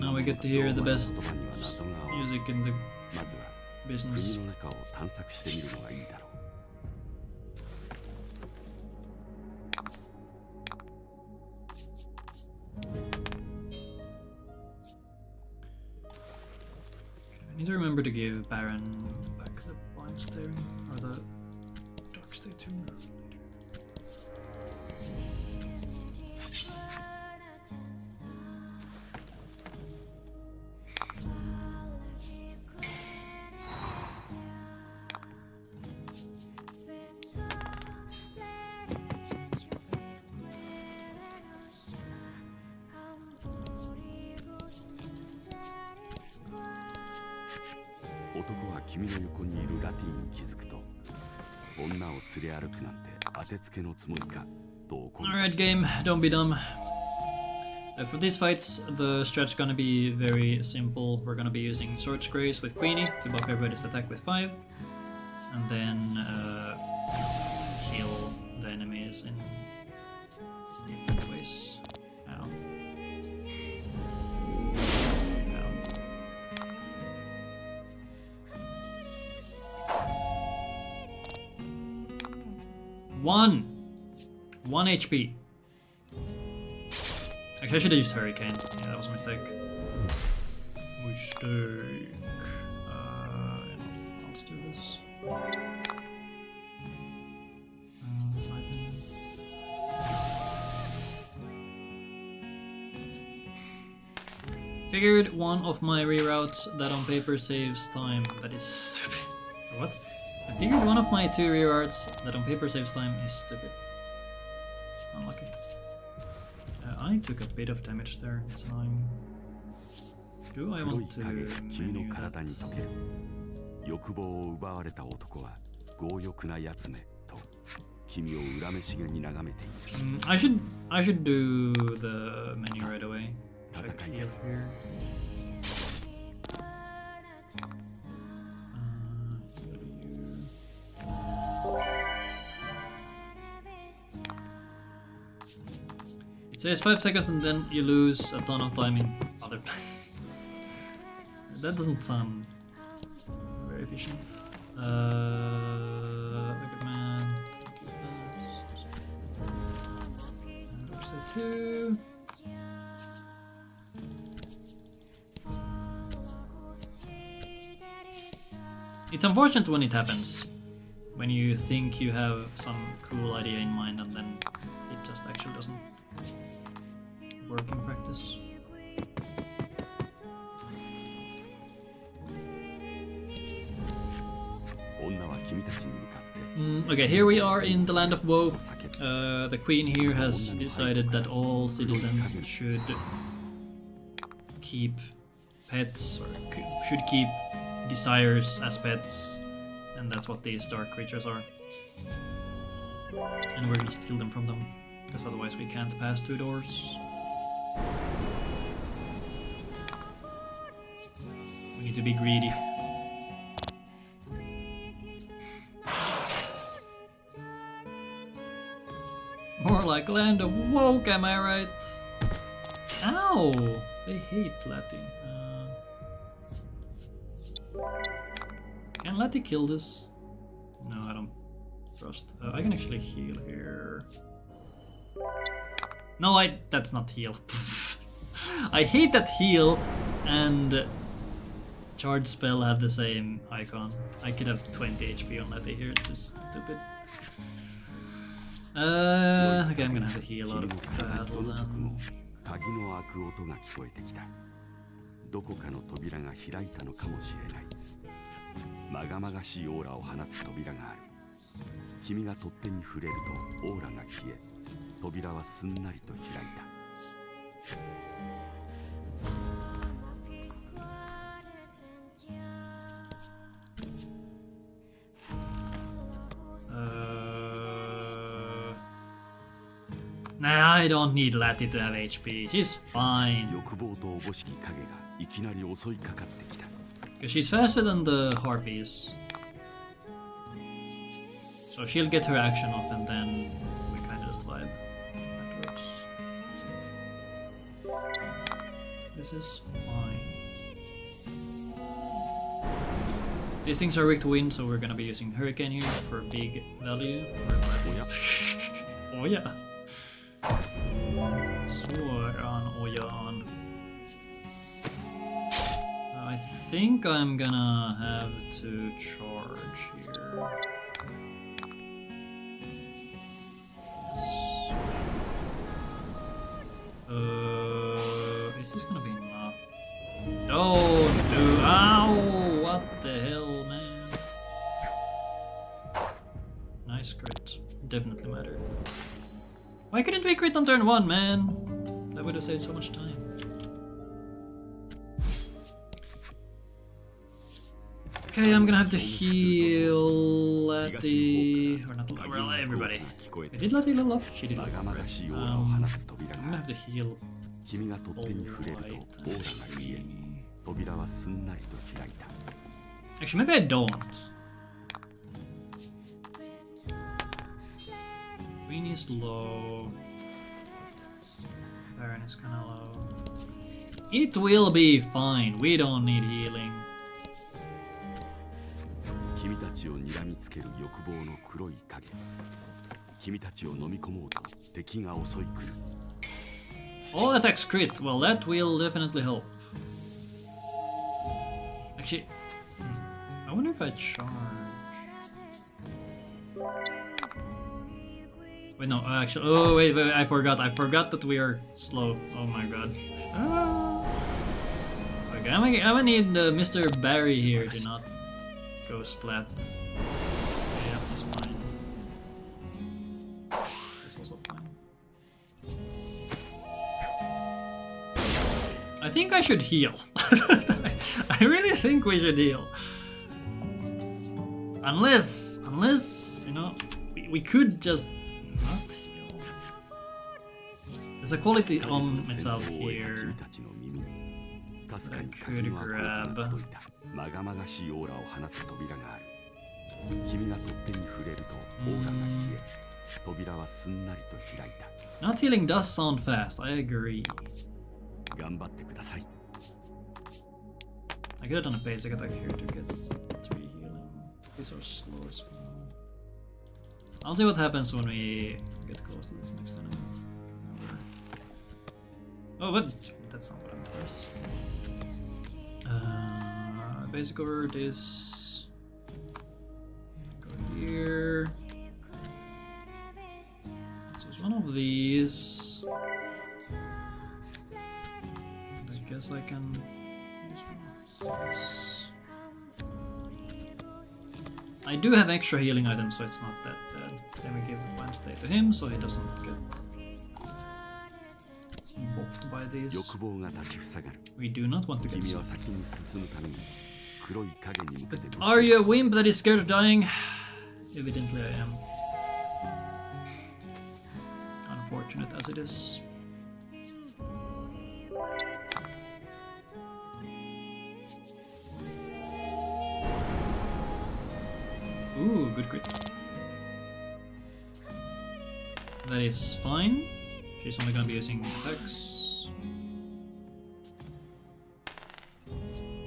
Now we get to hear the best music in the まずは business. 国の中を探索してみるのがいいだろう。 I need to remember to give Baron back the blind steering or the dark state tuner later. 男は君の横にいるラティに気づくと、女を連れ歩くなんて当てつけのつもりかと怒る。 Alright, game, don't be dumb. For these fights, the strat's gonna be very simple. We're gonna be using Swords Grace with Queenie to buff everybody's attack with 5, and then kill the enemies in different ways. Ow. Ow. One HP. Actually, I should have used Hurricane. Yeah, that was a mistake. I'll just do this. Figured one of my reroutes that on paper saves time. That is stupid. What? I figured one of my 2 reroutes that on paper saves time is stupid. Unlucky. I took a bit of damage there, so do I want to menu that? 欲望を奪われた男は強欲なやつめと君を恨めしげに眺めている。I should do the menu right away. Check heal here. It says 5 seconds and then you lose a ton of time in other places. That doesn't sound very efficient. Recommend first. 2. It's unfortunate when it happens. When you think you have some cool idea in mind and then it just actually doesn't work in practice. Okay, here we are in the land of woe. The queen here has decided that all citizens should keep pets, or should keep desires as pets, and that's what these dark creatures are. And we're gonna steal them from them, because otherwise we can't pass 2 doors. We need to be greedy. More like land of woke, am I right? Ow! They hate Lati. Can Lati kill this? No, I don't trust. I can actually heal here. No, that's not heal. I hate that heal and charge spell have the same icon. I could have 20 HP on Lati here, it's just stupid. Okay, I'm gonna have to heal out of battle then. どこかの扉が開いたのかもしれない。まがまがしいオーラを放つ扉がある。君が取っ手に触れるとオーラが消え、扉はすんなりと開いた。Nah, I don't need Lati to have HP. She's fine. 欲望とおぼしき影がいきなり襲いかかってきた。Because she's faster than the harpies. So she'll get her action off and then we kind of just vibe afterwards. This is fine. These things are weak to wind, so we're gonna be using Hurricane here for big value. Oh yeah. Oyan. I think I'm gonna have to charge here. Is this gonna be enough? Don't do. Ow! What the hell, man? Nice crit. Definitely mattered. Why couldn't we crit on turn 1, man? That would have saved so much time. Okay, I'm gonna have to heal Letty. Or not, well, everybody. Did Letty level up? She did level up, right? I'm gonna have to heal Actually, maybe I don't. Queen is low. Baron is kinda low. It will be fine. We don't need healing. 君たちを睨みつける欲望の黒い影。君たちを飲み込もうと敵が襲い来る。All attacks crit. Well, that will definitely help. Actually, I wonder if I charge. Wait, no, actually. Oh, wait, I forgot. I forgot that we are slow. Oh my god. Ah. Okay, I'm gonna need Mr. Barry here to not go splat. Okay, that's fine. That's also fine. I think I should heal. I really think we should heal. Unless, you know, we could just not heal. There's a quality on itself here. I could grab. まがまがしいオーラを放つ扉がある。君が取っ手に触れるとオーラが消え、扉はすんなりと開いた。Not healing does sound fast, I agree. 頑張ってください。I could have done a basic attack here to get 3 healing. These are slow as well. I'll see what happens when we get close to this next enemy. Oh, but that's not what I'm doing. Basic word is go here. So it's one of these. And I guess I can use one of this. I do have extra healing items, so it's not that bad. Then we give one stay to him, so he doesn't get buffed by these. We do not want to get sick. But are you a wimp that is scared of dying? Evidently I am. Unfortunate as it is. Ooh, good crit. That is fine. She's only gonna be using attacks.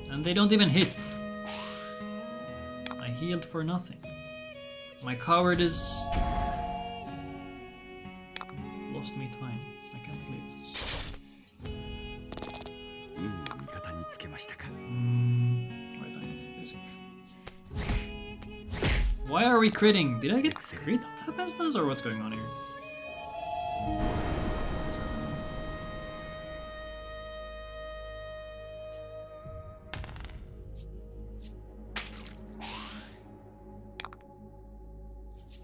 And they don't even hit. I healed for nothing. My cowardice lost me time. I can't believe this. Why did I take this? Why are we critting? Did I get crit happens to us or what's going on here?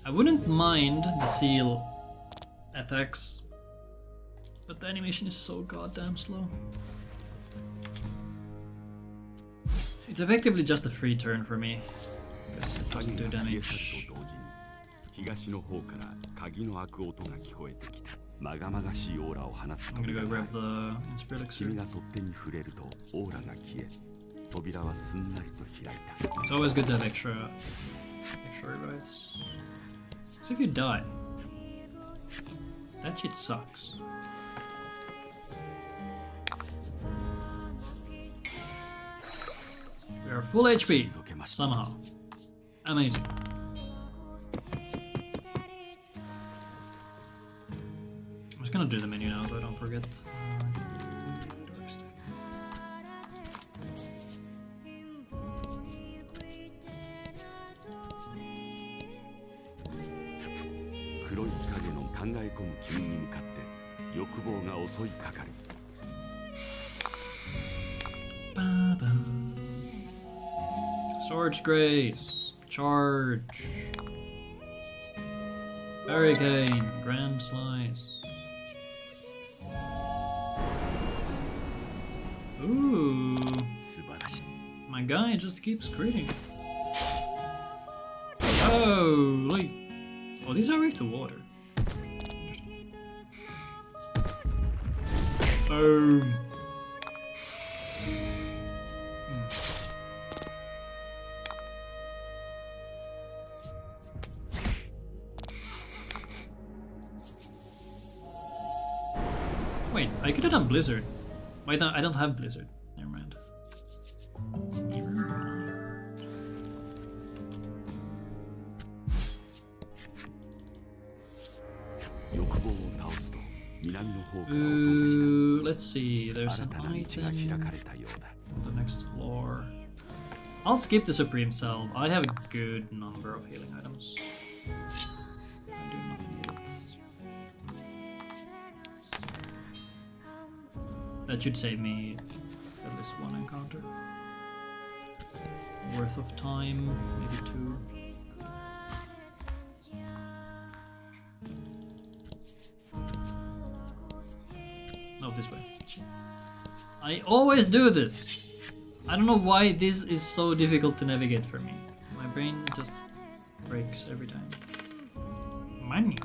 I wouldn't mind the seal attacks, but the animation is so goddamn slow. It's effectively just a free turn for me, because it doesn't do damage. I'm gonna go grab the Inspire Elixir. It's always good to have extra revives. So if you die, that shit sucks. We are full HP, somehow. Amazing. I'm just gonna do the menu now so I don't forget. Sword's Grace, charge, Hurricane, Grand Slice. Ooh, my guy just keeps critting. Oh, like, oh, these are weak to water. Oh. Wait, I could have done Blizzard. Wait, no, I don't have Blizzard. Never mind. Let's see, there's an item on the next floor. I'll skip the Supreme Salve. I have a good number of healing items. I do not need it. That should save me at least one encounter. Worth of time, maybe 2. No, this way. I always do this! I don't know why this is so difficult to navigate for me. My brain just breaks every time. Money.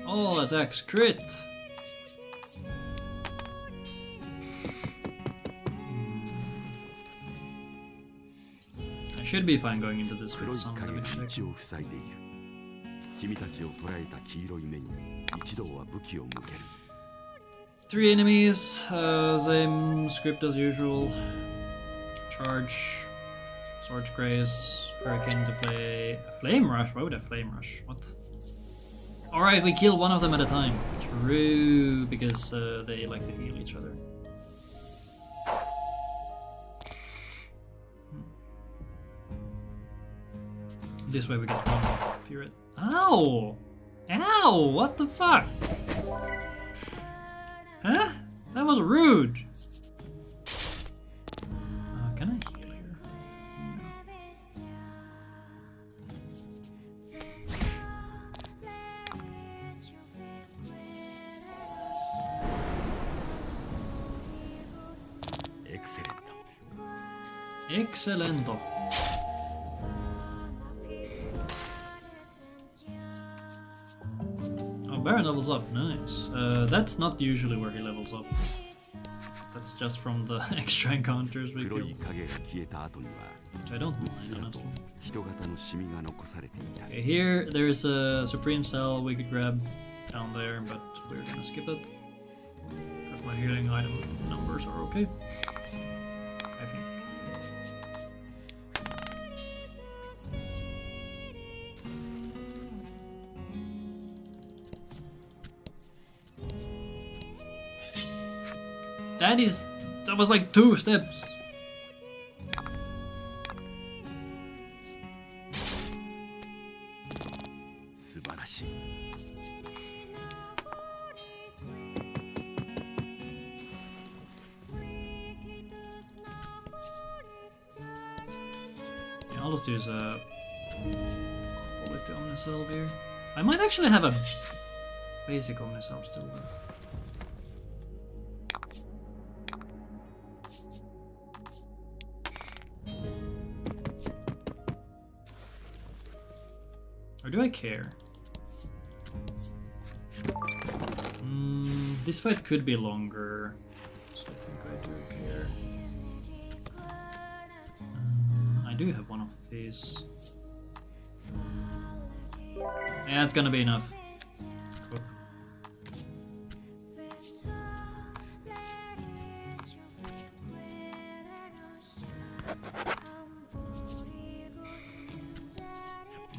All attacks crit. I should be fine going into this with some damage check. 3 enemies, same script as usual. Charge, Swords Grace, Hurricane to Flame Rush? Why would I Flame Rush? What? Alright, we kill one of them at a time. True, because they like to heal each other. This way we get one Fury. Ow! Ow! What the fuck? Huh? That was rude! Can I heal here? Excellento. Oh, Baron levels up, nice. That's not usually where he levels up. That's just from the extra encounters we kill. Which I don't mind, honestly. Okay, here there's a Supreme Cell we could grab down there, but we're gonna skip it. Because my healing item numbers are okay. I think. That was like 2 steps. Yeah, I'll just use a quality Omnisalve here. I might actually have a basic Omnisalve still left. Or do I care? This fight could be longer, so I think I do care. I do have one of these. Yeah, it's gonna be enough. Cool.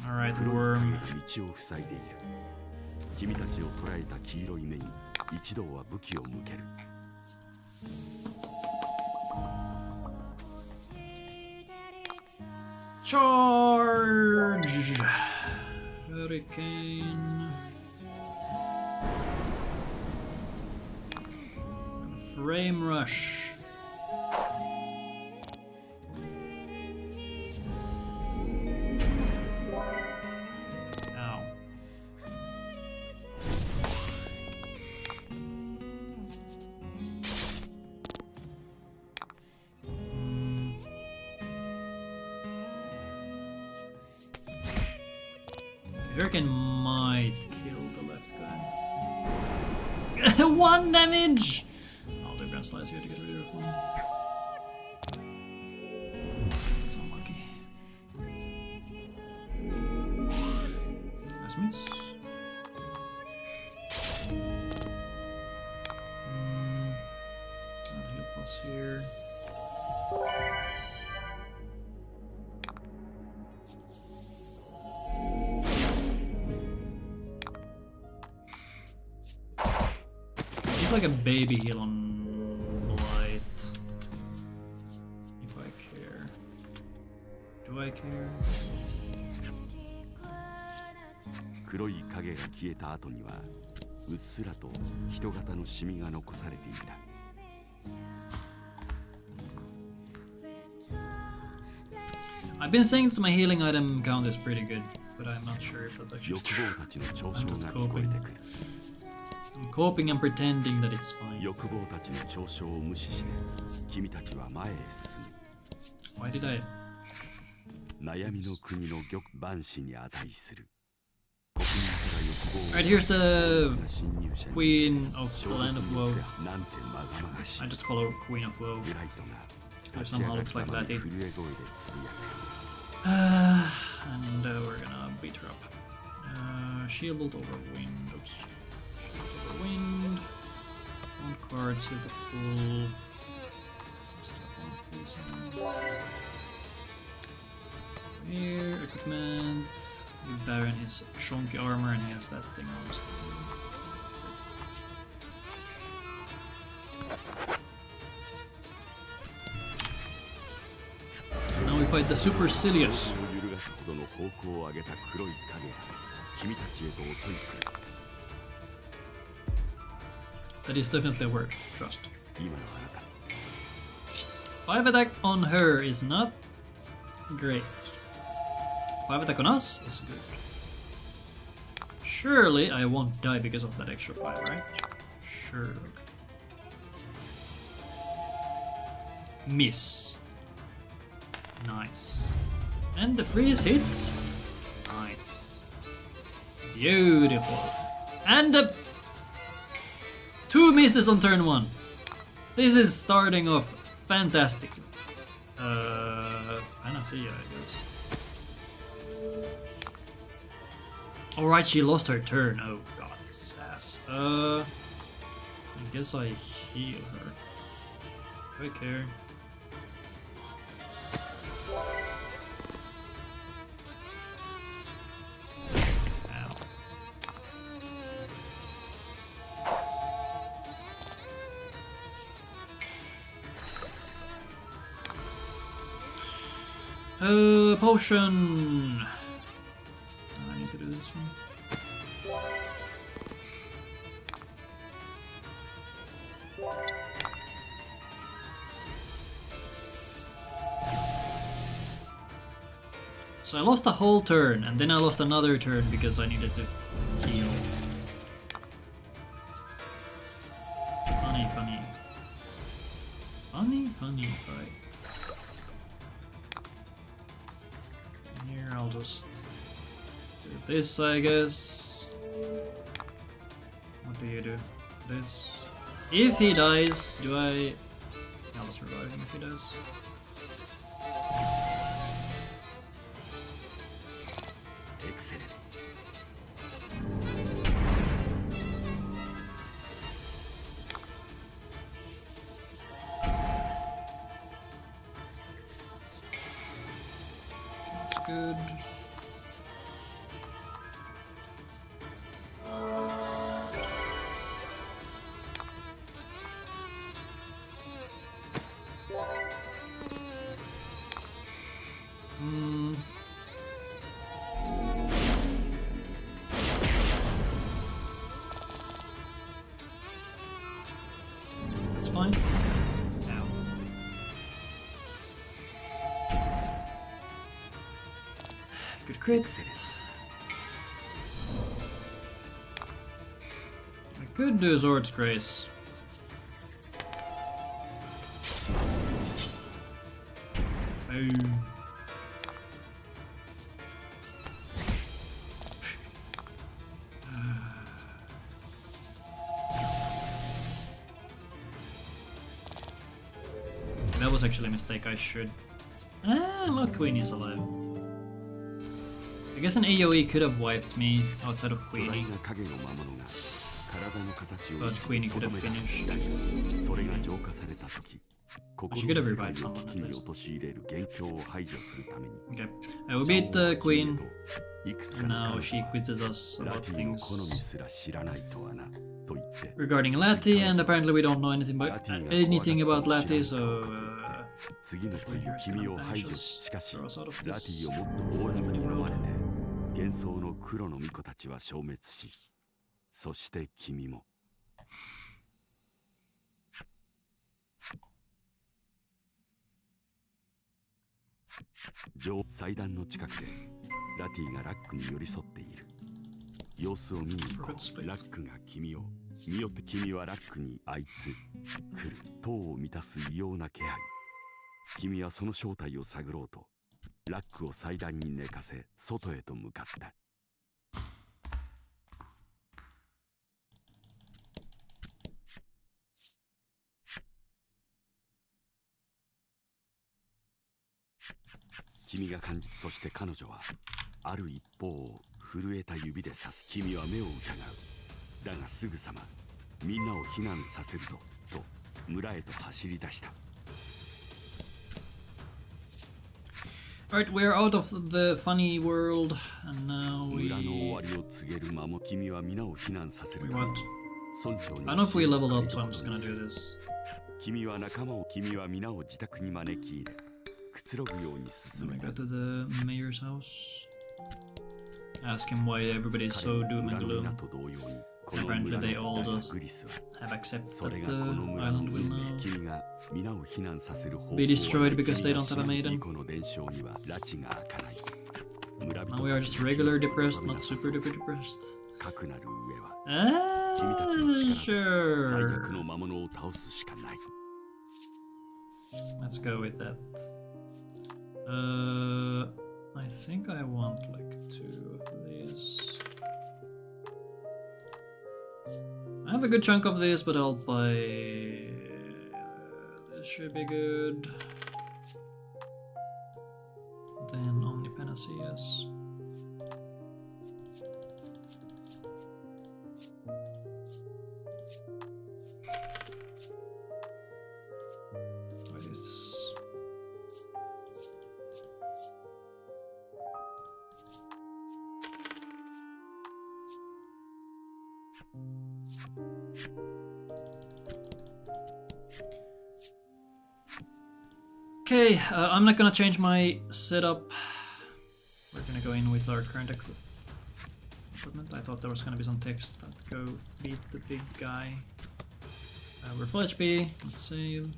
Alright, worm. Charge! Hurricane. Frame rush. Hurricane might kill the left guy. 1 damage! I'll do Grand Slice here to get rid of one. That's unlucky. Nice miss. I'll heal plus here. Like a baby heal on light. If I care. Do I care? 黒い影が消えた後にはうっすらと人型のシミが残されていた。I've been saying that my healing item count is pretty good, but I'm not sure if that's actually true. I'm just coping. I'm coping and pretending that it's fine. 欲望たちの嘲笑を無視して君たちは前へ進む。 Why did I? 悩みの国の玉万死に値する。 Alright, here's the Queen of the Land of Woe. I just call her Queen of Woe. It somehow looks like that. And we're gonna beat her up. Shield over wind. Oops. Shield over wind. 1 card, save the full. Slap one, please. Here, equipment. Give Baron his chunky armor, and he has that thing on his team. Now we fight the Supercilious. That is definitely a word, trust. 5 attack on her is not great. 5 attack on us is good. Surely I won't die because of that extra 5, right? Sure. Miss. Nice. And the freeze hits. Nice. Beautiful. And the 2 misses on turn 1. This is starting off fantastically. Panacea, I guess. Alright, she lost her turn. Oh god, this is ass. I guess I heal her. Do I care? Ow. Potion. I need to do this one. So I lost a whole turn, and then I lost another turn because I needed to heal. Funny, funny. Funny, funny fight. Here, I'll just do this, I guess. What do you do? This. If he dies, do I... I'll just revive him if he does. Excellent. That's good. That's fine. Ow. Good crit. I could do Sword's Grace. Boom. was actually a mistake. I should... Ah, look, Queenie is alive. I guess an AoE could have wiped me outside of Queenie. But Queenie could have finished. She could have revived someone at least. Okay, we beat the Queen, and now she quizzes us about things regarding Lati, and apparently we don't know anything about Lati, so Player's gonna banish us, throw us out of this. 幻想の黒の巫女たちは消滅し、そして君も。祭壇の近くでラティがラックに寄り添っている。様子を見に行こう。ラックが君を見よって君はラックにあいつ来る塔を満たす異様な気配。君はその正体を探ろうとラックを祭壇に寝かせ外へと向かった。君が感じ、そして彼女はある一方を震えた指で指す。君は目を疑う。だがすぐさまみんなを避難させるぞと村へと走り出した。Alright, we're out of the funny world, and now we... What? I don't know if we leveled up, so I'm just gonna do this. Let me go to the mayor's house. Ask him why everybody's so doom and gloom. Apparently they all just have accepted that the island will now be destroyed because they don't have a maiden. Now we are just regular depressed, not super duper depressed. Sure. Let's go with that. I think I want like 2 of these. I have a good chunk of this, but I'll buy... this should be good. Then Omnipanaceas. What is this? Okay, I'm not gonna change my setup. We're gonna go in with our current equipment. I thought there was gonna be some text that go beat the big guy. We're full HP, let's save.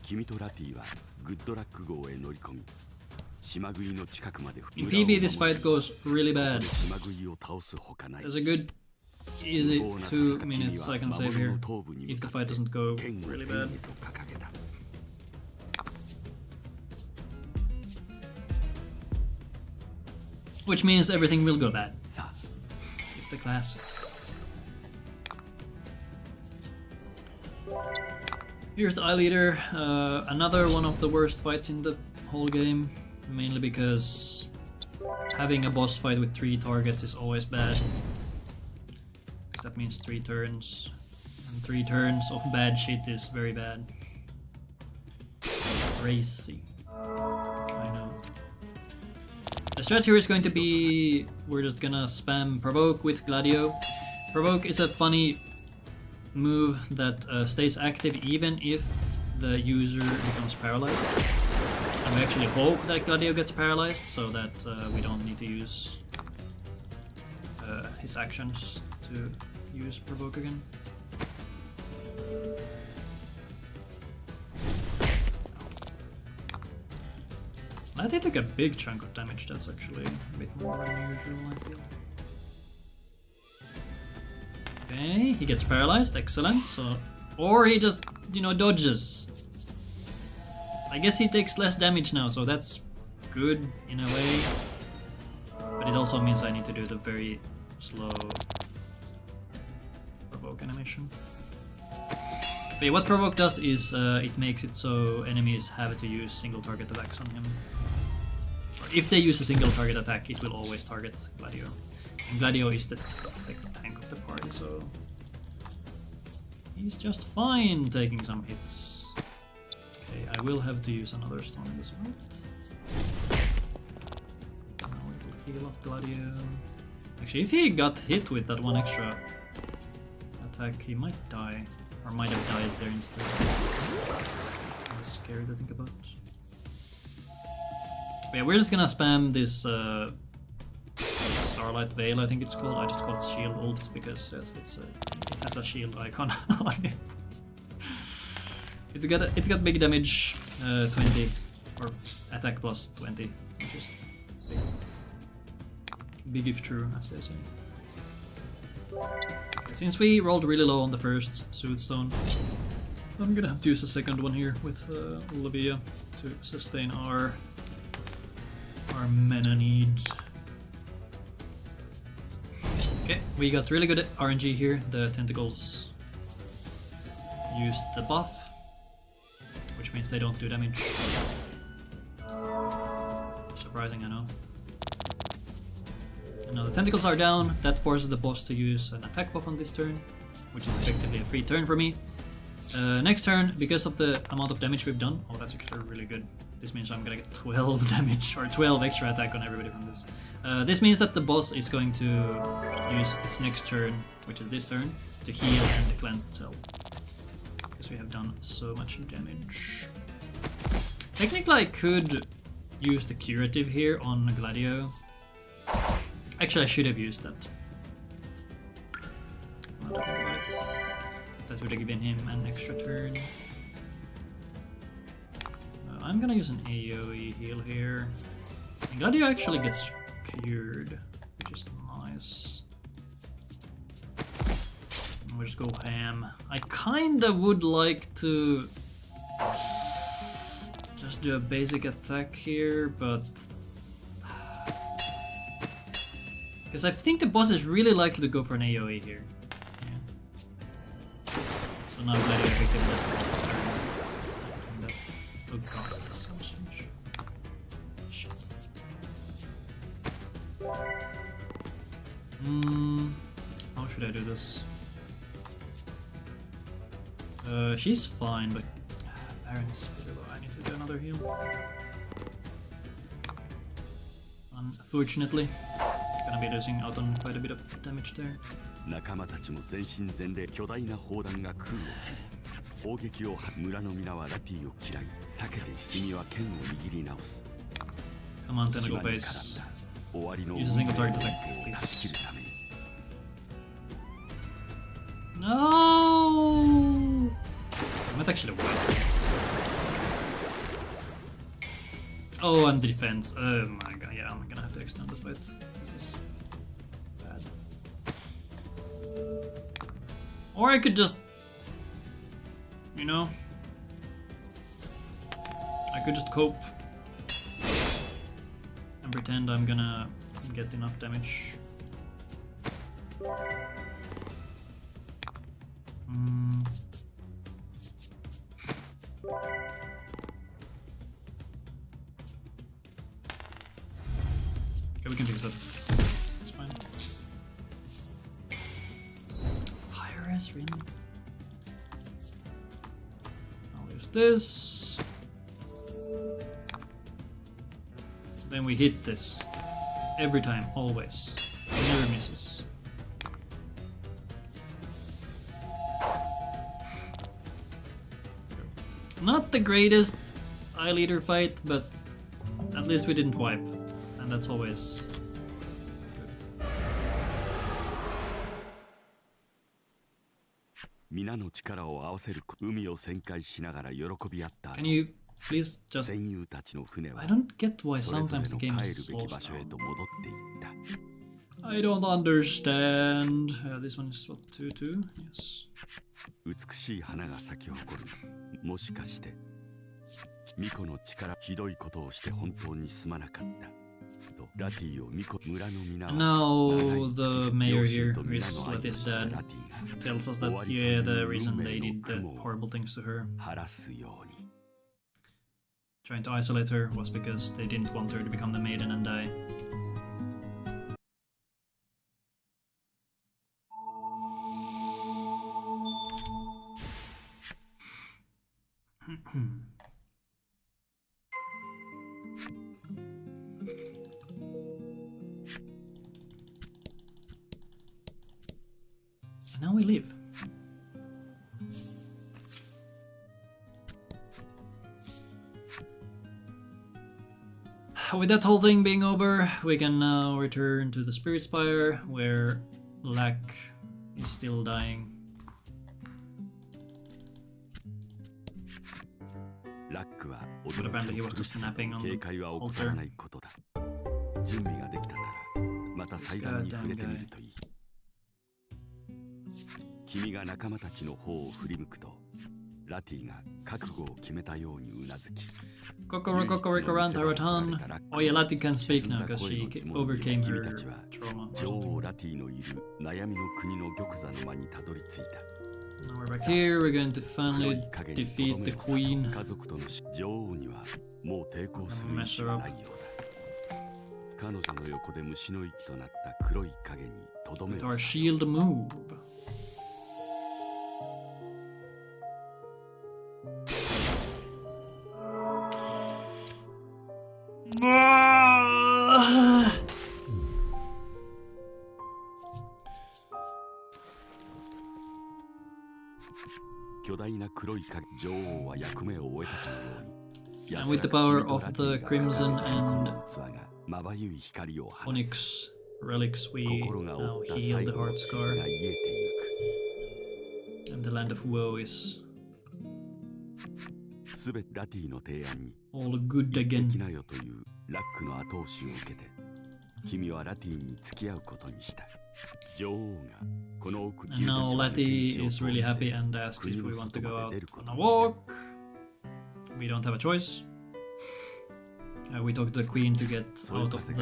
In PB this fight goes really bad. There's a good easy 2 minutes I can save here if the fight doesn't go really bad. Which means everything will go bad. It's the classic. Here's the Eye Leader, another one of the worst fights in the whole game, mainly because having a boss fight with 3 targets is always bad. That means 3 turns, and 3 turns of bad shit is very bad. Crazy. I know. The strat here is going to be, we're just gonna spam Provoke with Gladio. Provoke is a funny move that stays active even if the user becomes paralyzed. And we actually hope that Gladio gets paralyzed so that we don't need to use his actions to use Provoke again. Lati took a big chunk of damage, that's actually a bit more than usual, I feel. Okay, he gets paralyzed, excellent, so... Or he just, you know, dodges. I guess he takes less damage now, so that's good in a way. But it also means I need to do the very slow provoke animation. But yeah, what provoke does is it makes it so enemies have to use single target attacks on him. Or if they use a single target attack, it will always target Gladio. And Gladio is the tank of the party, so he's just fine taking some hits. Okay, I will have to use another stone in this one. Now we will heal up Gladio. Actually, if he got hit with that one extra attack, he might die. Or might have died there instead. That's scary to think about. But yeah, we're just gonna spam this Starlight Veil, I think it's called. I just call it Shield Ult because it has a shield icon on it. It's got big damage, 20, or attack plus 20, which is big if true, as they say. Since we rolled really low on the first Soothstone, I'm gonna have to use a second one here with Olivia to sustain our mana needs. Okay, we got really good RNG here. The tentacles used the buff, which means they don't do damage. Surprising, I know. Now the tentacles are down, that forces the boss to use an attack buff on this turn, which is effectively a free turn for me. Next turn, because of the amount of damage we've done, oh that's actually really good. This means I'm gonna get 12 damage, or 12 extra attack on everybody from this. This means that the boss is going to use its next turn, which is this turn, to heal and cleanse itself. Because we have done so much damage. Technically I could use the curative here on Gladio. Actually, I should have used that. That would have given him an extra turn. I'm gonna use an AoE heal here. And Gladio actually gets cured, which is nice. We'll just go ham. I kinda would like to just do a basic attack here, but because I think the boss is really likely to go for an AoE here. Yeah. So now Gladio effectively does the rest of the turn. Oh god, that does so much damage. Shit. How should I do this? She's fine, but Baron is pretty low. I need to do another heal. Unfortunately. Gonna be losing out on quite a bit of damage there. 仲間たちも全身全霊巨大な砲弾が空を切り砲撃を村の皆はラピーを嫌い避けて君は剣を握り直す Come on, Tentacle Base. Use a single target attack, please. No! I might actually win. Oh, and defense. Oh my god, yeah, I'm gonna have to extend the fight. This is bad. Or I could just, you know, I could just cope and pretend I'm gonna get enough damage. Okay, we can fix that. It's fine. Fire Esrin. I'll use this. Then we hit this. Every time, always. It never misses. Not the greatest eye leader fight, but at least we didn't wipe. And that's always good. 皆の力を合わせる海を旋回しながら喜び合った Can you please just... 戦友たちの船は I don't get why それぞれ sometimes の the 帰 game る is べ slow き場所へと戻っていった I don't understand. This one is what, 2-2? Yes. 美しい花が咲き誇るもしかして巫女の力ひどいことをして本当にすまなかった And now the mayor here, who is Letty's dad, tells us that yeah, the reason they did the horrible things to her, trying to isolate her, was because they didn't want her to become the maiden and die. And now we leave. With that whole thing being over, we can now return to the Spirit Spire, where Lack is still dying. But apparently he was just napping on the altar. This goddamn guy. 君が仲間たちの方を振り向くと、ラティが覚悟を決めたようにうなずき。Oh yeah, Lati can speak now because she overcame her trauma. 女王ラティのいる悩みの国の玉座の間にたどり着いた。Now we're back here. We're going to finally defeat the queen. 家族との女王にはもう抵抗する意思はないようだ。彼女の横で虫の息となった黒い影にとどめる。With our shield move. And with the power of the Crimson and Onyx relics, we now heal the heart scar. And the land of woe is all good again. ラックの後押しを受けて、君はラティに付き合うことにした。女王がこの奥 And now Letty is really happy and asks if we want to go out on a walk. We don't have a choice. We talked to the queen to get out of the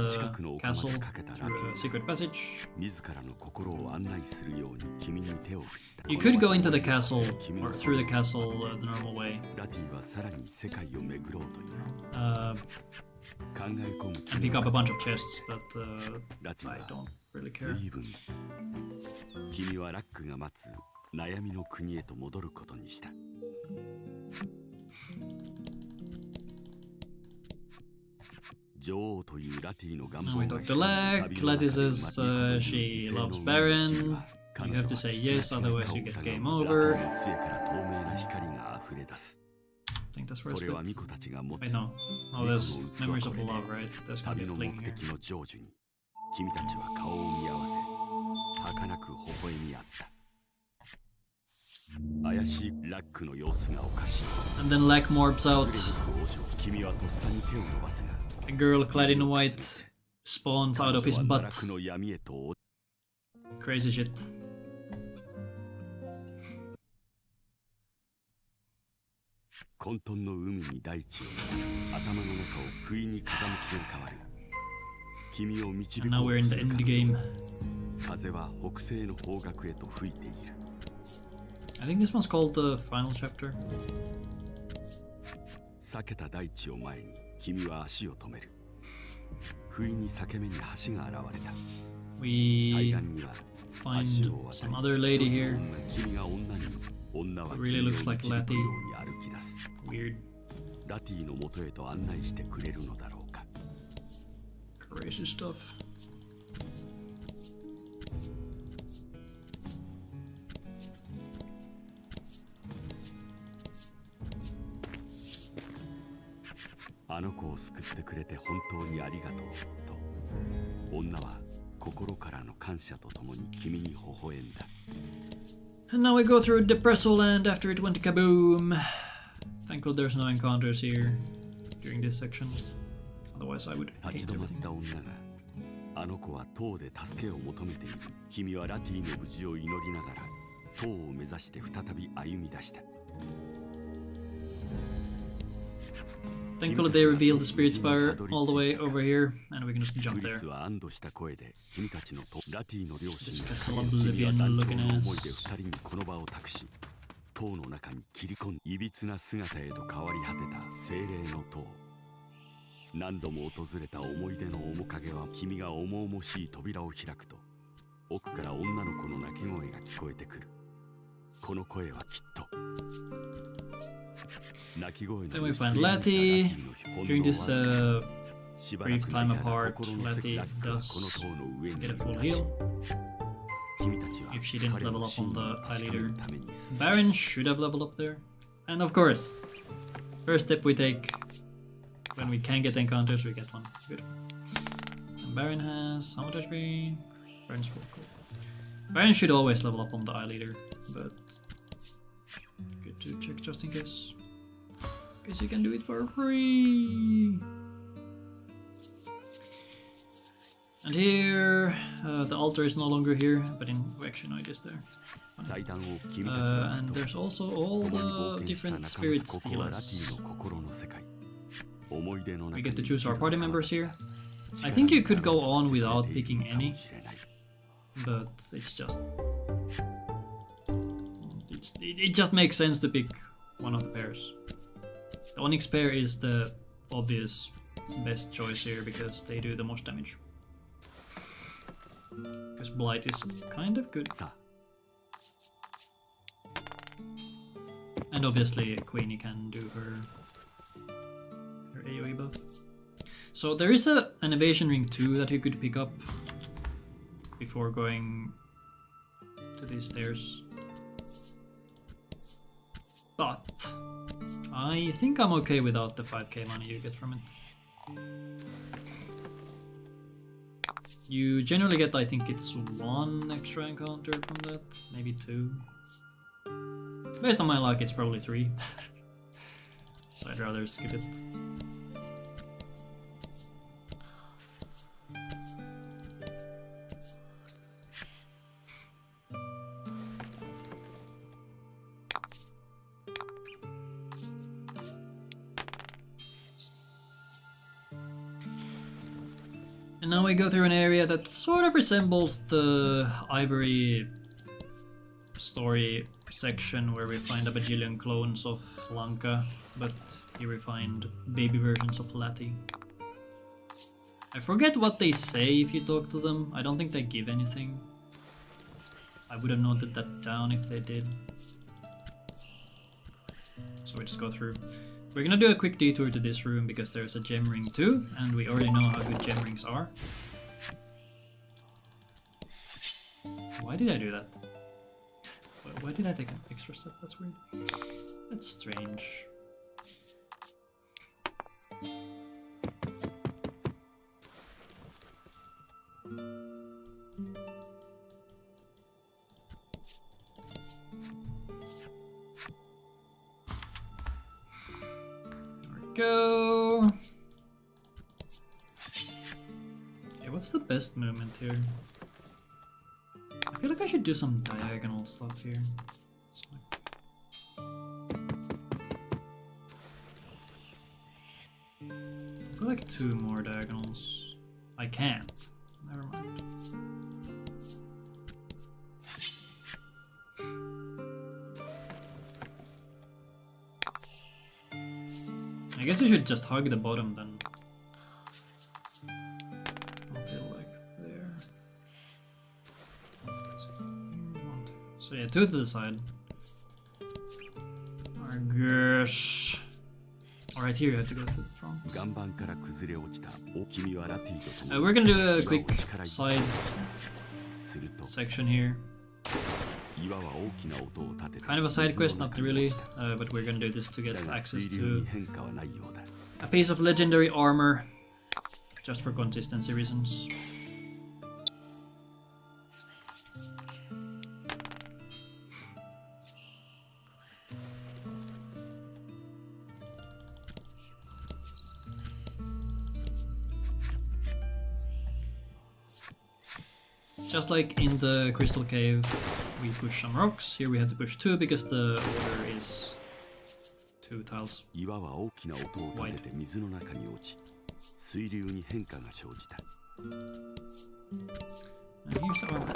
castle through a secret passage. You could go into the castle or through the castle the normal way. And pick up a bunch of chests, but I don't really care. 君はラックが待つ悩みの国へと戻ることにした。女王というラティの願望 Now we talk to Lack. Letty says she loves Baron. You have to say yes, otherwise you get game over. I think that's where it's good. Wait, no. Oh, there's memories of love, right? There's gonna be a fling here. 君たちは顔を見合わせ、儚く微笑み合った。怪しいラックの様子がおかしい。And then Lack morbs out. 君はとっさに手を伸ばすが。A girl clad in white spawns out of his butt. Crazy shit. 混沌の海に大地を頭の中を不意に風向きが変わる。君を導く。And now we're in the end game. 風は北西の方角へと吹いている。I think this one's called the final chapter. 避けた大地を前に君は足を止める。不意に裂け目に橋が現れた。We find some other lady here. 君が女に、女は It really looks like 君を Letty. 導くように歩き出す。Weird. ラティの元へと案内してくれるのだろうか。Crazy stuff.「あの子を救ってくれて本当にありがとう」と女は心からの感謝とともに君に微笑んだ。And now we go through Depresso Land after it went kaboom. Thankful there's no encounters here during this section. Otherwise I would 立 hate ち止まっ everything. た女があの子は塔で助けを求めている。君はラティの無事を祈りながら塔を目指して再び歩み出した。Thankfully they revealed the Spirit Spire all the way over here, and we can just jump クリ there. スは安堵した声で君たちのとラティの両親 This が castle 君は oblivion 団長 looking の思いで ass. 二人にこの場を託し塔の中に切り込んいびつな姿へと変わり果てた精霊の塔何度も訪れた思い出の面影は君が重々しい扉を開くと奥から女の子の泣き声が聞こえてくるこの声はきっと Then we find Lati. During this brief time apart, Lati does get a full heal. If she didn't level up on the Eye Leader. Baron should have leveled up there. And of course, first step we take when we can get encounters, we get one. Good. And Baron has how much HP? Baron's full. Cool. Baron should always level up on the Eye Leader, but good to check just in case. Guess you can do it for free. And here, the altar is no longer here, but we actually know it is there. And there's also all the different spirit stealers. We get to choose our party members here. I think you could go on without picking any, but it's just... It just makes sense to pick one of the pairs. The Onyx pair is the obvious best choice here because they do the most damage. Because Blight is kind of good. And obviously Queenie can do her AoE buff. So there is an evasion ring too that you could pick up before going to these stairs. But I think I'm okay without the 5k money you get from it. You generally get, I think it's 1 extra encounter from that, maybe 2. Based on my luck, it's probably 3. So I'd rather skip it. And now we go through an area that sort of resembles the Ivory story section where we find a bajillion clones of Lanka, but here we find baby versions of Lati. I forget what they say if you talk to them. I don't think they give anything. I would have noted that down if they did. So we just go through. We're gonna do a quick detour to this room because there's a gem ring too, and we already know how good gem rings are. Why did I do that? Why did I take an extra step? That's weird. That's strange. Go. Okay, what's the best movement here? I feel like I should do some diagonal stuff here. So I'll go like 2 more diagonals. I can't. Never mind. I guess you should just hug the bottom then. Until like there. So yeah, 2 to the side. I guess. Alright, here you have to go to the front. We're gonna do a quick side section here. Kind of a side quest, not really, but we're gonna do this to get access to a piece of legendary armor, just for consistency reasons. Just like in the Crystal Cave, we push some rocks. Here we have to push 2 because the order is 2 tiles. 岩は大きな音を立てて水の中に落ち、水流に変化が生じた。And here's the armor.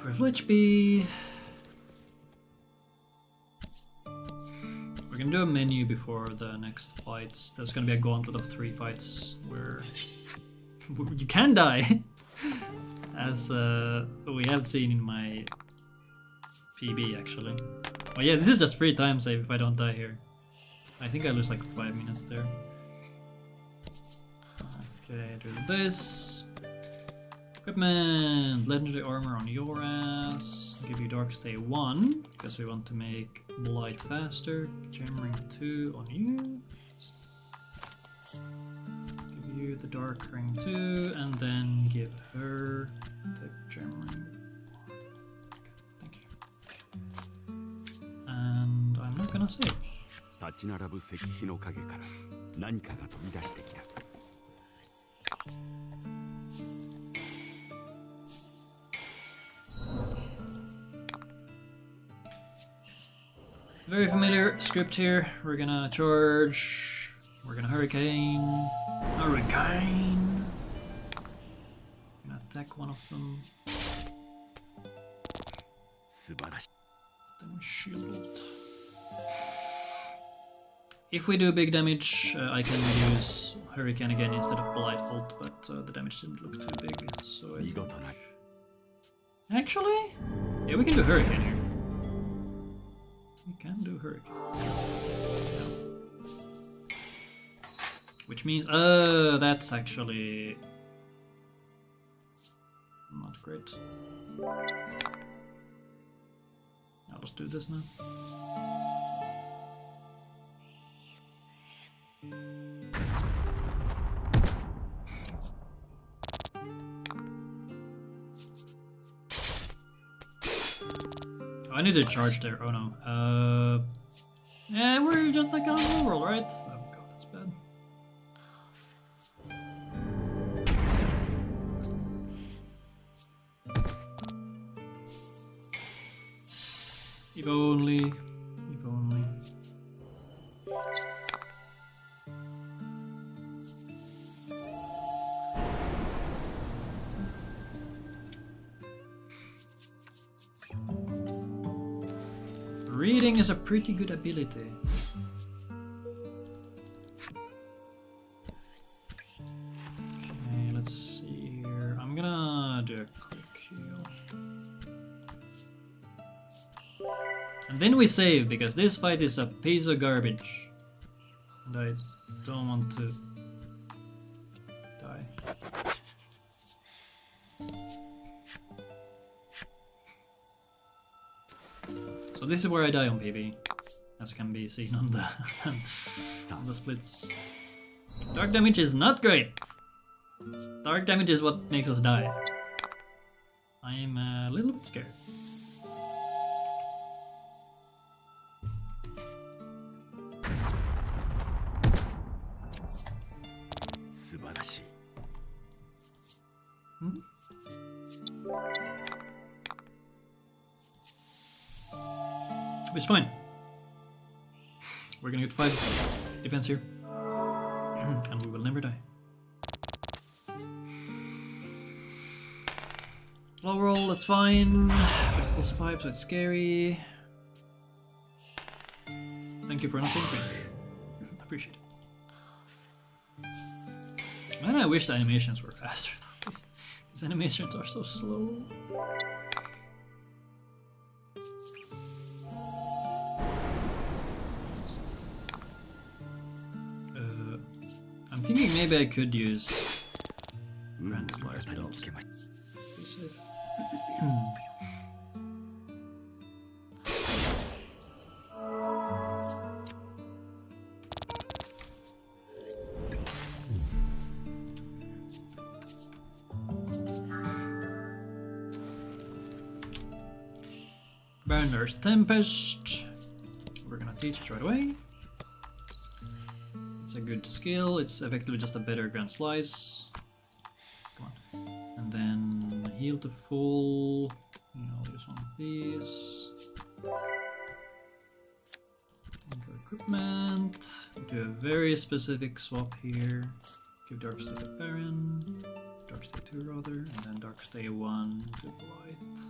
With HP. We're gonna do a menu before the next fights. There's gonna be a gauntlet of 3 fights where you can die, as we have seen in my PB actually. Oh yeah, this is just free time save if I don't die here. I think I lose like 5 minutes there. Okay, do this. Equipment, legendary armor on your ass. Give you dark stay 1 because we want to make blight faster. Gem ring 2 on you. Give you the dark ring 2 and then give her the gem ring. Thank you. And I'm not gonna save. 立ち並ぶ石碑の影から何かが飛び出してきた。Very familiar script here. We're gonna charge. We're gonna hurricane. Hurricane. Gonna attack one of them. 素晴らしい。 Then shield. If we do big damage, I can use hurricane again instead of blight bolt, but the damage didn't look too big, so I think... Actually, yeah, we can do hurricane here. We can do hurricane. Yeah. Which means, that's actually not great. I'll just do this now. I need to charge there. Oh no. Yeah, we're just like on the world, right? Oh god, that's bad. If only. If only. Reading is a pretty good ability. Okay, let's see here. I'm gonna do a quick heal. And then we save, because this fight is a piece of garbage. And I don't want to die. So this is where I die on PB, as can be seen on the, on the splits. Dark damage is not great. Dark damage is what makes us die. I am a little bit scared. Hmm? It's fine. We're gonna get 5 defense here. And we will never die. Low roll, that's fine. But it's plus 5, so it's scary. Thank you for nothing. Appreciate it. Man, I wish the animations were faster. These animations are so slow. I'm thinking maybe I could use Grand Slice, but I'll just be safe. Banner's Tempest. We're gonna teach it right away. a good skill. It's effectively just a better Grand Slice. Come on. And then heal to full. I'll use one of these. Go equipment. Do a very specific swap here. Give Darkstay to Baron. Darkstay 2 rather. And then Darkstay 1 to Blight.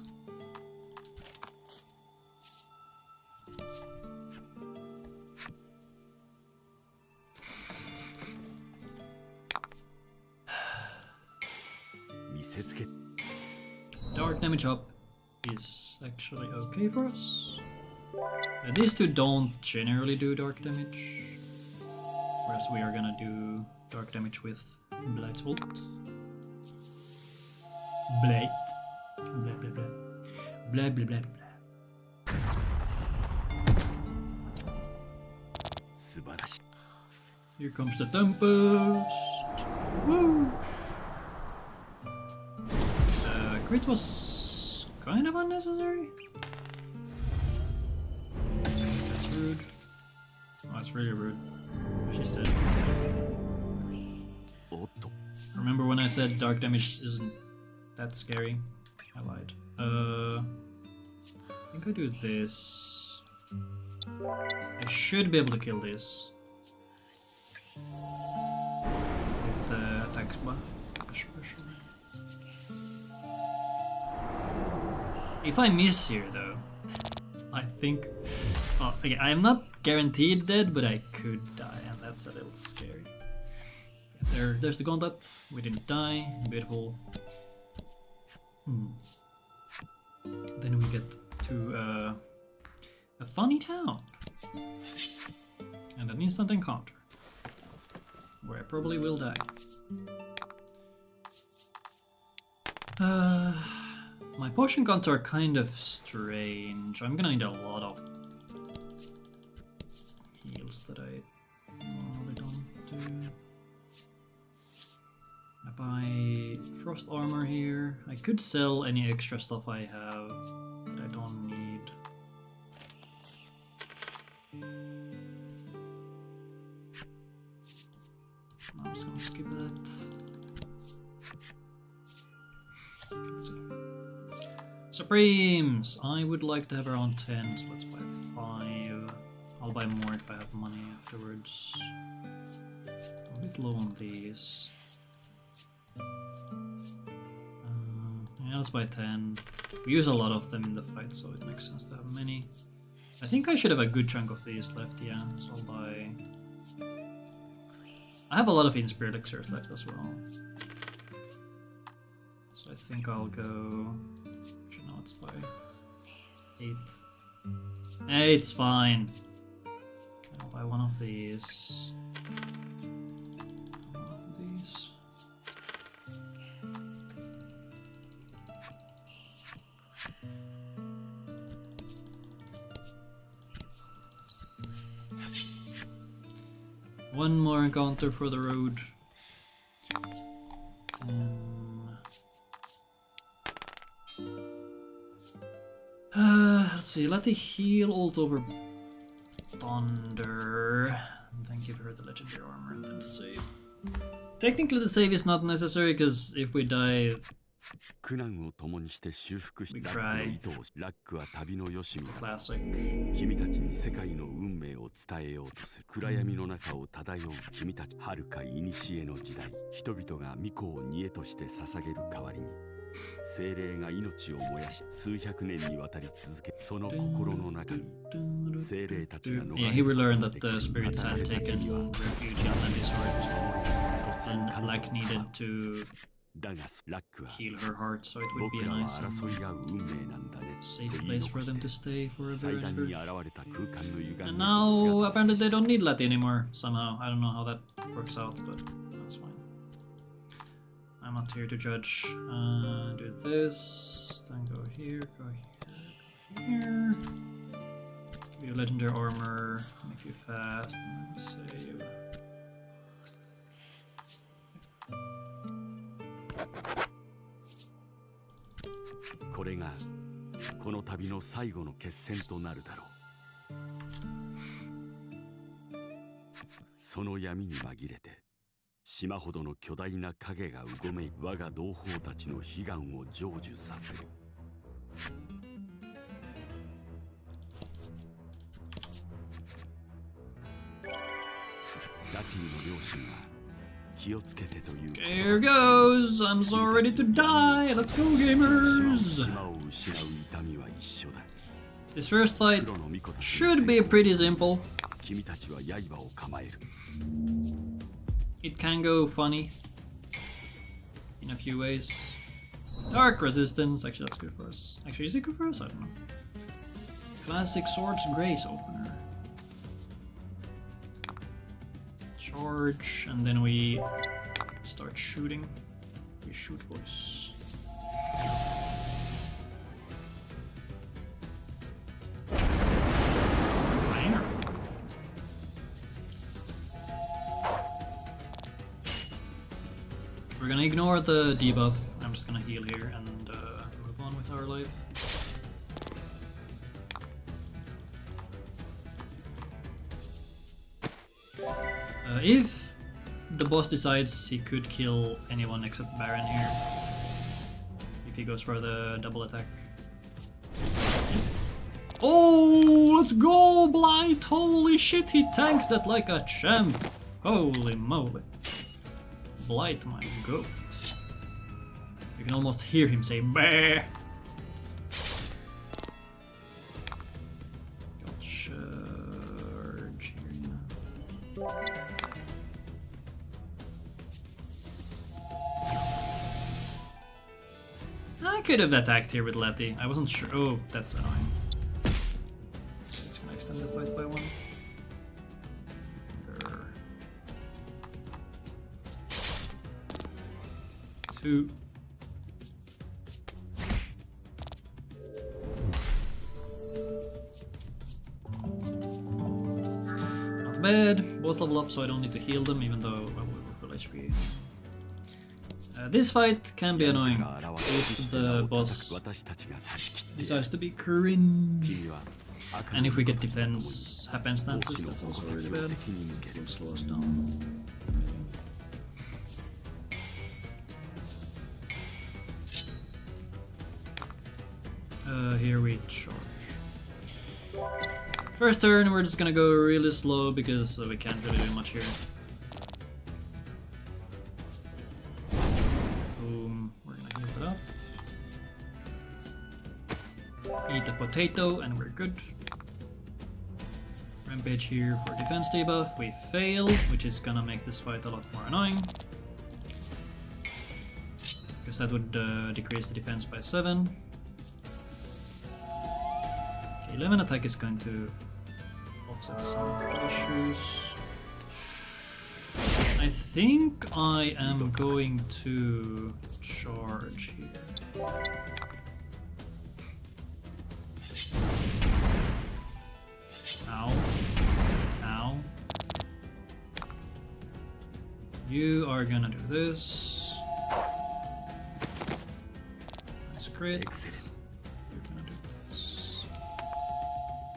Dark damage up is actually okay for us. These two don't generally do dark damage, whereas we are gonna do dark damage with Blight's ult. Blight. Blah blah blah. Blah blah blah blah. Here comes the Tempest. Woo! Crit was kind of unnecessary. That's rude. Oh, that's really rude. She's dead. Remember when I said dark damage isn't that scary? I lied. I think I do this. I should be able to kill this. With the attack spot. If I miss here though, I think... Oh, okay, I am not guaranteed dead, but I could die, and that's a little scary. There's the gauntlet. We didn't die. Beautiful. Then we get to a funny town. And an instant encounter. Where I probably will die. My potion counts are kind of strange. I'm gonna need a lot of heals that I normally don't do. I buy frost armor here. I could sell any extra stuff I have that I don't need. I'm just gonna skip that. Let's see. Supremes! I would like to have around 10, so let's buy 5. I'll buy more if I have money afterwards. I'm a bit low on these. Yeah, let's buy 10. We use a lot of them in the fight, so it makes sense to have many. I think I should have a good chunk of these left, yeah, so I'll buy... I have a lot of Inspired Elixirs left as well. So I think I'll go... Actually, no, let's buy 8. Hey, it's fine. I'll buy one of these. One of these. One more encounter for the road. Let's see, let the heal ult over Thunder, and then give her the legendary armor and then save. Technically the save is not necessary, because if we die, we cry. It's the classic. 君たちに世界の運命を伝えようとする暗闇の中を漂う君たち遥か古の時代人々が巫女を煮えとして捧げる代わりに精霊が命を燃やし数百年にわたり続けその心の中に精霊たちが逃れ Yeah, he will learn that the spirits had taken refuge in Atlantis and Lack needed to heal her heart, so it would be a nice and safe place for them to stay forever and ever. And now apparently they don't need Letty anymore somehow. I don't know how that works out, but that's fine. I'm not here to judge. Do this, then go here, go here. Give you legendary armor, make you fast, and then save. This これがこの旅の最後の決戦となるだろう。その闇に紛れて島ほどの巨大な影がうごめい我が同胞たちの悲願を成就させる。ラティの両親は気をつけてという。 Here goes! I'm so ready to die! Let's go, gamers! 島を失う痛みは一緒だ。 This first fight should be pretty simple. 君たちは刃を構える。 It can go funny in a few ways. Dark resistance, actually that's good for us. Actually, is it good for us? I don't know. Classic Swords Grace opener. Charge, and then we start shooting. We shoot, boys. Banger. We're gonna ignore the debuff. I'm just gonna heal here and move on with our life. If the boss decides he could kill anyone except Baron here, if he goes for the double attack. Oh, let's go, Blight! Holy shit, he tanks that like a champ! Holy moly. Blight, my goat. You can almost hear him say "Bah!" Go charge here. I could have attacked here with Letty. I wasn't sure. Oh, that's annoying. It's gonna extend the fight by one. Two. Not bad. Both level up, so I don't need to heal them, even though well, we're full HP. This fight can be annoying if the boss decides to be cringe. And if we get defense happenstances, that's also really bad. It'll slow us down. Here we charge. First turn, we're just gonna go really slow because we can't really do much here. Boom, we're gonna heal it up. Eat a potato and we're good. Rampage here for defense debuff. We fail, which is gonna make this fight a lot more annoying. Because that would decrease the defense by 7. 11 attack is going to offset some issues. I think I am going to charge here. Ow. Ow. You are gonna do this. Nice crit.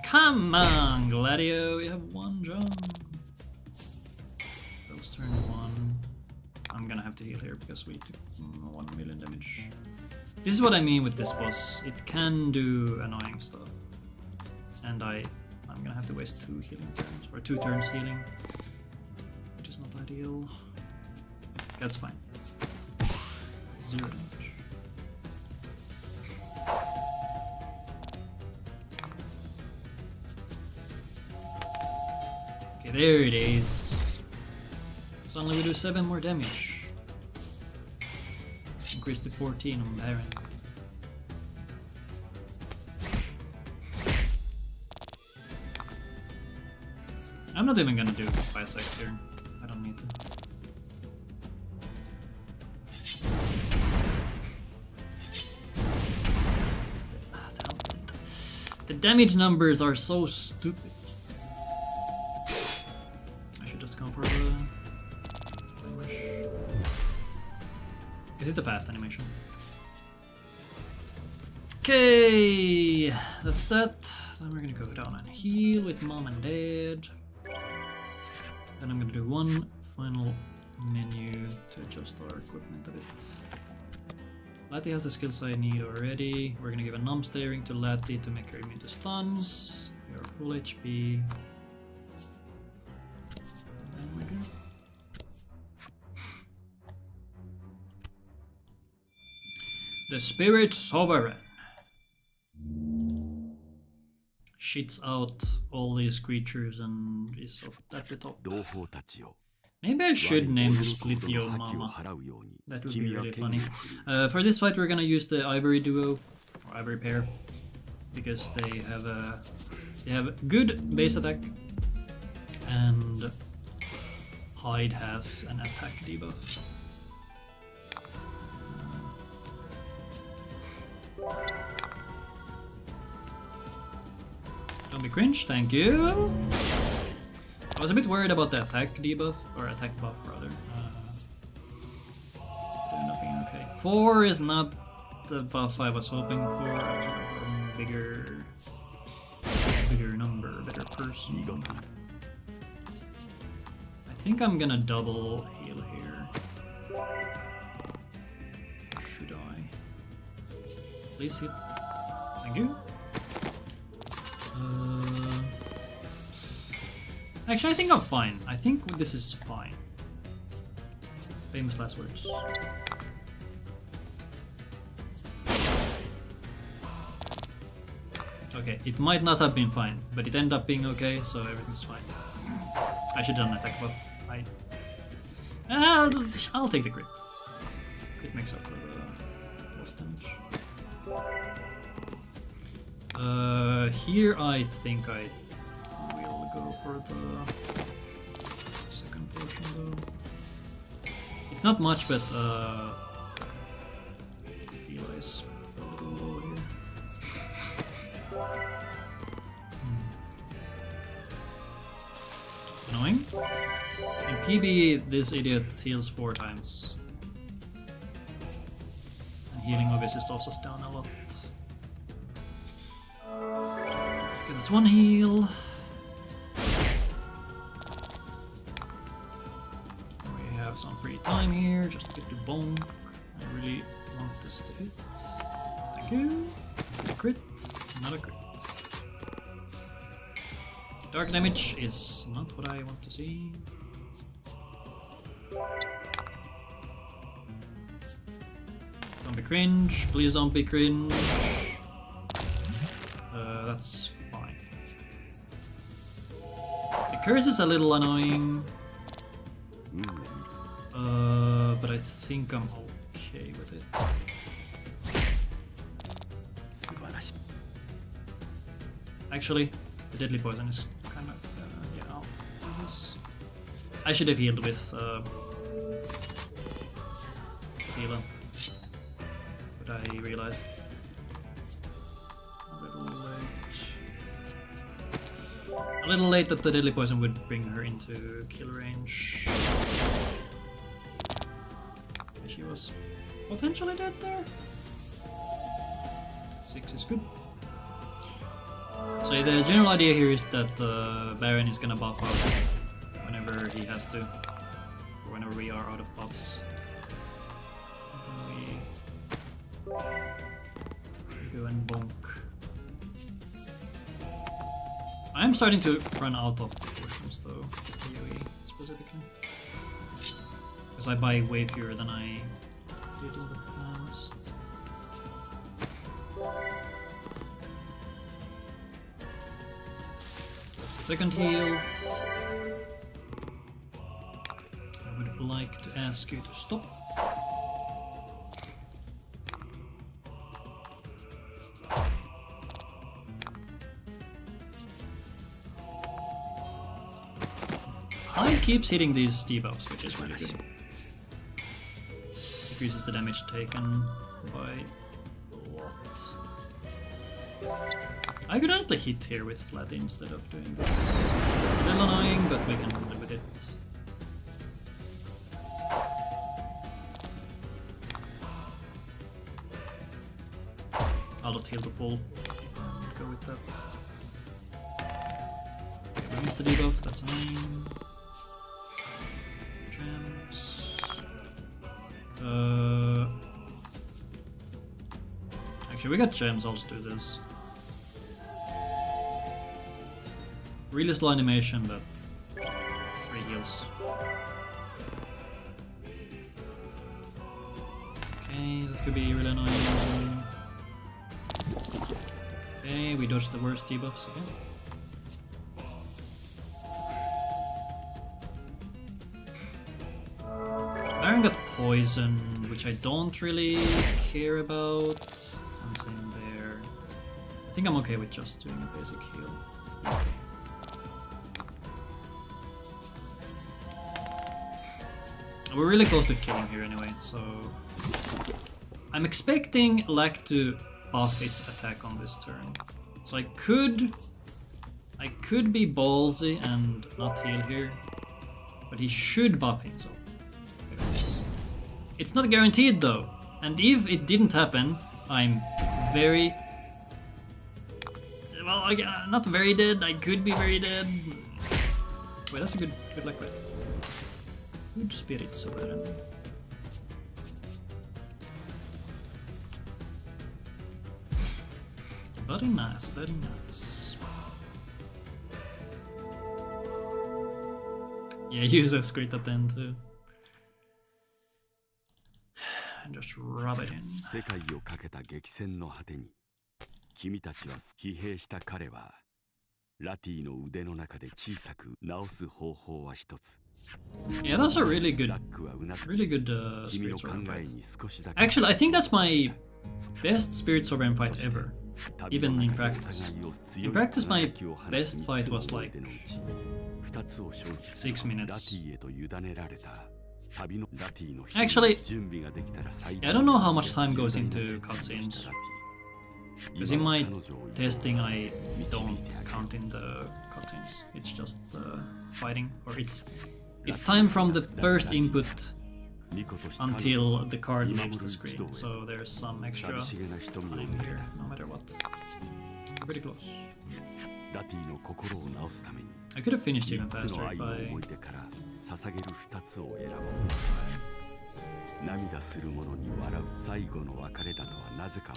Come on, Gladio, we have one jump. Those turn 1. I'm gonna have to heal here because we took 1 million damage. This is what I mean with this boss. It can do annoying stuff. And I'm gonna have to waste 2 healing turns, or 2 turns healing. Which is not ideal. That's fine. 0 damage. There it is. Suddenly we do 7 more damage. Increase to 14 on Baron. I'm not even gonna do bisect here. I don't need to. The damage numbers are so stupid. For the is it a fast animation? Okay, that's that. Then we're gonna go down and heal with mom and dad. Then I'm gonna do one final menu to adjust our equipment a bit. Lati has the skills I need already. We're gonna give a numb steering to Lati to make her immune to stuns. We are full HP. And we're good. The Spirit Sovereign shits out all these creatures and is at the top. Maybe I should name the Splitio Mama. That would be really funny. For this fight we're gonna use the Ivory Duo, or Ivory Pair, because they have good base attack, and Hide has an attack debuff. Don't be cringe, thank you! I was a bit worried about the attack debuff, or attack buff rather. Ended up being okay. 4 is not the buff I was hoping for. A bigger number, better person. I think I'm gonna double heal here. Should I? Please hit. Thank you. Actually, I think I'm fine. I think this is fine. Famous last words. Okay, it might not have been fine, but it ended up being okay, so everything's fine. I should have done an attack buff. I'll take the crit. Crit makes up for the lost damage. Here I think I will go for the second portion though. It's not much, but feel is a little low here. Annoying. In PB, this idiot heals 4 times. And healing obviously slows us down a lot. Okay, that's one heal. We have some free time here, just to get to bonk. I really want this to hit. Thank you. Is it a crit? Not a crit. Dark damage is not what I want to see. Don't be cringe, please don't be cringe. That's fine. The curse is a little annoying. But I think I'm okay with it. Actually, the deadly poison is kind of, yeah, I'll do this. I should have healed with healer, but I realized a little late that the deadly poison would bring her into kill range. She was potentially dead there. 6 is good. So the general idea here is that Baron is gonna buff up whenever he has to, or whenever we are out of buffs. And then we go and bonk. I'm starting to run out of potions though, AoE specifically. Because I buy way fewer than I did in the past. That's the second heal. I would like to ask you to stop. Hyde keeps hitting these debuffs, which is really good. Decreases the damage taken by a lot. I could honestly hit here with Lati instead of doing this. It's a little annoying, but we can live with it. I'll just heal the full and go with that. Okay, we missed the debuff, that's annoying. Actually, we got gems. I'll just do this. Really slow animation, but 3 heals. Okay, this could be really annoying. Okay, we dodged the worst debuffs again. Baron got poison, which I don't really care about. And same there. I think I'm okay with just doing a basic heal. We're really close to killing here anyway, so I'm expecting Lack to buff its attack on this turn. So I could be ballsy and not heal here, but he should buff himself. It's not guaranteed though, and if it didn't happen, I'm very well. Not very dead. I could be very dead. Wait, that's a good luck bet. Good spirits over there. Very nice, very nice. Yeah, use that script at the end too. And just rub it in. 世界をかけた激戦の果てに、君たちは疲弊した彼は、ラティの腕の中で小さく治す方法は一つ。Yeah, that's a really good Spirit Sword fight. Actually, I think that's my best Spirit Sword fight ever, even in practice. In practice, my best fight was like 6 minutes. Actually, I don't know how much time goes into cutscenes. Because in my testing, I don't count in the cutscenes. It's just fighting, or it's time from the first input until the card leaves the screen. So there's some extra time here, no matter what. Pretty close. I could have finished even faster if I...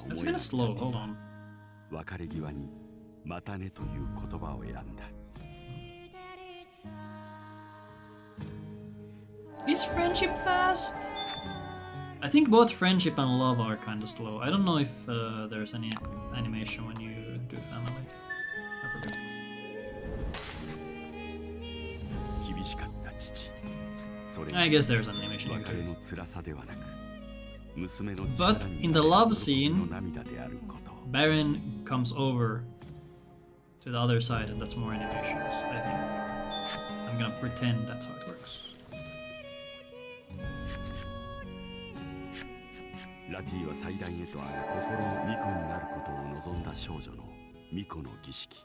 That's kinda slow, hold on. Is friendship fast? I think both friendship and love are kinda slow. I don't know if there's any animation when you do family. I forget. I guess there's an animation here. But in the love scene, Baron comes over to the other side and that's more animations, I think. I'm gonna pretend that's how it works. ラティは祭壇へとある心の巫女になることを望んだ少女の巫女の儀式。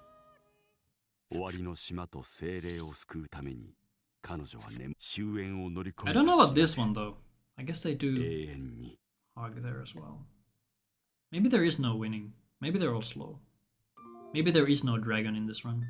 終わりの島と精霊を救うために彼女は終焉を乗り越え I don't know about this one though. I guess they do 永遠に hog there as well. Maybe there is no winning. Maybe they're all slow. Maybe there is no dragon in this run.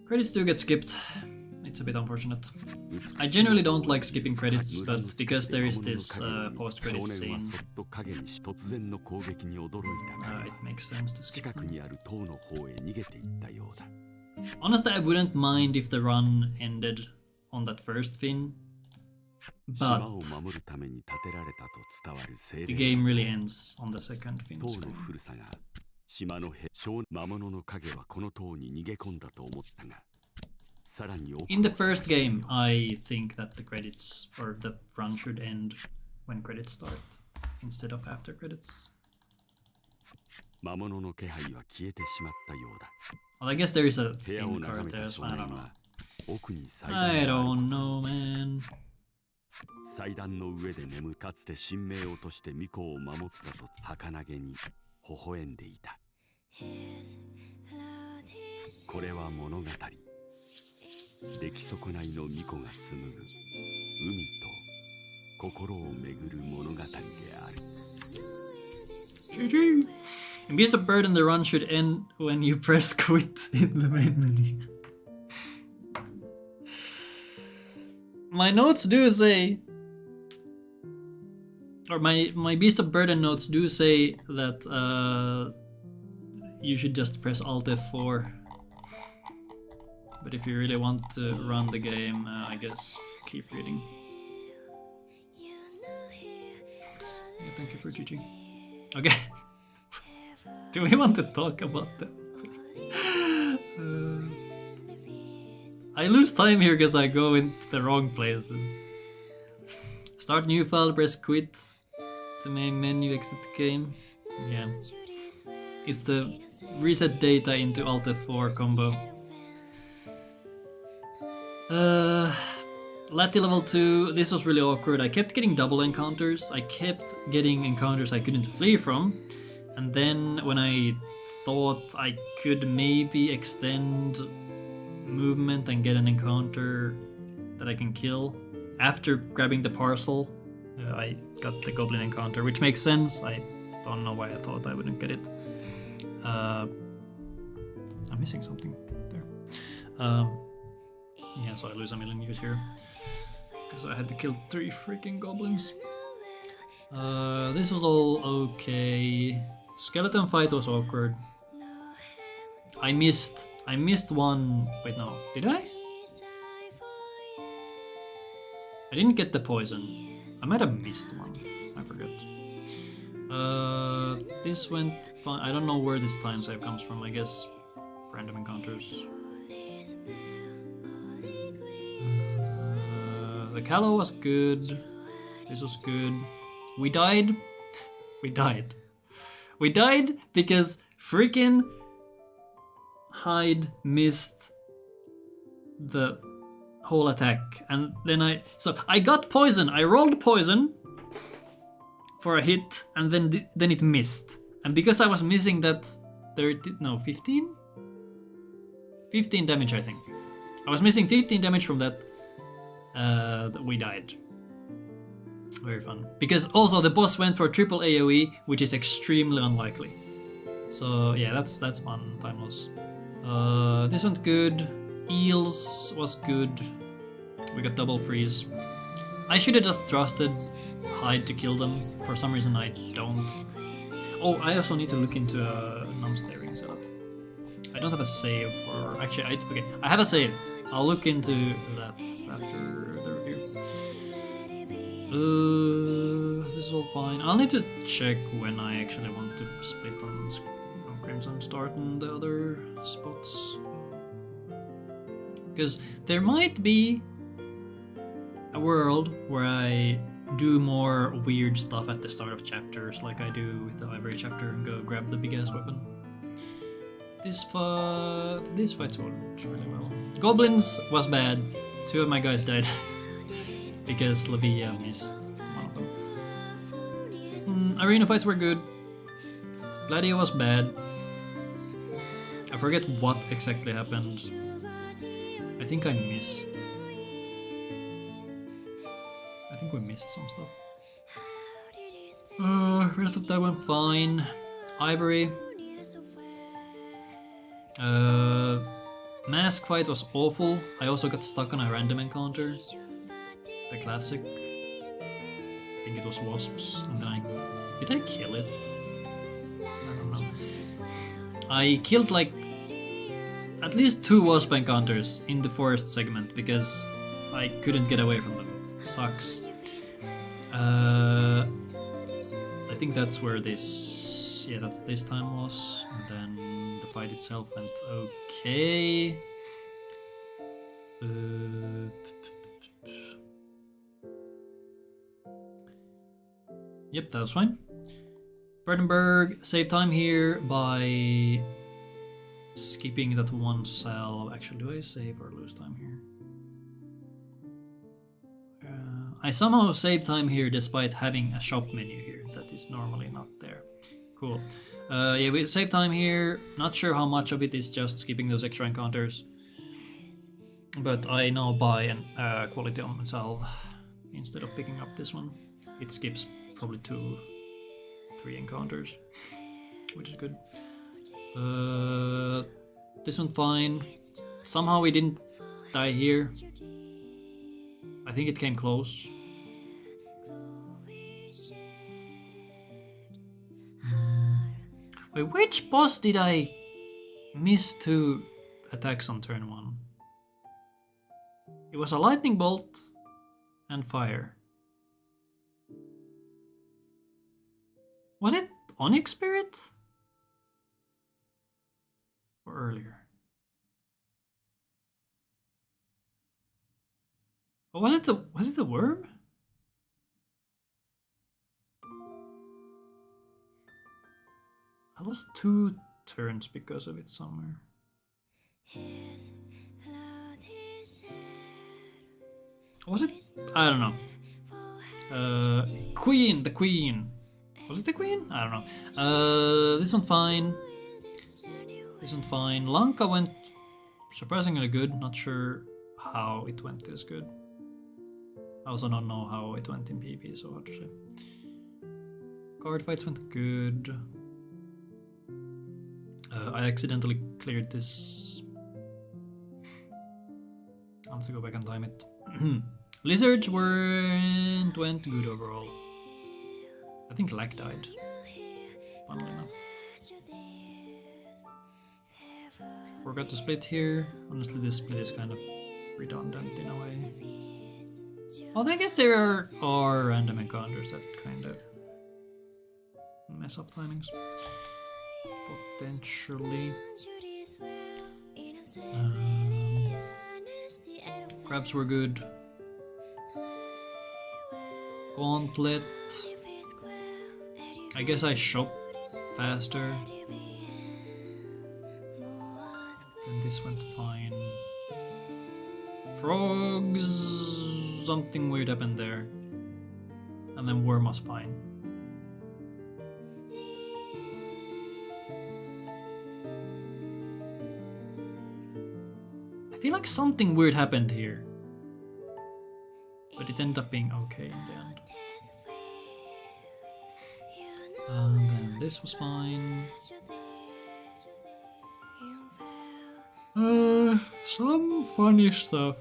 Credits do get skipped. It's a bit unfortunate. I generally don't like skipping credits, but because there is this post-credit scene, it makes sense to skip them. Honestly, I wouldn't mind if the run ended on that first fin, but the game really ends on the second fin screen. 島の魔物の影はこの塔に逃げ込んだと思ったが、さらに In the first game, I think that the credits or the run should end when credits start instead of after credits. 魔物の気配は消えてしまったようだ。Well, I guess there is a theme card there, so I don't know. I don't know, man. 祭壇の上で眠かつて神明をとして巫女を守ったと儚げに微笑んでいた。これは物語。出来損ないの巫女が紡ぐ海と心をめぐる物語である。GG! Abuse of burden, the run should end when you press quit in the main menu. My notes do say, or my Beast of Burden notes do say that you should just press Alt F4. But if you really want to run the game, I guess keep reading. Yeah, thank you for GG. Okay. Do we want to talk about that? I lose time here because I go into the wrong places. Start new file, press quit to main menu, exit the game. Yeah. It's the reset data into Alt F4 combo. Lati level 2, this was really awkward. I kept getting double encounters. I kept getting encounters I couldn't flee from. And then when I thought I could maybe extend movement and get an encounter that I can kill, after grabbing the parcel, I got the goblin encounter, which makes sense. I don't know why I thought I wouldn't get it. I'm missing something there. Yeah, so I lose a million years here because I had to kill 3 freaking goblins. This was all okay. Skeleton fight was awkward. I missed one. Wait, no, did I? I didn't get the poison. I might have missed one. I forgot. This went fine. I don't know where this time save comes from. I guess random encounters. The Callow was good. This was good. We died. We died. We died because freaking Hyde missed the whole attack, and then I got poison. I rolled poison for a hit, and then it missed. And because I was missing that 15 damage, I think. I was missing 15 damage from that. We died. Very fun. Because also the boss went for triple AoE, which is extremely unlikely. So yeah, that's fun. Time loss. This went good. Eels was good. We got double freeze. I should have just trusted Hyde to kill them. For some reason I don't. Oh, I also need to look into a num-steering setup. I don't have a save for... Actually, okay, I have a save. I'll look into that after the review. This is all fine. I'll need to check when I actually want to split on Crimson Start and the other spots. Because there might be a world where I do more weird stuff at the start of chapters, like I do with the Ivory chapter, and go grab the big ass weapon. These fights went really well. Goblins was bad. 2 of my guys died because Labia missed one of them. Arena fights were good. Gladio was bad. I forget what exactly happened. I think I missed. I think we missed some stuff. Rest of that went fine. Ivory. Mask fight was awful. I also got stuck on a random encounter. The classic. I think it was wasps. And then did I kill it? I don't know. I killed like at least 2 wasp encounters in the forest segment because I couldn't get away from them. Sucks. I think that's where this... Yeah, that's this time was. And then the fight itself went okay. Yep, that was fine. Brandenburg, save time here by skipping that one cell. Actually, do I save or lose time here? I somehow save time here despite having a shop menu here that is normally not there. Cool. Yeah, we save time here. Not sure how much of it is just skipping those extra encounters. But I now buy an quality on myself instead of picking up this one. It skips probably 2-3 encounters, which is good. This one fine. Somehow we didn't die here. I think it came close. Wait, which boss did I miss 2 attacks on turn 1? It was a lightning bolt and fire. Was it Onyx Spirit? Or earlier? Or was it the worm? I lost 2 turns because of it somewhere. Was it? I don't know. Queen, the Queen. Was it the Queen? I don't know. This one fine. This one fine. Lanka went surprisingly good. Not sure how it went this good. I also don't know how it went in PvP, so hard to say. Card fights went good. I accidentally cleared this. I'll have to go back and time it. Lizards went good overall. I think Lack died, funnily enough. Forgot to split here. Honestly, this split is kind of redundant in a way. Well, I guess there are random encounters that kind of mess up timings. Potentially. Crabs were good. Gauntlet. I guess I shop faster. Then this went fine. Frogs. Something weird happened there. And then worm was fine. I feel like something weird happened here. But it ended up being okay in the end. And then this was fine. Some funny stuff.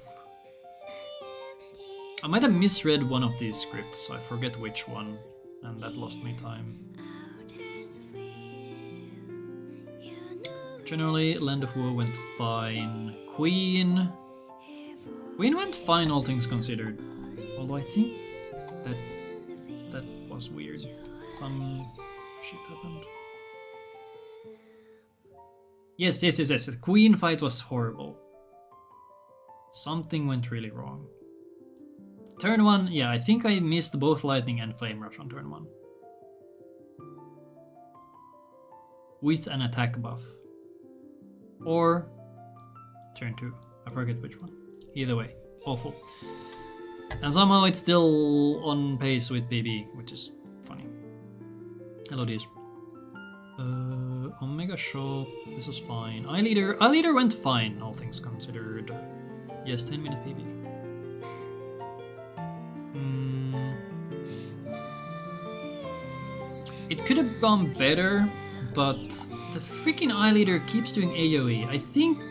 I might have misread one of these scripts, I forget which one, and that lost me time. Generally, Land of War went fine. Queen went fine, all things considered. Although I think that was weird. Some shit happened. Yes. The Queen fight was horrible. Something went really wrong. Turn 1, yeah, I think I missed both Lightning and Flame Rush on turn 1. With an attack buff. Or turn 2. I forget which one. Either way, awful. And somehow it's still on pace with BB, which is funny. Hello, dears. Omega Shop, this was fine. Eye Leader went fine, all things considered. Yes, 10-minute PB. It could have gone better, but the freaking Eye Leader keeps doing AoE. I think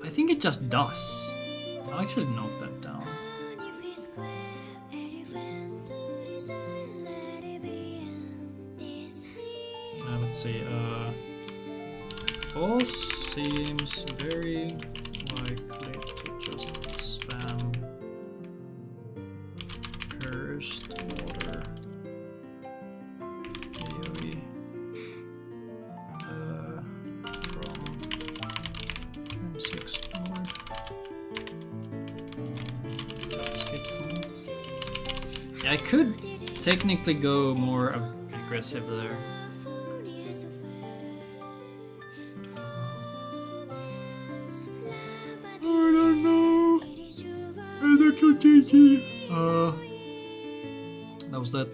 it just does. I'll actually note that down. Let's see. Boss seems very likely to just spam Cursed Water AoE from turn 6 onward. Let's skip that. Yeah, I could technically go more aggressive there. That was that.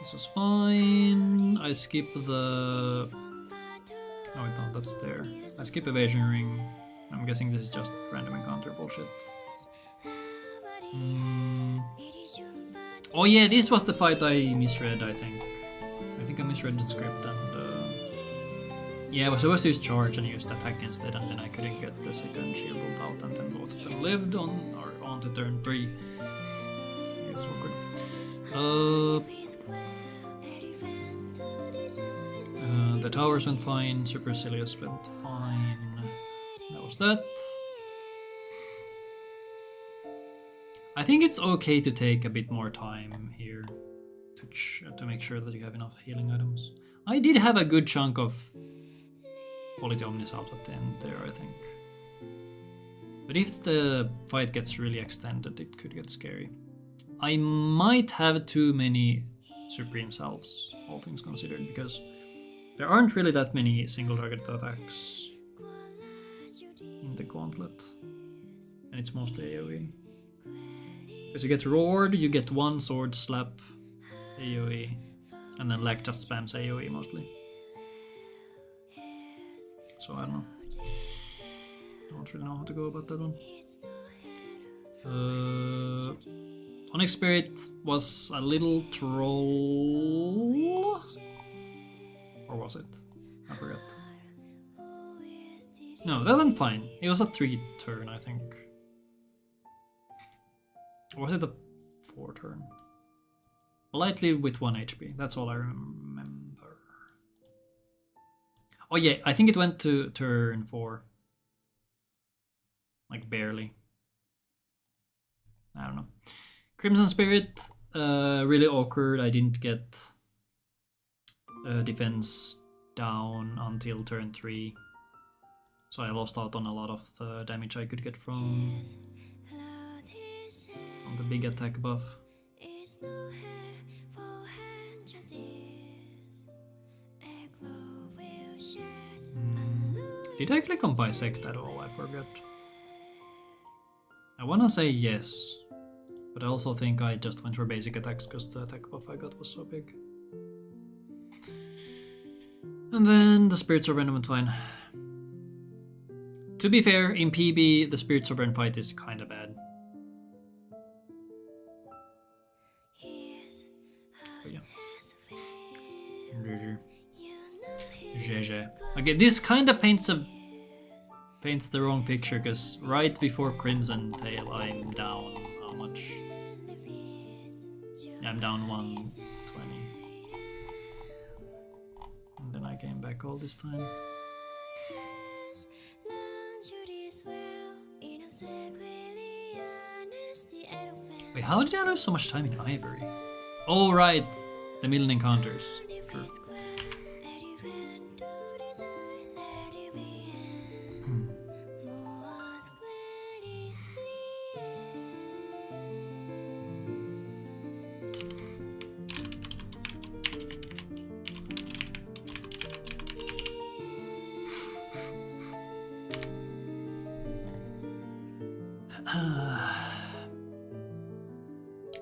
This was fine. I skip the... Oh wait, no, that's there. I skip evasion ring. I'm guessing this is just random encounter bullshit. Oh yeah, this was the fight I misread, I think. I think I misread the script and... Yeah, I was supposed to use charge and used attack instead, and then I couldn't get the second shield ult out, and then both of them lived on to turn 3. It was awkward. The towers went fine, Supercilious went fine. That was that. I think it's okay to take a bit more time here to make sure that you have enough healing items. I did have a good chunk of quality Omnis out at the end there, I think. But if the fight gets really extended, it could get scary. I might have too many Supreme Selves, all things considered, because there aren't really that many single target attacks in the Gauntlet. And it's mostly AoE. Because you get Roared, you get one sword slap AoE, and then Leg just spams AoE mostly. So I don't know. I don't really know how to go about that one. Onyx Spirit was a little troll. Or was it? I forgot. No, that went fine. It was a 3 turn, I think. Or was it a 4 turn? Lightly with 1 HP, that's all I remember. Oh yeah, I think it went to turn 4. Like barely. I don't know. Crimson Spirit, really awkward. I didn't get defense down until turn 3. So I lost out on a lot of the damage I could get from the big attack buff. Did I click on Bisect at all? I forgot. I wanna say yes, but I also think I just went for basic attacks because the attack buff I got was so big. And then the Spirits of Venom went fine. To be fair, in PB, the Spirits of Venom fight is kinda bad. But yeah. GG. GG. Okay, this kinda paints the wrong picture, because right before Crimson Tail I'm down how much? Yeah, I'm down 120. And then I came back all this time. Wait, how did I lose so much time in Ivory? Oh right, the million encounters. True.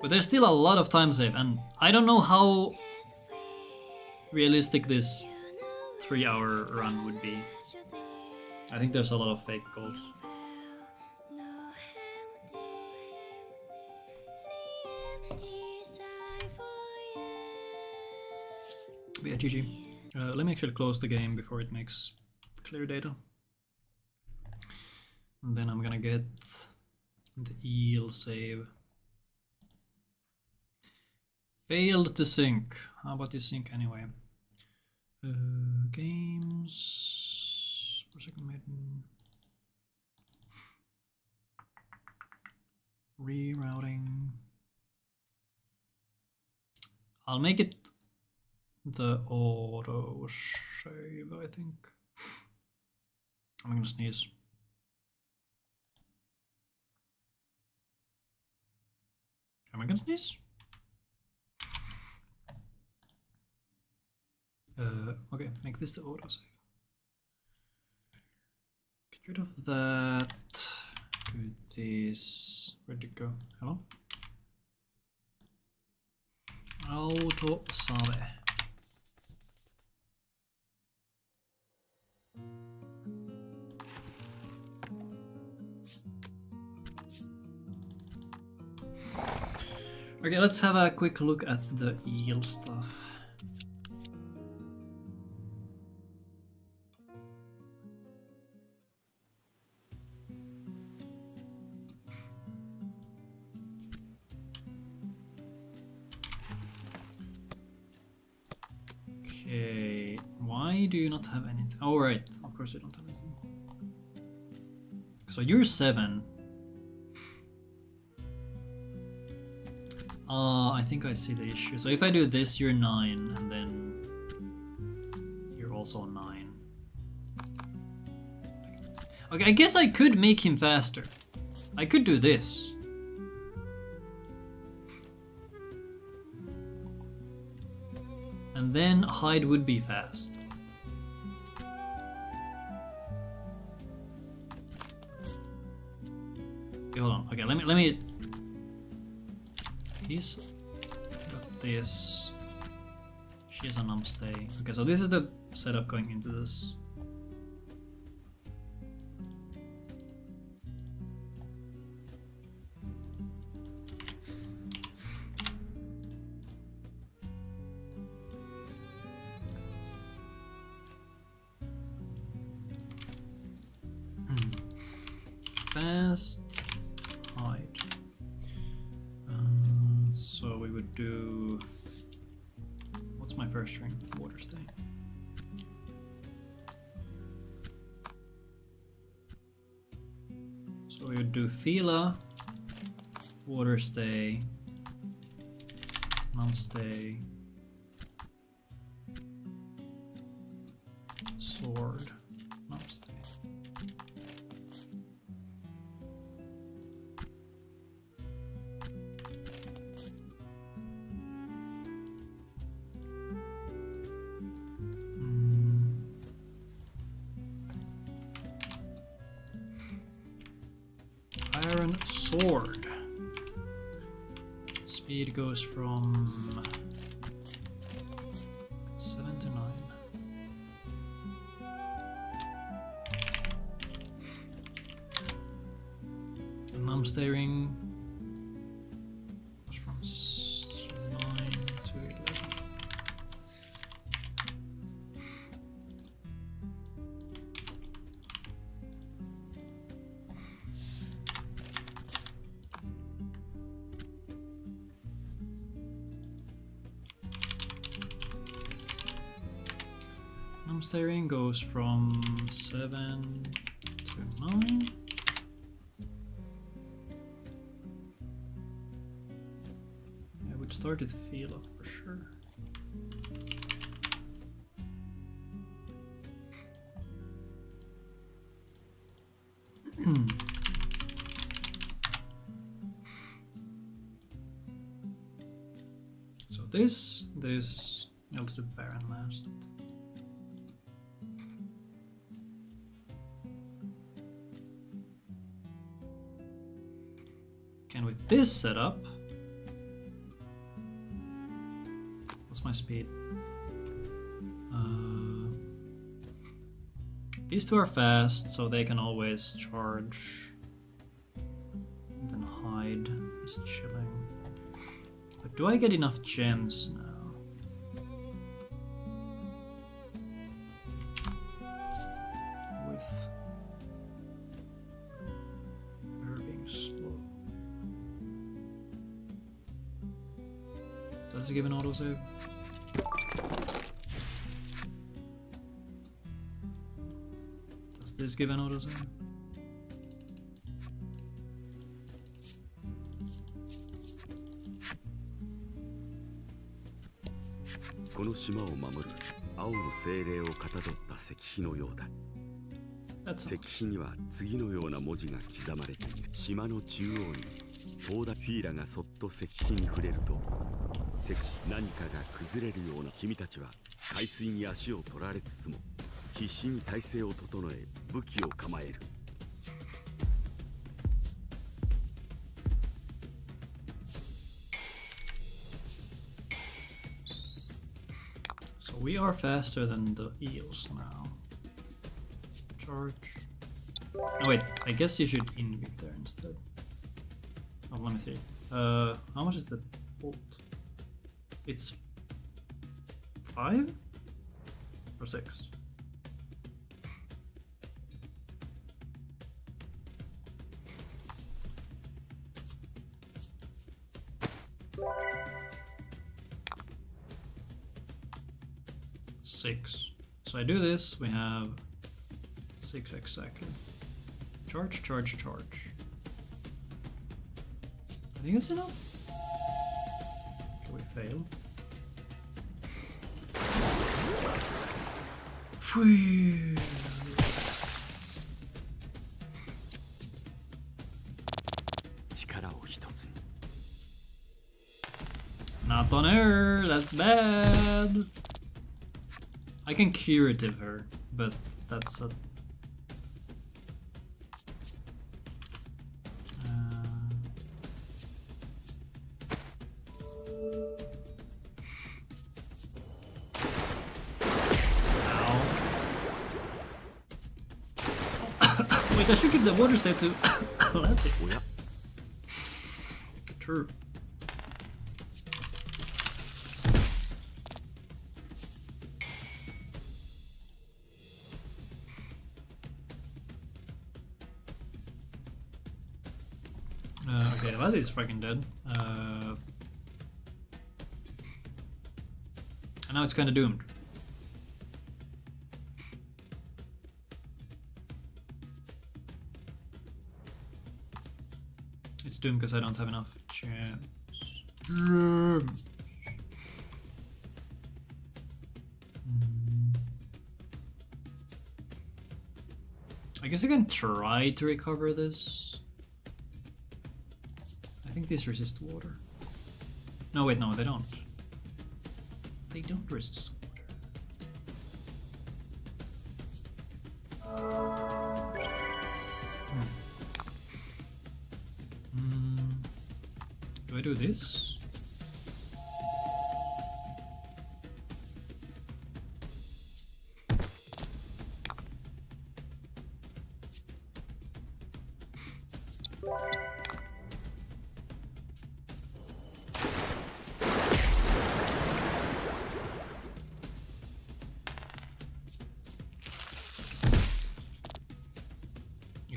But there's still a lot of time save, and I don't know how realistic this 3-hour run would be. I think there's a lot of fake goals. But yeah, GG. Let me actually close the game before it makes clear data. And then I'm gonna get the eel save. Failed to sync. How about you sync anyway? Games. For a second, Maiden. Rerouting. I'll make it the auto save, I think. I'm gonna sneeze. Am I gonna sneeze? Okay, make this the autosave. Get rid of that. Do this. Where'd it go? Hello? Auto save. Okay, let's have a quick look at the eel stuff. Okay, why do you not have anything? Oh, right, of course you don't have anything. So you're 7. I think I see the issue. So if I do this, you're 9, and then you're also 9. Okay, I guess I could make him faster. I could do this. And then Hyde would be fast. Okay, hold on. Okay, let me. He's got this. She has a numbstay. Okay, so this is the setup going into this. Fast hide. So we would do. What's my first string? Water stay. So we would do Fila, water stay, num stay, sword, num stay. Iron sword. Speed goes from 7 to 9. And I'm staring goes from 9 to 11. Steering goes from 7 to 9. I would start with Fila for sure. So this, let's do Baron last. And with this setup, what's my speed? These two are fast, so they can always charge. And then Hyde is chilling. But do I get enough gems now? With her being slow. Does it give an autosave? Does this give an autosave?この島を守る青の精霊をかたどった石碑のようだ。石碑には次のような文字が刻まれている。島の中央にポーダフィーラがそっと石碑に触れると、石碑何かが崩れるような。君たちは海水に足を取られつつも必死に体勢を整え武器を構える。We are faster than the eels now. Charge. Oh wait, I guess you should invite there instead. Oh, let me see. How much is the bolt? It's 5 or 6? Six. So I do this, we have 6 exactly. Charge, charge, charge. I think it's enough. Can we fail? Phew. Not on her, that's bad. I can curative her, but that's a... Wait, I should give the water state to Atlantic. True. Okay, that is fucking dead. And now it's kind of doomed. It's doomed because I don't have enough chance. I guess I can try to recover this. I think these resist water. No, wait, no, they don't. They don't resist water. Do I do this?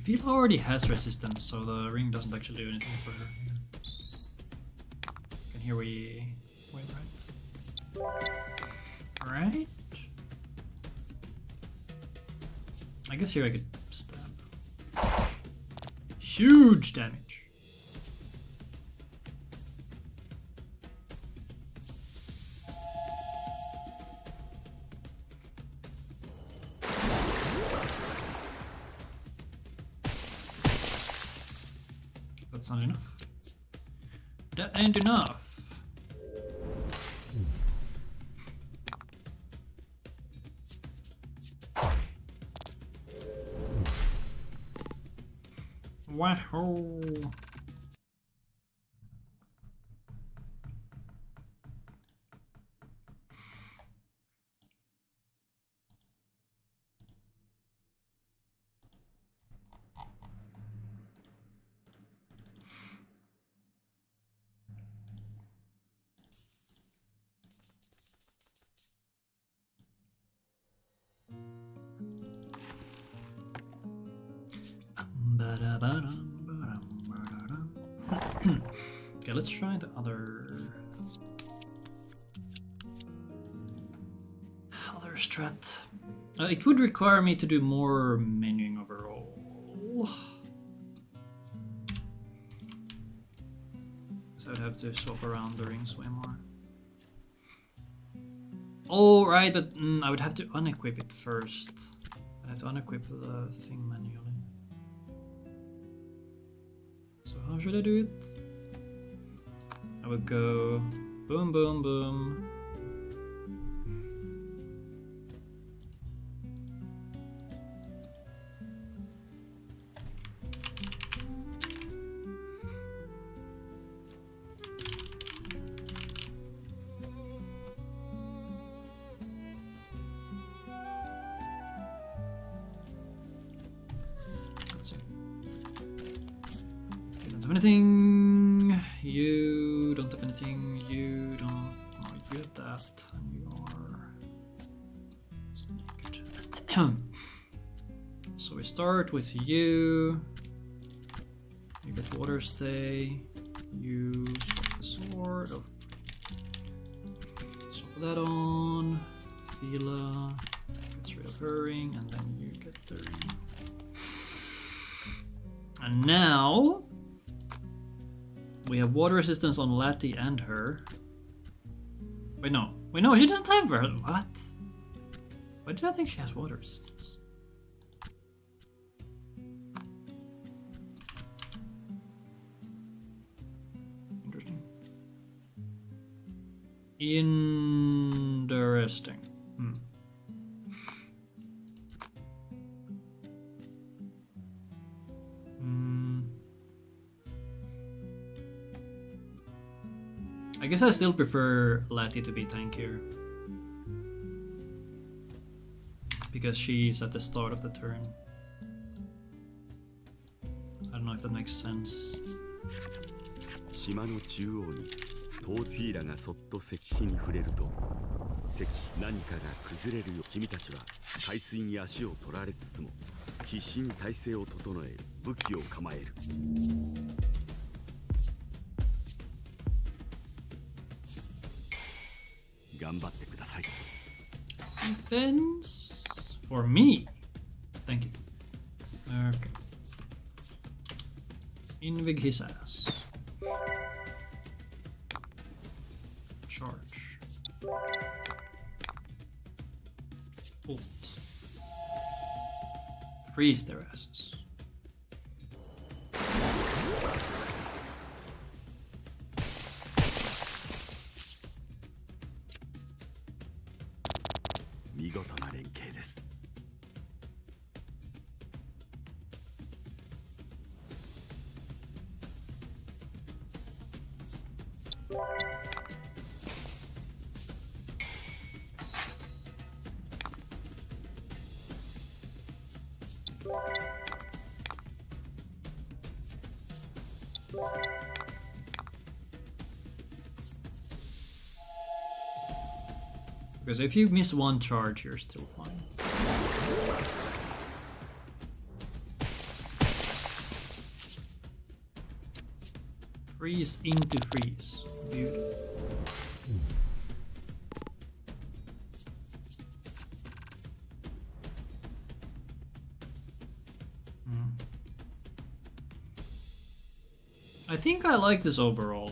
He already has resistance, so the ring doesn't actually do anything for her. And here we wait, right? Alright. I guess here I could stab. Huge damage. That's not enough. That ain't enough. Wow. Okay, let's try the other strat. It would require me to do more menuing overall. So I'd have to swap around the rings way more. Oh, right, but I would have to unequip it first. I'd have to unequip the thing manually. So how should I do it? I would go boom, boom, boom. have anything. You don't have anything. You don't. No, you have that. And you are. So we start with you. You get water stay. You swap the sword. Oh. Swap that on. Fila gets rid of her ring, and then you get the ring. And now we have water resistance on Lati and her. Wait, no. Wait, no, she doesn't have her. What? Why did I think she has water resistance? Interesting. Interesting. I guess I still prefer Lati to be tankier. Because she's at the start of the turn. I don't know if that makes sense. 島の中央にトーフィーラがそっと石碑に触れると石碑何かが崩れるよ。君たちは海水に足を取られつつも必死に体勢を整え武器を構える。頑張ってください。Defense for me. Thank you. Okay. Invig his ass. Charge. Ult. Freeze their asses. Because if you miss one charge, you're still fine. Freeze into freeze. Beautiful. I think I like this overall.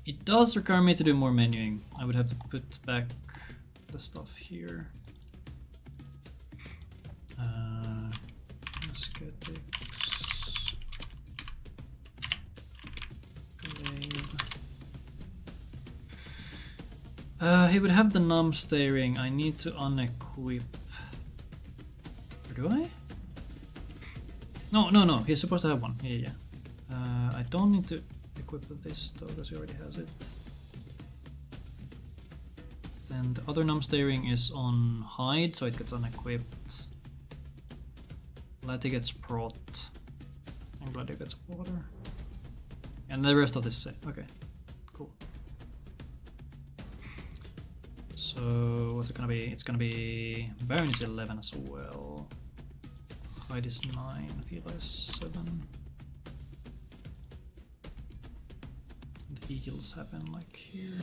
It does require me to do more menuing. I would have to put back the stuff here. Aesthetics. He would have the numb steering. I need to unequip. Or do I? No. He's supposed to have one. Yeah. I don't need to equip this though, because he already has it. Then the other numb steering is on hide, so it gets unequipped. Lati gets prot. And Gladio gets water. And the rest of this set. Okay, cool. So what's it gonna be? It's gonna be Baron is 11 as well. Hide is 9, Fila is 7. The heals happen like here.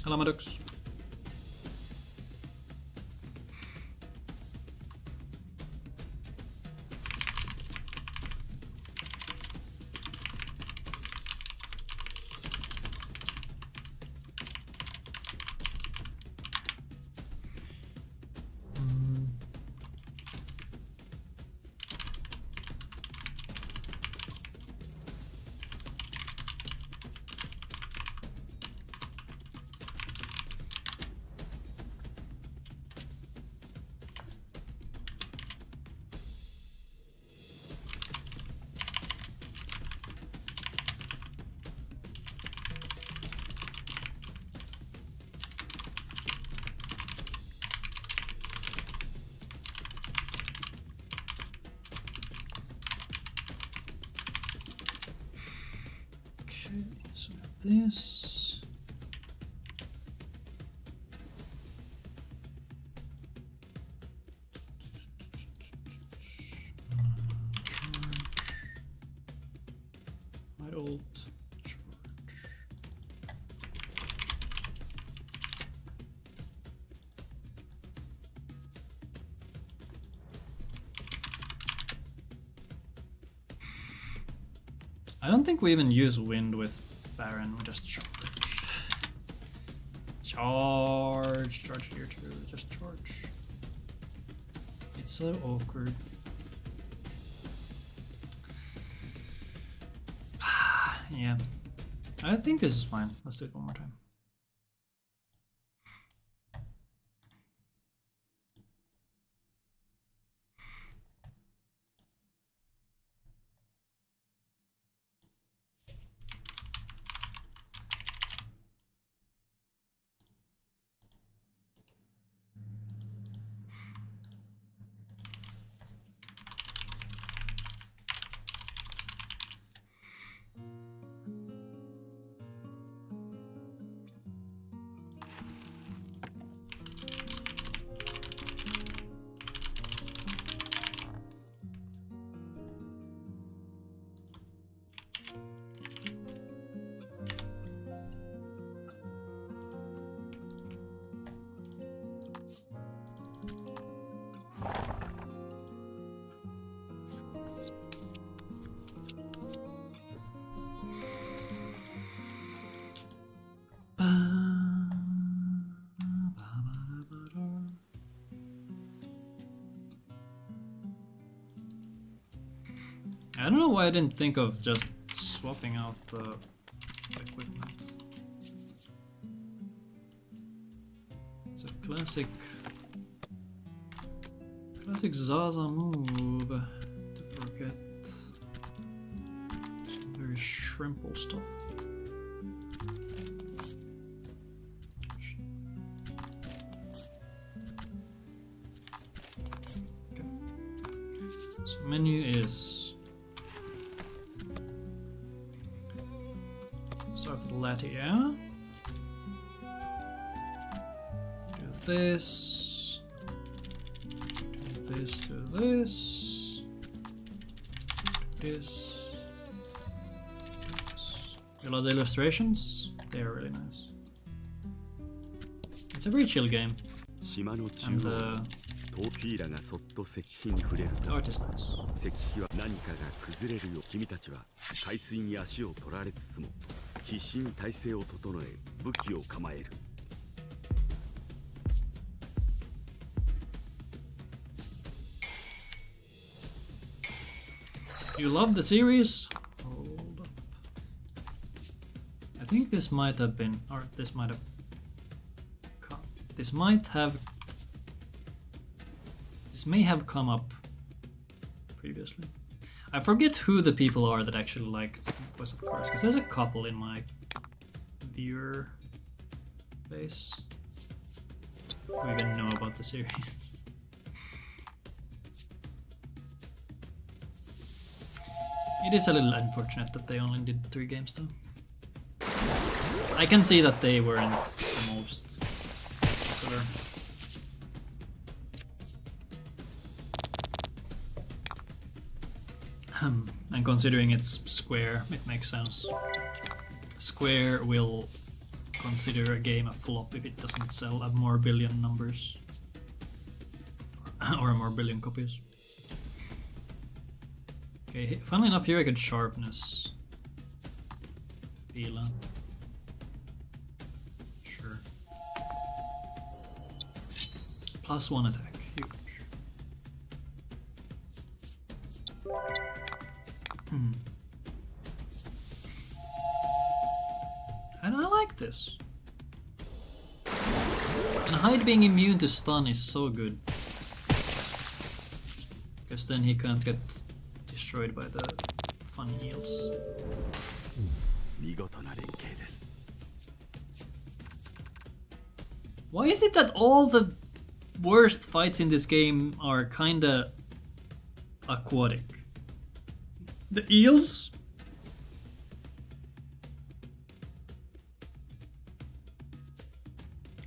Hello, my ducks. Okay, so we have this. My old charge. I don't think we even use wind with Baron, we just charge. Charge here too, just charge. It's so awkward. Yeah, I think this is fine. Let's do it one more time. I don't know why I didn't think of just swapping out the equipment. It's a classic Zaza move to forget some very shrimple stuff. Okay. So menu is start with the latte, yeah. Do this. Do this, do this. This. You love the illustrations? They are really nice. It's a very chill game. And the art is nice. 石碑は何かが崩れるよ。君たちは海水に足を取られつつも必死に体勢を整え武器を構える。You love the series? Hold up. I think this might have been, or this might have come, this may have come up previously. I forget who the people are that actually liked Quest of Cards, because there's a couple in my viewer base who even know about the series. It is a little unfortunate that they only did 3 games though. I can see that they weren't the most popular. And considering it's Square, it makes sense. Square will consider a game a flop if it doesn't sell a more billion numbers. Or a more billion copies. Okay, funnily enough, here I could sharpness Fila. Sure. +1 attack, huge. And I like this. And Hyde being immune to stun is so good. Because then he can't get destroyed by the funny heals. Why is it that all the worst fights in this game are kinda aquatic? The eels?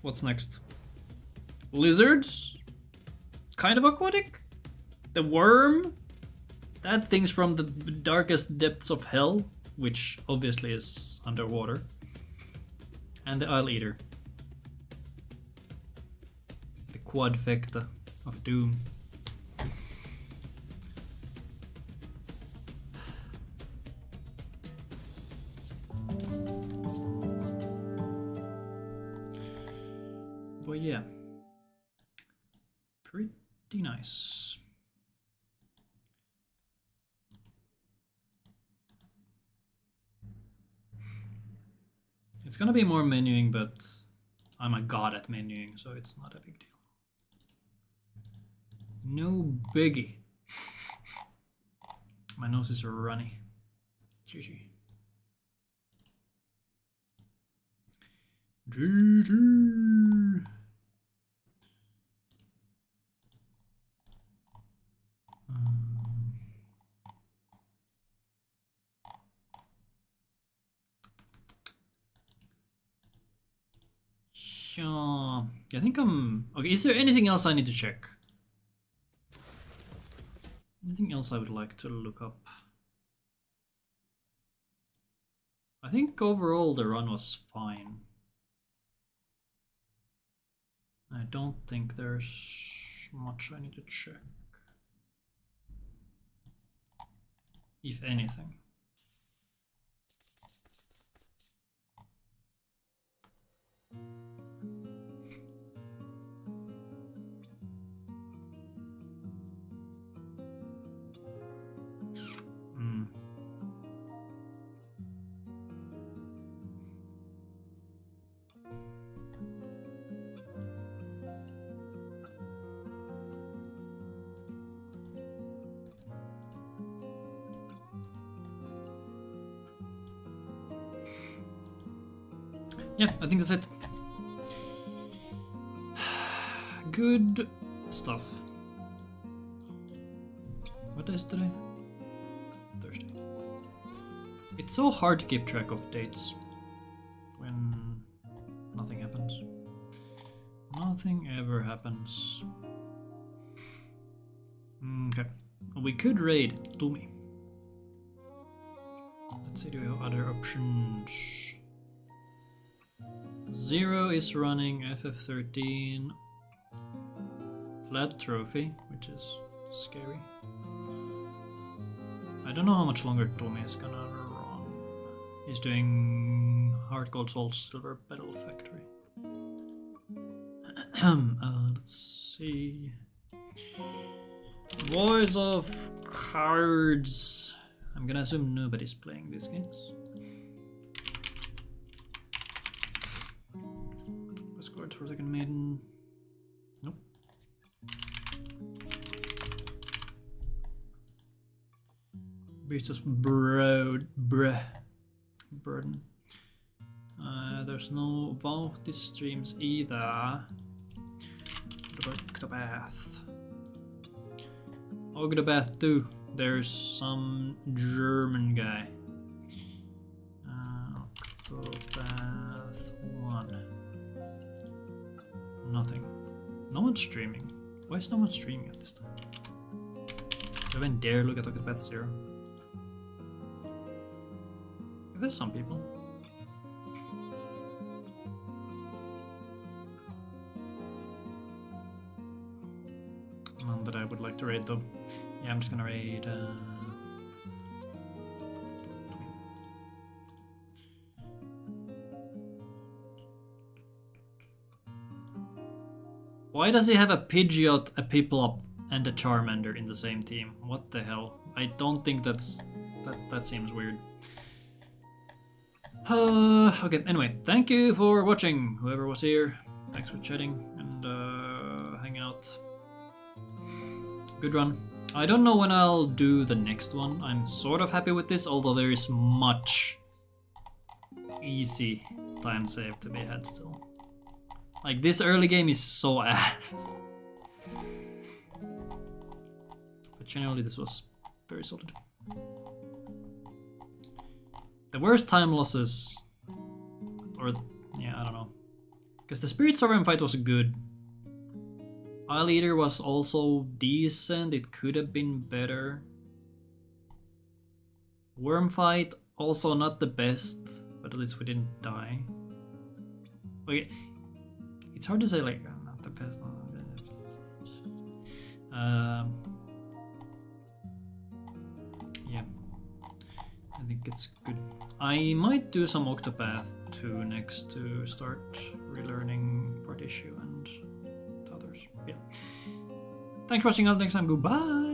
What's next? Lizards? Kind of aquatic? The worm? That thing's from the darkest depths of hell, which obviously is underwater. And the Isle Eater. The Quadfecta of Doom. But yeah. Pretty nice. It's gonna be more menuing, but I'm a god at menuing, so it's not a big deal. No biggie. My nose is runny. GG. GG. I think I'm... Okay, is there anything else I need to check? Anything else I would like to look up? I think overall the run was fine. I don't think there's much I need to check. If anything. Yeah, I think that's it. Good stuff. What day is today? Thursday. It's so hard to keep track of dates when nothing happens. Nothing ever happens. Okay. We could raid Tumi. Let's see, do we have other options? Zero is running FF13 Plat Trophy, which is scary. I don't know how much longer Tommy is gonna run. He's doing Hard Gold Soul Silver Battle Factory. Let's see. Voice of Cards. I'm gonna assume nobody's playing these games. Escort for second Maiden. Nope. Beasts of Burden. There's no Vaughty streams either. Octopath. Octopath 2. There's some German guy. Octopath 1. Nothing. No one's streaming. Why is no one streaming at this time? Do I even dare look at Octopath 0? There's some people. would like to raid though. Yeah, I'm just gonna raid. Why does he have a Pidgeot, a Piplup, and a Charmander in the same team? What the hell? I don't think that seems weird. Okay, anyway, thank you for watching, whoever was here. Thanks for chatting and hanging out. Good run. I don't know when I'll do the next one. I'm sort of happy with this, although there is much easy time save to be had still. Like, this early game is so ass. But generally this was very solid. The worst time losses, or yeah, I don't know. Because the Spirit Sovereign fight was good. Isle Eater was also decent, it could have been better. Worm fight, also not the best, but at least we didn't die. Okay, it's hard to say like, not the best. Yeah, I think it's good. I might do some Octopath 2 next to start relearning Part Issue and the others. Yeah. Thanks for watching, until next time, goodbye!